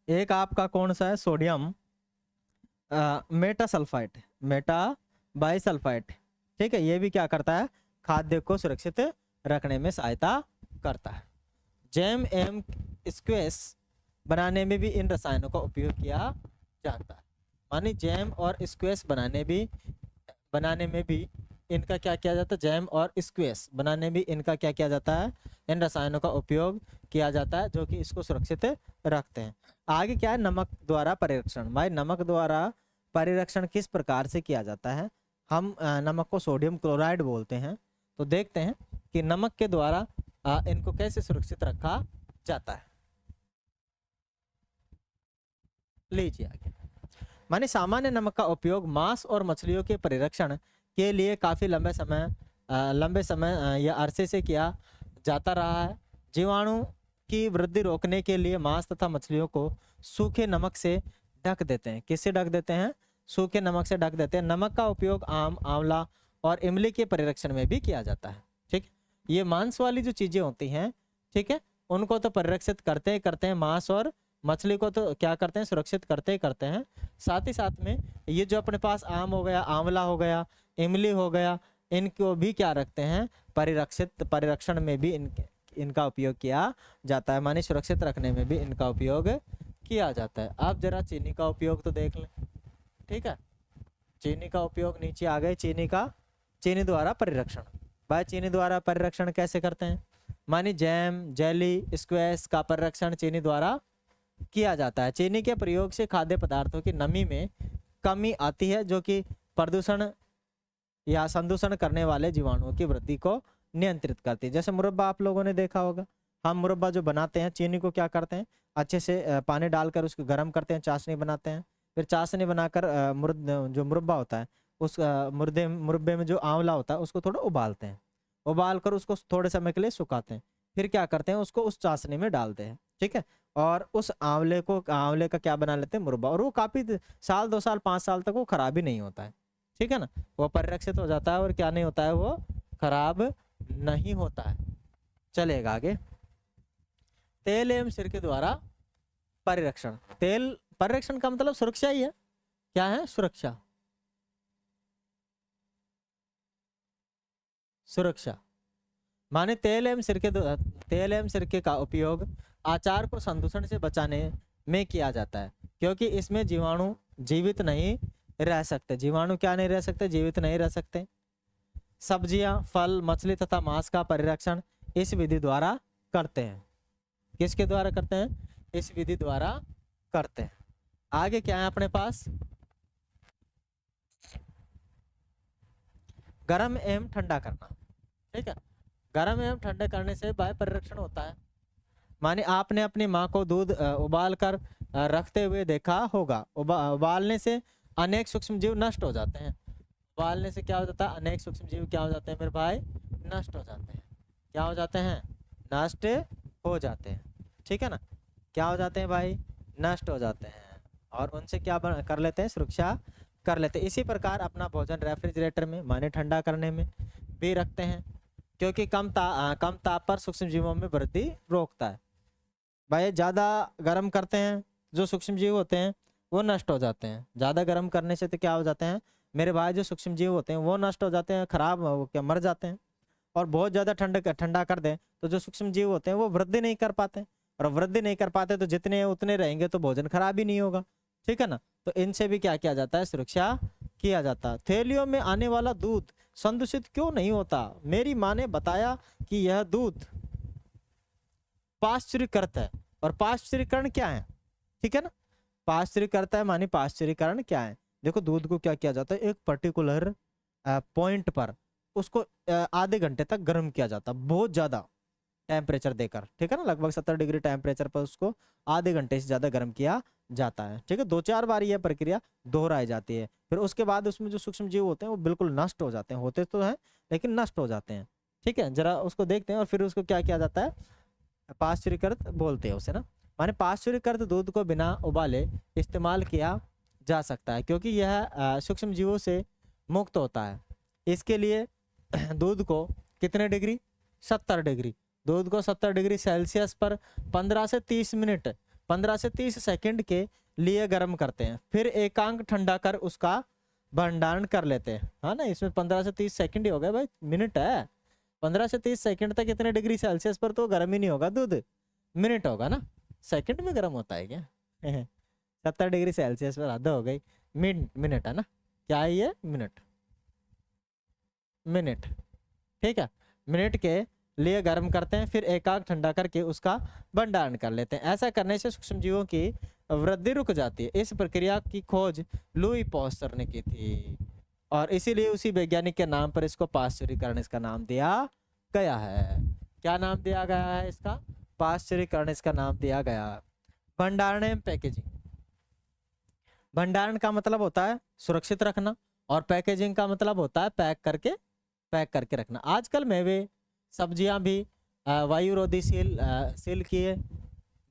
एक आपका कौन सा है? Sodium Meta sulphite, Meta by sulphite, ठीक है। ये भी क्या करता है? खाद्य को सुरक्षित रखने में सहायता करता है। जैम एवं स्क्वैश बनाने में भी इन रसायनों का उपयोग किया जाता है। मानी जैम और स्क्वैश बनाने में भी इनका क्या किया जाता है? जैम और स्क्वैश बनाने में इनका क्या किया जाता है? इन रसायनों का उपयोग किया जाता है जो कि इसको सुरक्षित रखते हैं। आगे क्या है? नमक द्वारा परिरक्षण। भाई नमक द्वारा परिरक्षण किस प्रकार से किया जाता है? हम नमक को सोडियम क्लोराइड बोलते हैं। तो देखते हैं कि नमक के द्वारा इनको कैसे सुरक्षित रखा जाता है। लीजिए आगे। माने सामान्य नमक का उपयोग मांस और मछलियों के परिरक्षण के लिए काफी लंबे समय या अरसे से किया जाता रहा है। जीवाणु की वृद्धि रोकने के लिए मांस तथा मछलियों को सूखे नमक से ढक देते हैं। किससे ढक देते हैं? सूखे नमक से ढक देते हैं। नमक का उपयोग आम, आंवला और इमली के परिरक्षण में भी किया जाता है, ठीक। ये मांस वाली जो चीजें होती हैं, ठीक है, उनको तो परिरक्षित करते ही करते हैं। मांस और मछली को तो क्या करते हैं? सुरक्षित करते ही करते हैं। साथ ही साथ में ये जो अपने पास आम हो गया, आंवला हो गया, इमली हो गया, इनको भी क्या रखते हैं? परिरक्षण में भी इनका उपयोग किया जाता है। माने सुरक्षित रखने में भी इनका उपयोग किया जाता है। आप जरा चीनी का उपयोग तो देख लें, ठीक है। चीनी का उपयोग नीचे आ गए। चीनी द्वारा परिरक्षण। भाई चीनी द्वारा परिरक्षण कैसे करते हैं? मानी जैम, जेली, स्क्वैश का परिरक्षण चीनी द्वारा किया जाता है। चीनी के प्रयोग से खाद्य पदार्थों की नमी में कमी आती है जो कि प्रदूषण या संदूषण करने वाले जीवाणुओं की वृद्धि को नियंत्रित करती है। जैसे मुरब्बा आप लोगों ने देखा होगा, हम मुरब्बा जो बनाते हैं, चीनी को क्या करते हैं? अच्छे से पानी डालकर उसको गर्म करते हैं, चाशनी बनाते हैं। फिर चाशनी बनाकर जो मुरब्बा होता है उस मुरब्बे में जो आंवला होता है उसको थोड़ा उबालते हैं। उबाल कर उसको थोड़े समय के लिए सुखाते हैं। फिर क्या करते हैं? उसको उस चाशनी में डालते हैं, ठीक है। और उस आंवले का क्या बना लेते हैं? मुरब्बा। और वो काफी साल, 2 साल, 5 साल तक वो खराब ही नहीं होता है, ठीक है ना। वो परिरक्षित हो जाता है और क्या नहीं होता है? वो खराब नहीं होता है। चलेगा आगे। तेल एवं सिरके द्वारा परिरक्षण। तेल परिरक्षण का मतलब सुरक्षा ही है। क्या है? सुरक्षा, सुरक्षा। माने तेल एवं सिरके का उपयोग अचार को संदूषण से बचाने में किया जाता है क्योंकि इसमें जीवाणु जीवित नहीं रह सकते। जीवाणु क्या नहीं रह सकते? जीवित नहीं रह सकते। सब्जियां, फल, मछली तथा मांस का परिरक्षण इस विधि द्वारा करते हैं। किसके द्वारा करते हैं? इस विधि द्वारा करते हैं। आगे क्या है अपने पास? गर्म एवं ठंडा करना। ठीक है, गर्म एवं ठंडा करने से वायु परिरक्षण होता है। माने आपने अपनी माँ को दूध उबाल कर रखते हुए देखा होगा। उबालने से अनेक सूक्ष्म जीव नष्ट हो जाते हैं। उबालने से क्या हो जाता है? अनेक सूक्ष्म जीव क्या हो जाते हैं मेरे भाई? नष्ट हो जाते हैं। क्या हो जाते हैं? नष्ट हो जाते हैं। ठीक है ना, क्या हो जाते हैं भाई? नष्ट हो जाते हैं। और उनसे क्या कर लेते हैं? सुरक्षा कर लेते हैं। इसी प्रकार अपना भोजन रेफ्रिजरेटर में माने ठंडा करने में भी रखते हैं, क्योंकि कम ताप पर सूक्ष्म जीवों में वृद्धि रोकता है। भाई ज़्यादा गर्म करते हैं, जो सूक्ष्म जीव होते हैं वो नष्ट हो जाते हैं। ज़्यादा गर्म करने से तो क्या हो जाते हैं मेरे भाई? जो सूक्ष्म जीव होते हैं वो नष्ट हो जाते हैं, खराब वो क्या मर जाते हैं। और बहुत ज़्यादा ठंडा कर दें तो जो सूक्ष्म जीव होते हैं वो वृद्धि नहीं कर पाते, और वृद्धि नहीं कर पाते तो जितने हैं उतने रहेंगे, तो भोजन खराब ही नहीं होगा। ठीक है ना, तो इनसे भी क्या किया जाता है? सुरक्षा किया जाता है। थैलियों में आने वाला दूध संदूषित क्यों नहीं होता? मेरी माँ ने बताया कि यह दूध पाश्चुरीकृत है। और पाश्चुरीकरण क्या है? ठीक है ना, पाश्चुरीकृत है माने पाश्चुरीकरण क्या है? देखो, दूध को क्या किया जाता है? एक पर्टिकुलर पॉइंट पर उसको आधे घंटे तक गर्म किया जाता है, बहुत ज्यादा टेम्परेचर देकर। ठीक है ना, लगभग 70 डिग्री टेम्परेचर पर उसको आधे घंटे से ज्यादा गर्म किया जाता है। ठीक है, 2-4 बार यह प्रक्रिया दोहराई जाती है। फिर उसके बाद उसमें जो सूक्ष्म जीव होते हैं वो बिल्कुल नष्ट हो जाते हैं, होते तो हैं लेकिन नष्ट हो जाते हैं। ठीक है, जरा उसको देखते हैं। और फिर उसको क्या किया जाता है? पाश्चुरीकृत बोलते हैं उसे ना। माने पाश्चुरीकृत दूध को बिना उबाले इस्तेमाल किया जा सकता है, क्योंकि यह सूक्ष्म जीवों से मुक्त होता है। इसके लिए दूध को कितने डिग्री? 70 डिग्री। दूध को 70 डिग्री सेल्सियस पर 15 से 30 मिनट 15 से 30 सेकंड के लिए गर्म करते हैं, फिर एकांक ठंडा कर उसका भंडारण कर लेते हैं। हाँ ना, इसमें 15 से 30 सेकंड ही हो गए भाई, मिनट है। 15 से 30 सेकंड तक इतने डिग्री सेल्सियस पर तो गर्म ही नहीं होगा दूध, मिनट होगा ना। सेकंड में गर्म होता है क्या? 70 डिग्री सेल्सियस पर आधा हो गई, मिनट है ना। क्या है ये? Minute, minute. ठीक है, मिनट के लिए गर्म करते हैं, फिर एकांक ठंडा करके उसका भंडारण कर लेते हैं। ऐसा करने से सूक्ष्म जीवों की वृद्धि रुक जाती है। इस प्रक्रिया की खोज लुई पॉस्चर ने की थी, और इसीलिए उसी वैज्ञानिक के नाम पर इसको पाश्चुरीकरण इसका नाम दिया गया है। क्या नाम दिया गया है इसका? पाश्चुरीकरण इसका नाम दिया गया। भंडारण एवं पैकेजिंग। भंडारण का मतलब होता है सुरक्षित रखना, और पैकेजिंग का मतलब होता है पैक करके रखना। आजकल मेवे सब्जियां भी वायुरोधी सील किए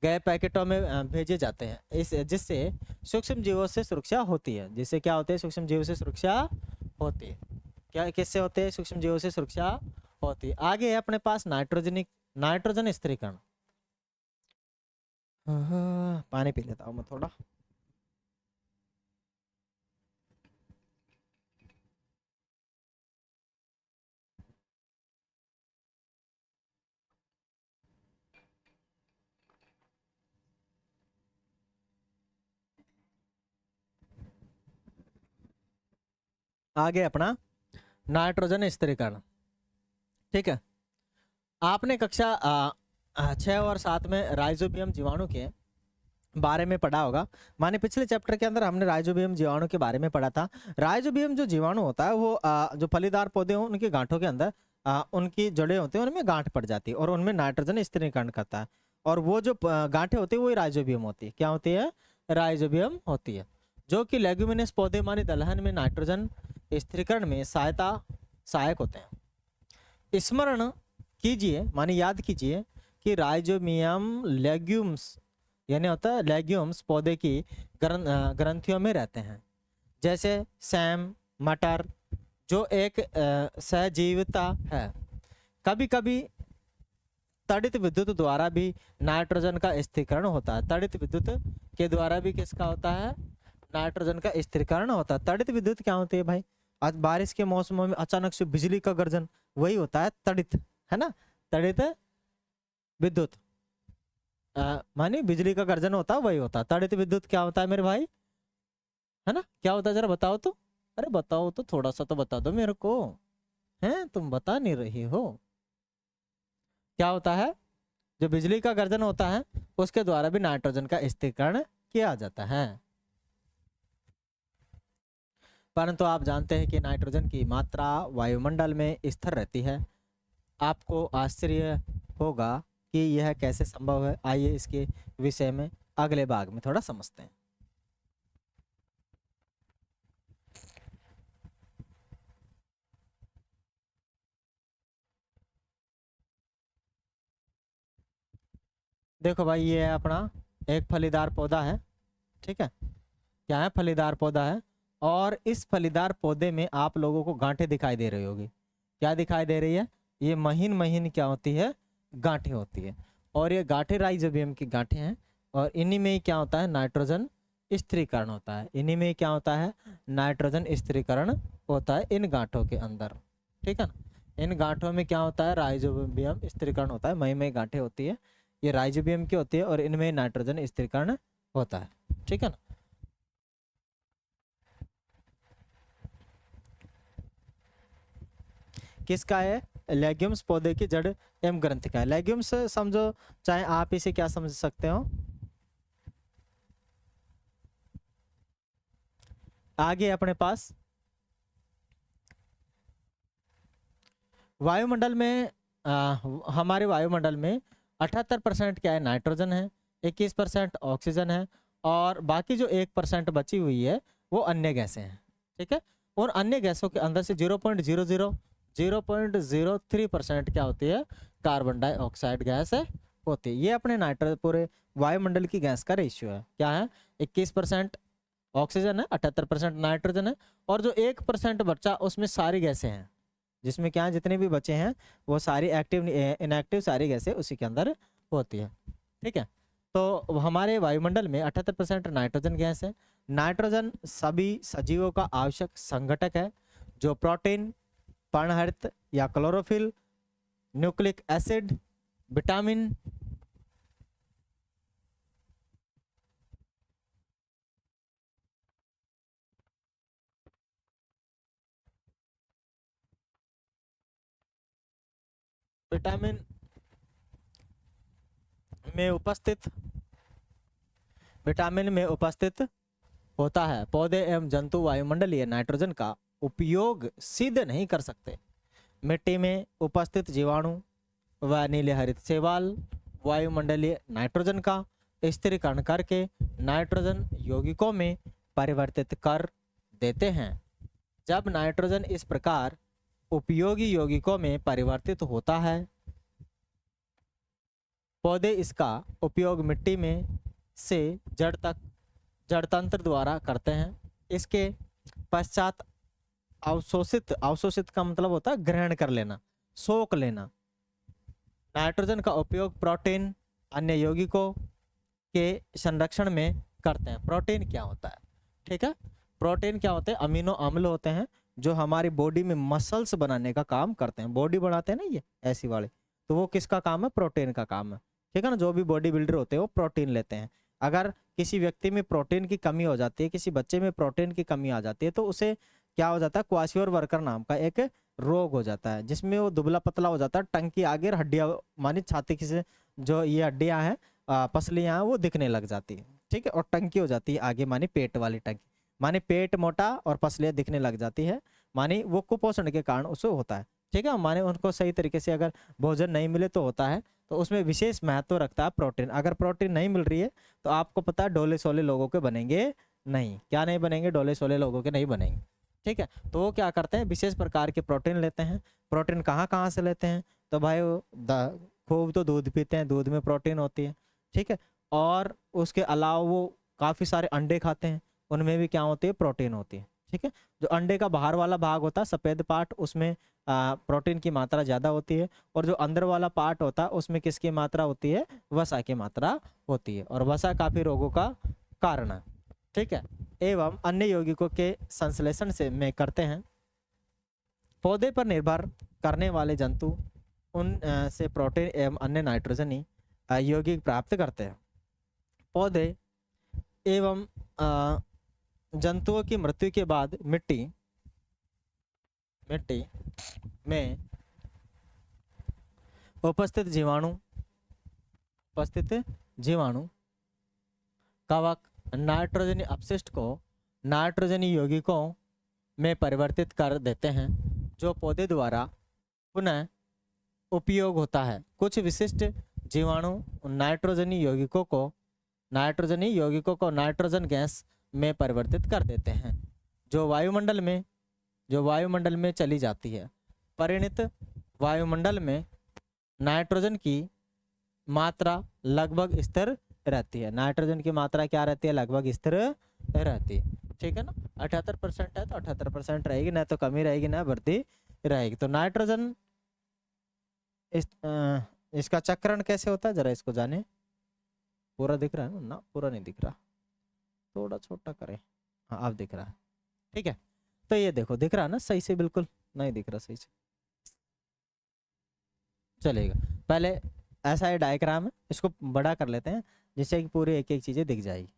गए पैकेटों में भेजे जाते हैं, इस जिससे सूक्ष्म जीवों से सुरक्षा होती है। जिससे क्या होते हैं? सूक्ष्म जीवों से सुरक्षा होती है। क्या किससे होते हैं? सूक्ष्म जीवों से सुरक्षा होती है। आगे है अपने पास नाइट्रोजन स्थिरीकरण। पानी पी लेता हूँ मैं थोड़ा। आगे अपना नाइट्रोजन स्थिरीकरण। ठीक है, आपने कक्षा 6 और 7 में राइजोबियम जीवाणु के बारे में पढ़ा होगा। माने पिछले चैप्टर के अंदर हमने राइजोबियम जीवाणु के बारे में पढ़ा था। राइजोबियम जो जीवाणु होता है वो जो फलीदार पौधे हों उनके गांठों के अंदर उनकी जड़ें होती हैं, उनमें गांठ पड़ जाती है और उनमें नाइट्रोजन स्थिरीकरण करता है। और वो जो गांठें होती है वही राइजोबियम होती है। क्या होती है? राइजोबियम होती है, जो कि लेग्यूमिनस पौधे माने दलहन में नाइट्रोजन स्थिरीकरण में सहायक होते हैं। स्मरण कीजिए माने याद कीजिए कि राइजोबियम लेग्यूम्स यानी होता है लेग्यूम्स पौधे की ग्रंथियों में रहते हैं, जैसे सैम, मटर, जो एक सहजीविता है। कभी कभी तड़ित विद्युत द्वारा भी नाइट्रोजन का स्थिरीकरण होता है। तड़ित विद्युत के द्वारा भी किसका होता है? नाइट्रोजन का स्थिरीकरण होता है। तड़ित विद्युत क्या होती है भाई? आज बारिश के मौसमों में अचानक से बिजली का गर्जन, वही होता है तड़ित, है ना। तड़ित विद्युत माने बिजली का गर्जन होता है, वही होता है तड़ित विद्युत। क्या होता है मेरे भाई? है ना, क्या होता है जरा बताओ तो। अरे बताओ तो, थोड़ा सा तो बता दो मेरे को, हैं तुम बता नहीं रही हो। क्या होता है? जो बिजली का गर्जन होता है उसके द्वारा भी नाइट्रोजन का स्थिरीकरण किया जाता है। परंतु आप जानते हैं कि नाइट्रोजन की मात्रा वायुमंडल में स्थिर रहती है। आपको आश्चर्य होगा कि यह कैसे संभव है। आइए इसके विषय में अगले भाग में थोड़ा समझते हैं। देखो भाई, ये है अपना एक फलीदार पौधा है, ठीक है। क्या है? फलीदार पौधा है। और इस फलीदार पौधे में आप लोगों को गांठें दिखाई दे रही होगी। क्या दिखाई दे रही है? ये महीन महीन क्या होती है? गांठें होती है। और ये गांठें राइजोबियम की गांठें हैं। और इन्हीं में ही क्या होता है? नाइट्रोजन स्थिरीकरण होता है। इन्हीं में ही क्या होता है? नाइट्रोजन स्थिरीकरण होता है इन गांठों के अंदर, ठीक है ना। इन गांठों में क्या होता है? राइजोबियम स्थिरीकरण होता है। मही मही गांठें होती है, ये राइजोबियम की होती है और इनमें नाइट्रोजन स्थिरीकरण होता है, ठीक है ना। किसका है? लेग्यूम्स पौधे की जड़ एवं ग्रंथि का है। लेग्यूम्स समझो, चाहे आप इसे क्या समझ सकते हो? आगे अपने पास वायुमंडल में हमारे वायुमंडल में 78% क्या है? नाइट्रोजन है, 21% ऑक्सीजन है, और बाकी जो 1% बची हुई है वो अन्य गैसें हैं, ठीक है। और अन्य गैसों के अंदर से 0.03% क्या होती है? कार्बन डाइऑक्साइड गैस है होती है। ये अपने पूरे वायुमंडल की गैस का रेशियो है। क्या है? 21% ऑक्सीजन है, 78% नाइट्रोजन है, और जो 1% बचा उसमें सारी गैसें हैं, जिसमें क्या है? जितने भी बचे हैं वो सारी एक्टिव इनएक्टिव सारी गैसें उसी के अंदर होती है, ठीक है। तो हमारे वायुमंडल में 78% नाइट्रोजन गैस है। नाइट्रोजन सभी सजीवों का आवश्यक संघटक है, जो प्रोटीन, पर्णहरित या chlorophyll, nucleic acid, vitamin, vitamin में उपस्थित विटामिन में उपस्थित होता है। पौधे एवं जंतु वायुमंडलीय नाइट्रोजन का उपयोग सिद्ध नहीं कर सकते। मिट्टी में उपस्थित जीवाणु व नीले हरित शैवाल वायुमंडलीय नाइट्रोजन का स्थिरीकरण करके नाइट्रोजन यौगिकों में परिवर्तित कर देते हैं। जब नाइट्रोजन इस प्रकार उपयोगी यौगिकों में परिवर्तित होता है, पौधे इसका उपयोग मिट्टी में से जड़ तंत्र द्वारा करते हैं। इसके पश्चात अवशोषित अवशोषित का मतलब होता है ग्रहण कर लेना, सोख लेना। नाइट्रोजन का उपयोग प्रोटीन, अन्य यौगिकों के संरक्षण में करते हैं। प्रोटीन क्या होता है? ठीक है, प्रोटीन क्या होते हैं? अमीनो अम्ल होते हैं जो हमारी बॉडी में मसल्स बनाने का काम करते हैं। बॉडी बनाते हैं ना ये ऐसी वाले, तो वो किसका काम है? प्रोटीन का काम है, ठीक है ना। जो भी बॉडी बिल्डर होते हैं वो प्रोटीन लेते हैं। अगर किसी व्यक्ति में प्रोटीन की कमी हो जाती है, किसी बच्चे में प्रोटीन की कमी आ जाती है, तो उसे क्या हो जाता है? क्वाशियोर वर्कर नाम का एक रोग हो जाता है, जिसमें वो दुबला पतला हो जाता है। टंग की आगे हड्डियां मानी छाती की से जो ये हड्डियां हैं, पसलियां हैं, वो दिखने लग जाती है, ठीक है। और टंकी हो जाती है आगे, मानी पेट वाली टंकी, मानी पेट मोटा और पसलियां दिखने लग जाती है, मानी वो कुपोषण के कारण उसे होता है, ठीक है। माने उनको सही तरीके से अगर भोजन नहीं मिले तो होता है। तो उसमें विशेष महत्व रखता है प्रोटीन। अगर प्रोटीन नहीं मिल रही है तो आपको पता है डोले सोले लोगों के बनेंगे नहीं। क्या नहीं बनेंगे? डोले सोले लोगों के नहीं बनेंगे, ठीक है। तो वो क्या करते हैं? विशेष प्रकार के प्रोटीन लेते हैं। प्रोटीन कहाँ कहाँ से लेते हैं? तो भाई वो खूब तो दूध पीते हैं, दूध में प्रोटीन होती है, ठीक है। और उसके अलावा वो काफ़ी सारे अंडे खाते हैं, उनमें भी क्या होती है? प्रोटीन होती है, ठीक है। जो अंडे का बाहर वाला भाग होता है सफ़ेद पार्ट, उसमें प्रोटीन की मात्रा ज़्यादा होती है। और जो अंदर वाला पार्ट होता है उसमें किसकी मात्रा होती है? वसा की मात्रा होती है। और वसा काफ़ी रोगों का कारण है, ठीक है। एवं अन्य यौगिकों के संश्लेषण से में करते हैं। पौधे पर निर्भर करने वाले जंतु उन से प्रोटीन एवं अन्य नाइट्रोजनी यौगिक प्राप्त करते हैं। पौधे एवं जंतुओं की मृत्यु के बाद मिट्टी में उपस्थित जीवाणु उपस्थित जीवाणु कवक नाइट्रोजनी अपशिष्ट को नाइट्रोजनी यौगिकों में परिवर्तित कर देते हैं, जो पौधे द्वारा पुनः उपयोग होता है। कुछ विशिष्ट जीवाणु नाइट्रोजनी यौगिकों को नाइट्रोजन गैस में परिवर्तित कर देते हैं, जो वायुमंडल में चली जाती है। परिणित वायुमंडल में नाइट्रोजन की मात्रा लगभग स्थिर रहती है। नाइट्रोजन की मात्रा क्या रहती है? लगभग स्थिर रहती है। ठीक है ना, 78% है तो 78% रहेगी, ना तो कमी रहेगी ना बढ़ती रहेगी। तो नाइट्रोजन इसका चक्रण कैसे होता है, जरा इसको जाने। पूरा दिख रहा है ना? पूरा नहीं दिख रहा, थोड़ा छोटा करें। हाँ अब दिख रहा है। ठीक है, तो ये देखो दिख रहा है ना सही से? बिल्कुल नहीं दिख रहा सही से, चलेगा। पहले ऐसा ये डायग्राम है, इसको बड़ा कर लेते हैं जिससे कि पूरी एक एक चीजें दिख जाएगी।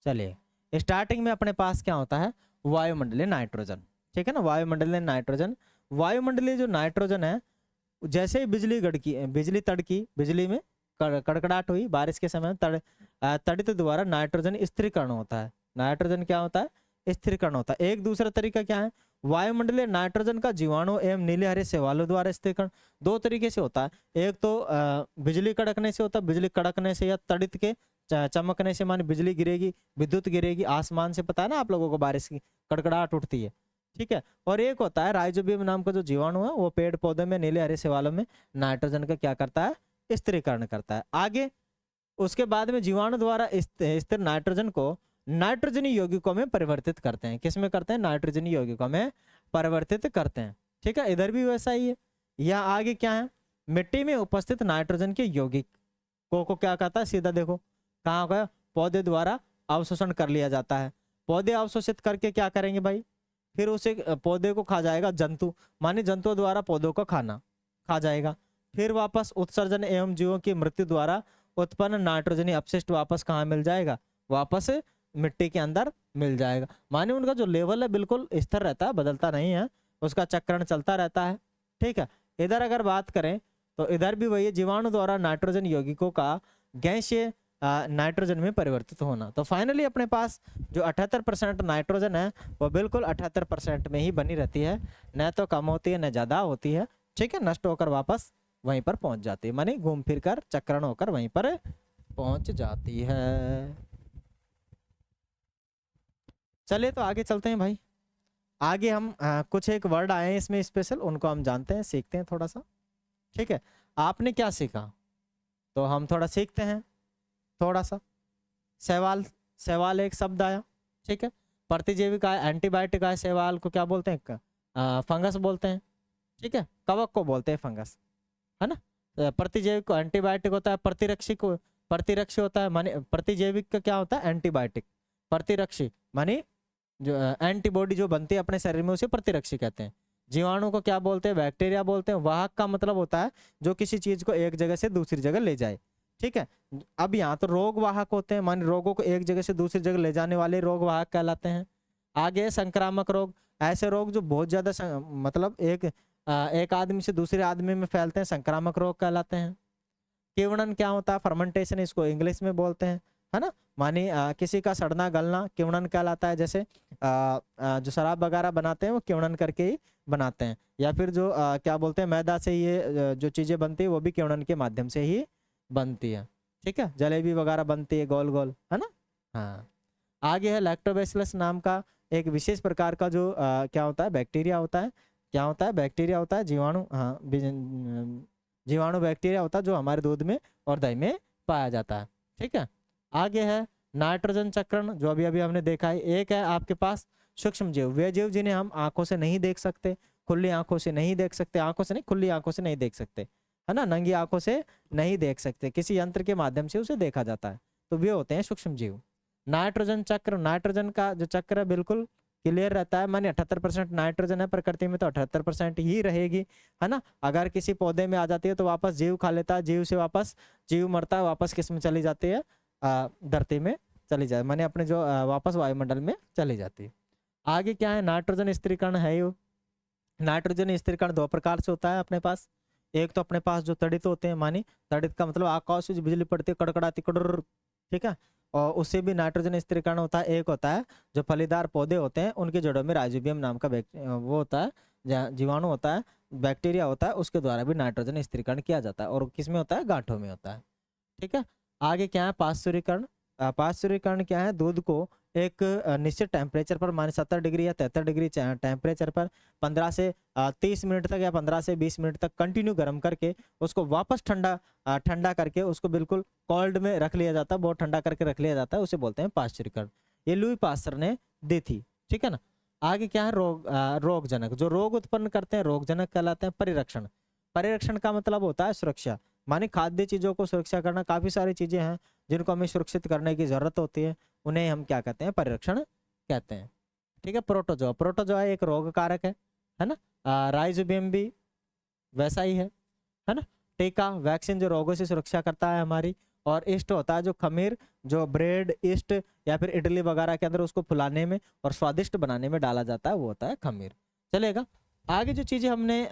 चलिए, स्टार्टिंग में अपने पास क्या होता है? वायुमंडलीय नाइट्रोजन। ठीक है ना, वायुमंडलीय नाइट्रोजन। वायुमंडलीय जो नाइट्रोजन है, जैसे ही बिजली तड़की, बिजली में कड़कड़ाहट हुई बारिश के समय, तड़ित द्वारा नाइट्रोजन स्थिरीकरण होता है। नाइट्रोजन क्या होता है? स्थिरीकरण होता है। एक दूसरा तरीका क्या है? वायुमंडलीय नाइट्रोजन का जीवाणु एवं नीले हरे शैवालों द्वारा स्थिरीकरण दो तरीके से होता है। एक तो बिजली कड़कने से होता है, बिजली कड़कने से या तड़ित के चमकने से, माने बिजली गिरेगी, विद्युत गिरेगी आसमान से, पता है ना आप लोगों को, बारिश की कड़कड़ाहट उठती है। ठीक है, और एक होता है राइजोबियम नाम का जो जीवाणु है, वो पेड़ पौधे में नीले हरे शैवालों में नाइट्रोजन का क्या करता है? स्थिरीकरण करता है। आगे उसके बाद में जीवाणु द्वारा स्थिर नाइट्रोजन को नाइट्रोजनी यौगिकों में परिवर्तित करते हैं। किस में करते हैं? नाइट्रोजनी यौगिकों में परिवर्तित करते हैं। ठीक है, इधर भी वैसा ही है। यहाँ आगे क्या है? मिट्टी में उपस्थित नाइट्रोजन के यौगिक को क्या कहता है? सीधा देखो कहाँ गया? पौधे द्वारा अवशोषण कर लिया जाता है। पौधे अवशोषित करके क्या करेंगे भाई? फिर उसे पौधे को खा जाएगा जंतु, माने जंतुओं द्वारा पौधों को खा जाएगा। फिर वापस उत्सर्जन एवं जीवों की मृत्यु द्वारा उत्पन्न नाइट्रोजनी अपशिष्ट वापस कहाँ मिल जाएगा? वापस मिट्टी के अंदर मिल जाएगा। माने उनका जो लेवल है बिल्कुल स्थिर रहता है, बदलता नहीं है, उसका चक्रण चलता रहता है। ठीक है, इधर अगर बात करें तो इधर भी वही, जीवाणु द्वारा नाइट्रोजन यौगिकों का गैसीय नाइट्रोजन में परिवर्तित होना। तो फाइनली अपने पास जो 78% नाइट्रोजन है वो बिल्कुल 78% में ही बनी रहती है, न तो कम होती है न ज़्यादा होती है। ठीक है, नष्ट होकर वापस वहीं पर पहुंच जाती है, माने घूम फिर कर चक्रण होकर वहीं पर पहुंच जाती है। चलिए तो आगे चलते हैं भाई। आगे हम कुछ एक वर्ड आए हैं इसमें स्पेशल, उनको हम जानते हैं, सीखते हैं थोड़ा सा। ठीक है, आपने क्या सीखा तो हम थोड़ा सीखते हैं थोड़ा सा। शैवाल एक शब्द आया। ठीक है, प्रतिजैविक आया, एंटीबायोटिक आया। शैवाल को क्या बोलते हैं? फंगस बोलते हैं। ठीक है, कवक को बोलते हैं फंगस, है ना। प्रतिजैविक को एंटीबायोटिक होता है, प्रतिरक्षी होता है। माने प्रतिजैविक का क्या होता है? एंटीबायोटिक। प्रतिरक्षी माने जो एंटीबॉडी जो बनती है अपने शरीर में, उसे प्रतिरक्षी कहते हैं। जीवाणु को क्या बोलते हैं? बैक्टीरिया बोलते हैं। वाहक का मतलब होता है जो किसी चीज को एक जगह से दूसरी जगह ले जाए। ठीक है, अब यहाँ तो रोग वाहक होते हैं, मान रोगों को एक जगह से दूसरी जगह ले जाने वाले रोग वाहक कहलाते हैं। आगे संक्रामक रोग, ऐसे रोग जो बहुत ज्यादा मतलब एक आदमी से दूसरे आदमी में फैलते हैं, संक्रामक रोग कहलाते हैं। किवणन क्या होता है? फर्मेंटेशन, इसको इंग्लिश में बोलते हैं, है ना। माने किसी का सड़ना गलना किवणन कहलाता है। जैसे जो शराब वगैरह बनाते हैं वो किवणन करके ही बनाते हैं, या फिर जो क्या बोलते हैं, मैदा से ये जो चीजें बनती है वो भी किवणन के माध्यम से ही बनती है। ठीक है, जलेबी वगैरह बनती है गोल गोल, है ना। हाँ, आगे है लैक्टोबैसिलस नाम का एक विशेष प्रकार का जो क्या होता है? बैक्टीरिया होता है। क्या होता है? बैक्टीरिया होता है, जीवाणु। हाँ, जीवाणु बैक्टीरिया होता है जो हमारे दूध में और दही में पाया जाता है। ठीक है, आगे है नाइट्रोजन चक्रण, जो अभी अभी हमने देखा है। एक है आपके पास सूक्ष्म जीव, वे जीव जिन्हें हम आंखों से नहीं देख सकते, खुली आंखों से नहीं देख सकते, आंखों से नहीं खुली आंखों से नहीं देख सकते, है ना, नंगी आंखों से नहीं देख सकते, किसी यंत्र के माध्यम से उसे देखा जाता है, तो वे होते हैं सूक्ष्म जीव। नाइट्रोजन चक्र, नाइट्रोजन का जो चक्र है बिल्कुल क्लियर रहता है, माने 78% नाइट्रोजन है प्रकृति में तो 78% ही रहेगी, है ना। अगर किसी पौधे में आ जाती है तो वापस जीव खा लेता है, जीव से वापस जीव मरता है, वापस किस में चली जाती है? धरती में चली जाए, माने अपने जो वापस वायुमंडल में चली जाती है। आगे क्या है? नाइट्रोजन स्थिरीकरण है। यो नाइट्रोजन स्थिरीकरण दो प्रकार से होता है अपने पास। एक तो अपने पास जो तड़ित होते हैं, मानी तड़ित का मतलब आकाश से बिजली पड़ती है कड़कड़ाती कड़र, ठीक है, और उससे भी नाइट्रोजन स्थिरीकरण होता है। एक होता है जो फलीदार पौधे होते हैं उनकी जड़ों में राइजोबियम नाम का वो होता है, जीवाणु होता है, बैक्टीरिया होता है, उसके द्वारा भी नाइट्रोजन स्थिरीकरण किया जाता है, और किसमें होता है, गांठों में होता है। ठीक है, आगे क्या है, पाश्चुरीकरण। पाश्चुरीकरण क्या है, दूध को एक निश्चित टेम्परेचर पर माइनस 70 डिग्री या 73 डिग्री टेम्परेचर पर 15 से 30 मिनट तक या 15 से 20 मिनट तक कंटिन्यू गर्म करके उसको वापस ठंडा करके उसको बिल्कुल कोल्ड में रख लिया जाता है, बहुत ठंडा करके रख लिया जाता है, उसे बोलते हैं पाश्चुरीकरण। ये लुई पास्चर ने दी थी। ठीक है ना। आगे क्या है, रोगजनक। जो रोग उत्पन्न करते हैं रोगजनक कहलाते हैं। परिरक्षण। परिरक्षण का मतलब होता है सुरक्षा, माने खाद्य चीजों को सुरक्षा करना। काफी सारी चीजें हैं जिनको हमें सुरक्षित करने की जरूरत होती है, उन्हें हम क्या कहते हैं, परिरक्षण कहते हैं। ठीक है, प्रोटोजोआ। प्रोटोजोआ एक रोग कारक है ना। राइजोबियम भी वैसा ही है ना। टीका, वैक्सीन जो रोगों से सुरक्षा करता है हमारी। और ईस्ट होता है जो खमीर, जो ब्रेड, ईस्ट या फिर इडली वगैरह के अंदर उसको फुलाने में और स्वादिष्ट बनाने में डाला जाता है, वो होता है खमीर। चलेगा। आगे जो चीजें हमने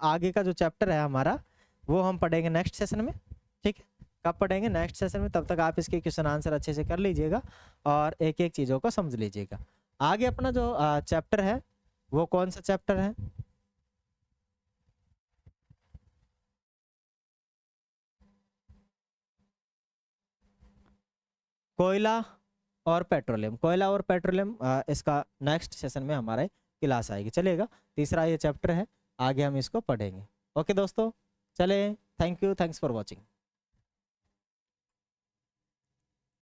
आगे का जो चैप्टर है हमारा वो हम पढ़ेंगे नेक्स्ट सेशन में। ठीक है, कब पढ़ेंगे, नेक्स्ट सेशन में। तब तक आप इसके क्वेश्चन आंसर अच्छे से कर लीजिएगा और एक एक चीज़ों को समझ लीजिएगा। आगे अपना जो चैप्टर है वो कौन सा चैप्टर है, कोयला और पेट्रोलियम। कोयला और पेट्रोलियम इसका नेक्स्ट सेशन में हमारे क्लास आएगी। चलेगा, तीसरा ये चैप्टर है, आगे हम इसको पढ़ेंगे। ओके दोस्तों, चले, thank you, thanks for watching.